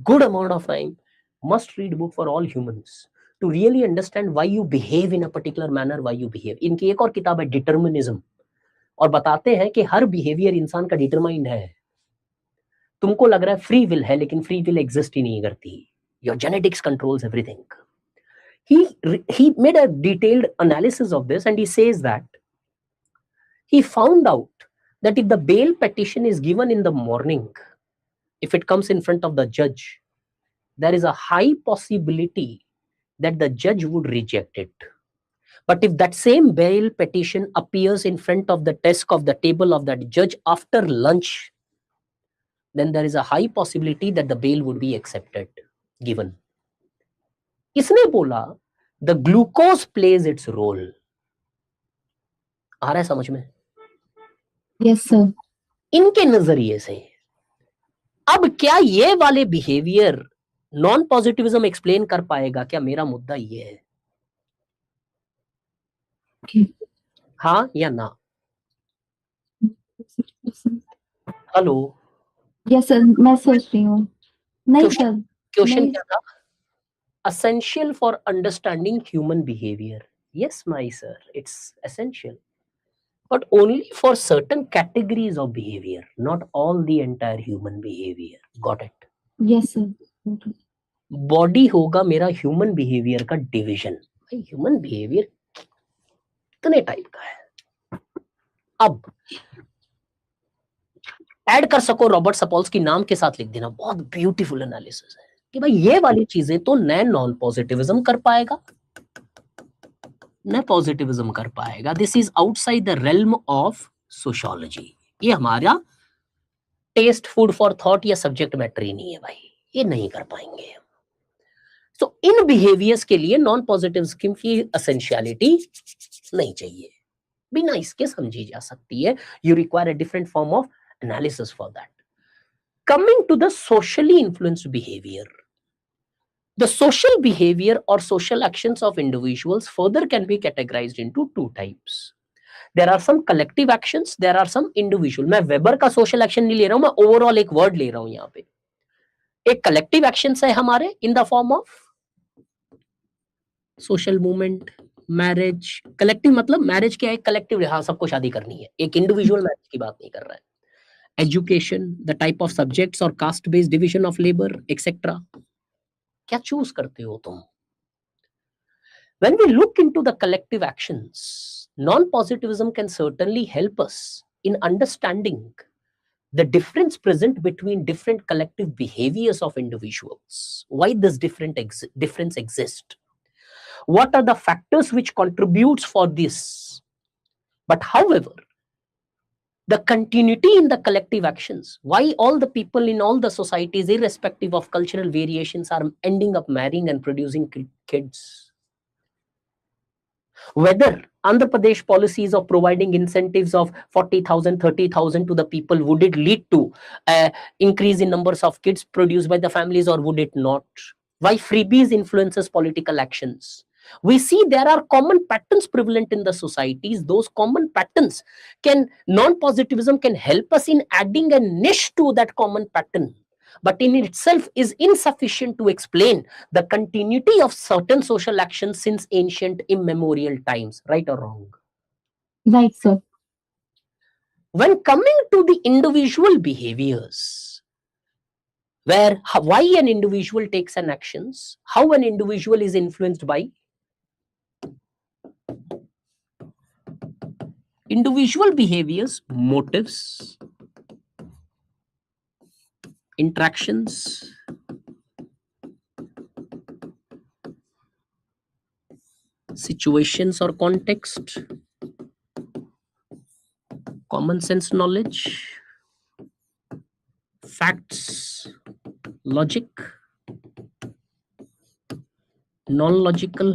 B: good amount of time, must read book for all humans to really understand why you behave in a particular manner, why you behave. इनकी एक और किताब है डिटर्मिनिज्म, और बताते हैं कि हर बिहेवियर इंसान का डिटरमाइंड है। तुमको लग रहा है फ्री विल है, लेकिन फ्री विल एग्जिस्ट ही नहीं करती। Your genetics controls everything. he made a detailed analysis of this and he says that he found out that if the bail petition is given in the morning, if it comes in front of the judge, there is a high possibility that the judge would reject it. But if that same bail petition appears in front of the desk of the table of that judge after lunch, then there is a high possibility that the bail would be accepted, given. इसने बोला the glucose plays its role. आ रहा है समझ में?
C: Yes sir.
B: इनके नजरिए से अब क्या ये वाले बिहेवियर नॉन पॉजिटिविज्म एक्सप्लेन कर पाएगा क्या? मेरा मुद्दा ये है। हाँ या ना? हेलो,
C: यस सर, मैं सोच रही हूँ। नहीं सर,
B: क्वेश्चन
C: नहीं।
B: क्या था? essential for understanding human behavior. Yes, my sir, it's essential, but only for certain categories of behavior, not all the entire human behavior. Got it?
C: Yes sir.
B: Body होगा मेरा ह्यूमन बिहेवियर का division. भाई human behaviour कितने type का है? अब add कर सको रॉबर्ट सपोल्स्की नाम के साथ लिख देना, बहुत ब्यूटीफुल एनालिसिस है कि भाई ये वाली चीजें तो नॉन पॉजिटिविज्म कर पाएगा, न पॉजिटिविज्म कर पाएगा। This is outside the realm of sociology. ये हमारा टेस्ट फूड फॉर थॉट या सब्जेक्ट मैटर ही नहीं है भाई, ये नहीं कर पाएंगे। सो इन बिहेवियर्स के लिए नॉन पॉजिटिव स्कीम की एसेंशियलिटी नहीं चाहिए, बिना इसके समझी जा सकती है। You require a different form of analysis for that. Coming to the socially influenced behaviour, the social behavior or social actions of individuals further can be categorized into two types. There are some collective actions, there are some individual. मैं weber का social action नहीं ले रहा हूं, मैं overall एक word ले रहा हूं यहां पे। एक collective actions है हमारे in the form of social movement, marriage. collective मतलब marriage क्या है? collective, हाँ सबको शादी करनी है। एक individual marriage की बात नहीं कर रहा है। Education, the type of subjects or caste based division of labor, etc. क्या चूज करते हो तुम? When we look into the collective actions, non-positivism can certainly help us in understanding the difference present between different collective behaviors of individuals. Why this difference exists? What are the factors which contributes for this? But however, the continuity in the collective actions, why all the people in all the societies, irrespective of cultural variations, are ending up marrying and producing kids. Whether Andhra Pradesh policies of providing incentives of 40,000, 30,000 to the people, would it lead to increase in numbers of kids produced by the families, or would it not? Why freebies influences political actions? We see there are common patterns prevalent in the societies. Those common patterns non-positivism can help us in adding a niche to that common pattern, but in itself is insufficient to explain the continuity of certain social actions since ancient immemorial times. Right or wrong?
C: Right, sir.
B: When coming to the individual behaviors, why an individual takes an actions, how an individual is influenced by individual behaviors, motives, interactions, situations or context, common sense knowledge, facts, logic, non-logical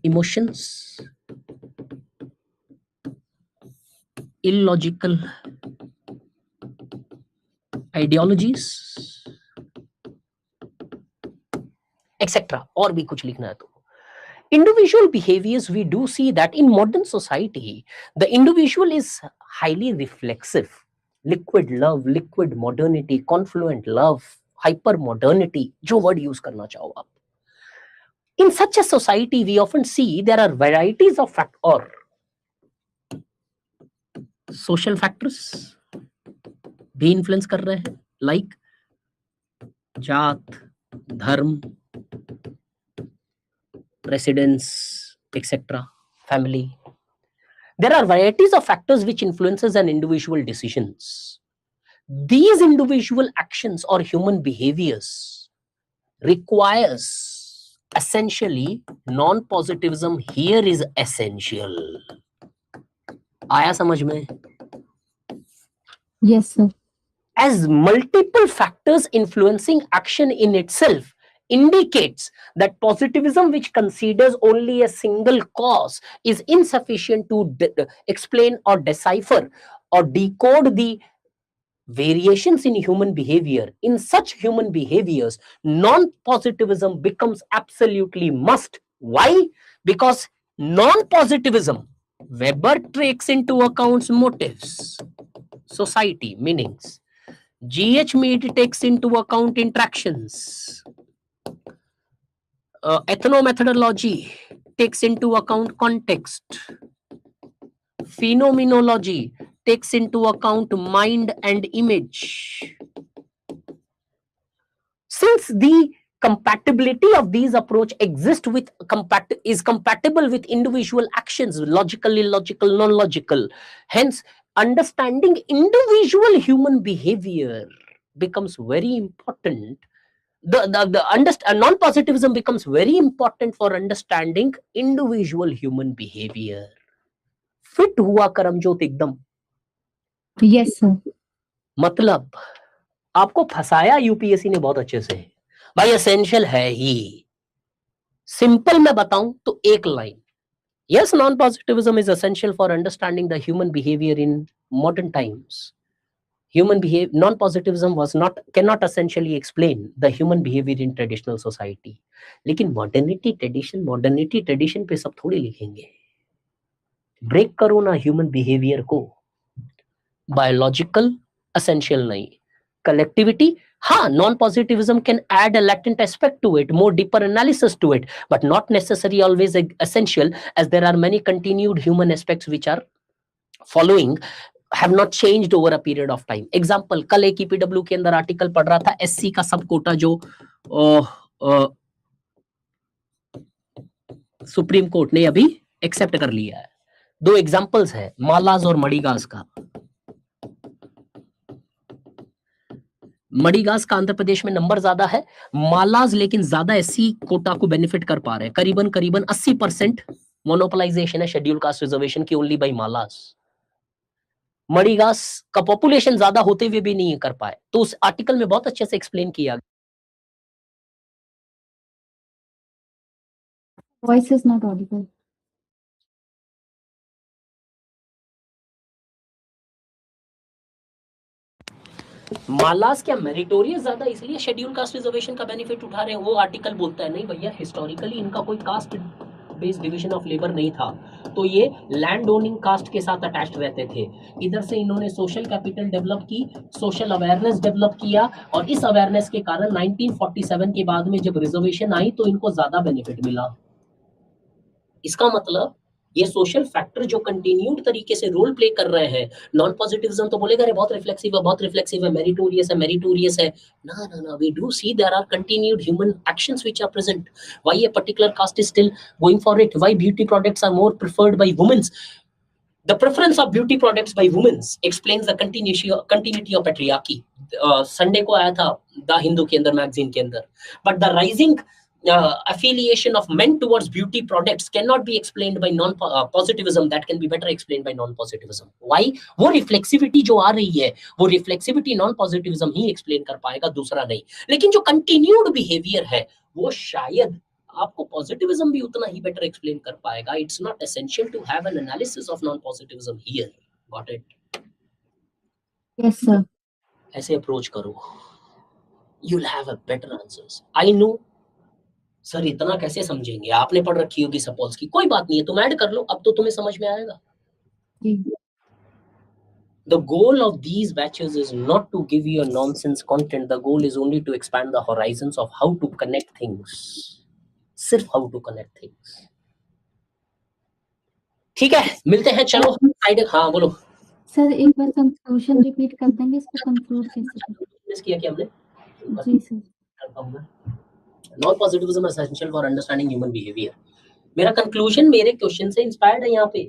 B: emotions, illogical ideologies, etc. और भी कुछ लिखना है तो individual behaviors, we do see that in modern society the individual is highly reflexive. Liquid love, liquid modernity, confluent love, hyper modernity, जो word use करना चाहो आप. In such a society we often see there are varieties of social factors भी influence कर रहे हैं, like जात, धर्म, residence, etc., family. There are varieties of factors which influences an individual decisions. These individual actions or human behaviors requires essentially non-positivism here is essential. आया समझ में?
C: Yes, sir.
B: As multiple factors influencing action in itself indicates that positivism, which considers only a single cause, is insufficient to explain or decipher or decode the variations in human behavior. In such human behaviors, non-positivism becomes absolutely must. Why? Because non-positivism, Weber takes into account motives, society, meanings. G.H. Mead takes into account interactions. Ethnomethodology takes into account context. Phenomenology takes into account mind and image. Since the compatibility of these approach exists with is compatible with individual actions, logical, illogical, non-logical. Hence, understanding individual human behavior becomes very important. Non-positivism becomes very important for understanding individual human behavior. Fit हुआ करमजोत एकदम.
C: Yes, sir.
B: मतलब आपको फंसाया UPSC ने बहुत अच्छे से. भाई एसेंशियल है ही. सिंपल मैं बताऊं तो एक line. Yes, non-positivism is essential for understanding the human behavior in modern times. Non-positivism cannot essentially explain the human behavior in traditional society. लेकिन modernity tradition पे सब थोड़ी लिखेंगे. ब्रेक करो ना ह्यूमन बिहेवियर को. बायोलॉजिकल essential नहीं. Collectivity, हाँ, non-positivism can add a latent aspect to it, more deeper analysis to it, but not necessarily always essential, as there are many continued human aspects which are following, have not changed over a period of time. Example, कल एक EPW के अंदर article पढ़ रहा था, SC का सब कोटा जो सुप्रीम कोर्ट ने अभी एक्सेप्ट कर लिया है. 2 एग्जांपल्स है, मालाज और मणिगास का. मणिगास का आंध्र प्रदेश में नंबर ज्यादा है, मालाज लेकिन ज्यादा एससी कोटा को बेनिफिट कर पा रहे हैं. करीबन 80% मोनोपोलाइजेशन है शेड्यूल कास्ट रिजर्वेशन की ओनली बाय मालाज. मणिगास का पॉपुलेशन ज्यादा होते हुए भी नहीं कर पाए. तो उस आर्टिकल में बहुत अच्छे से एक्सप्लेन किया.
C: Voice is not audible.
B: मालास क्या मेरिटोरियस ज्यादा इसलिए शेड्यूल कास्ट रिजर्वेशन का बेनिफिट उठा रहे हैं. वो आर्टिकल बोलता है नहीं भैया, हिस्टोरिकली इनका कोई caste based division of labour नहीं था, तो ये लैंड ओनिंग कास्ट के साथ अटैच्ड रहते थे. इधर से इन्होंने सोशल कैपिटल डेवलप की, सोशल अवेयरनेस डेवलप किया, और इस अवेयरनेस के कारण 1947 के बाद में जब रिजर्वेशन आई तो इनको ज्यादा बेनिफिट मिला. इसका मतलब ये सोशल फैक्टर जो कंटिन्यूड तरीके से रोल प्ले कर रहे हैं. नॉन पॉजिटिविज्म तो बोलेगा रे बहुत रिफ्लेक्सिव है, मेरिटोरियस है. ना, we do see there are continued human actions which are present. Why a particular caste is still going for it? Why beauty products are more preferred by women? The preference of beauty products by women explains the continuity of patriarchy. Sunday को आया था the Hindu के अंदर, magazine के अंदर. But the rising affiliation of men towards beauty products cannot be explained by non-positivism. That can be better explained by non-positivism. Why? वो reflexivity जो आ रही है, वो reflexivity non-positivism ही explain कर पाएगा, दूसरा नहीं. लेकिन जो continued behavior है, वो शायद आपको positivism भी उतना ही better explain कर पाएगा. It's not essential to have an analysis of non-positivism here. Got it?
C: Yes, sir.
B: ऐसे approach करो. You'll have a better answers. I know. Sir इतना कैसे समझेंगे, आपने पढ़ रखी होगी सपोज की, कोई बात नहीं है, तुम ऐड कर लो, अब तो तुम्हें समझ में आएगा. The goal of these batches is not to give you a nonsense content. The goal is only to expand the horizons of how to connect things. सिर्फ how to connect things. ठीक है, मिलते हैं. चलो साइड. हाँ बोलो
C: sir, एक बार conclusion repeat कर देंगे, इसको कंक्लूड कैसे
B: मिस किया क्या हमने?
C: जी sir.
B: Non-positivism is essential for understanding human behavior. मेरा conclusion मेरे question से inspired है यहाँ पे.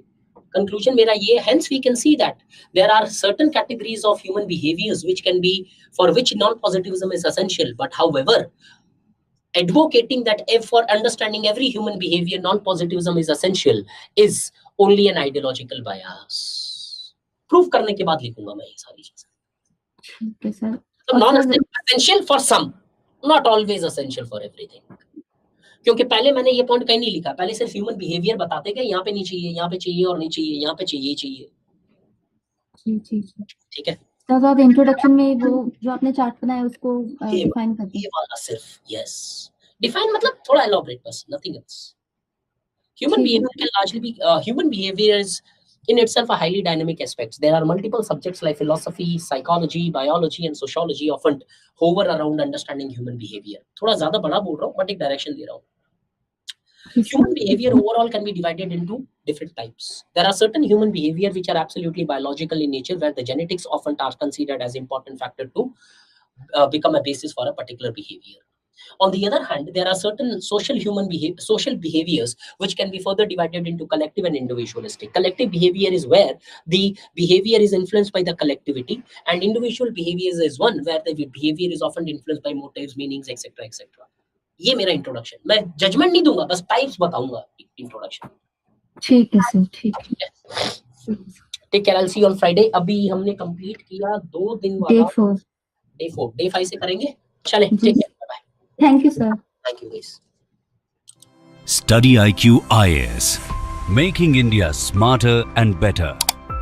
B: Conclusion मेरा ये, hence we can see that there are certain categories of human behaviors which can be, for which non-positivism is essential. But however, advocating that for understanding every human behavior, non-positivism is essential is only an ideological bias. Proof करने के बाद लिखूंगा मैं ये सारी चीजें.
C: ठीक है sir.
B: So non-essential for some. Not always essential for everything. क्योंकि पहले मैंने ये पॉइंट कहीं नहीं लिखा, पहले सिर्फ ह्यूमन बिहेवियर बताते गए, यहाँ पे नहीं चाहिए, यहाँ पे चाहिए और नहीं चाहिए, यहाँ पे चाहिए. ठीक है.
C: सर, इंट्रोडक्शन में वो जो आपने चार्ट बनाया उसको डिफाइन कर दिया.
B: ये वाला सिर्फ, यस, डिफाइन मतलब थोड़ा एलॉबरेट बस, nothing else. Human behavior can largely be human behavior is in itself a highly dynamic aspect. There are multiple subjects like philosophy, psychology, biology and sociology often hover around understanding human behavior. थोड़ा ज़्यादा बड़ा बोल रहा हूँ, but एक direction दे रहा हूँ. Human behavior overall can be divided into different types. There are certain human behavior which are absolutely biological in nature, where the genetics often are considered as important factor to become a basis for a particular behavior. On the other hand, there are certain social behaviors which can be further divided into collective and individualistic. Collective behavior is where the behavior is influenced by the collectivity, and individual behavior is one where the behavior is often influenced by motives, meanings, etc. etc. ये मेरा introduction. मैं judgement नहीं दूंगा, बस types बताऊंगा introduction.
C: ठीक है sir. ठीक है.
B: Take care. I will see you on Friday. अभी हमने कंप्लीट किया 2 दिन वाला. डे 4. डे 5 से करेंगे. चले, take care. Bye.
C: Thank you sir.
B: Thank you guys.
A: Study IQ IAS, making India smarter and better.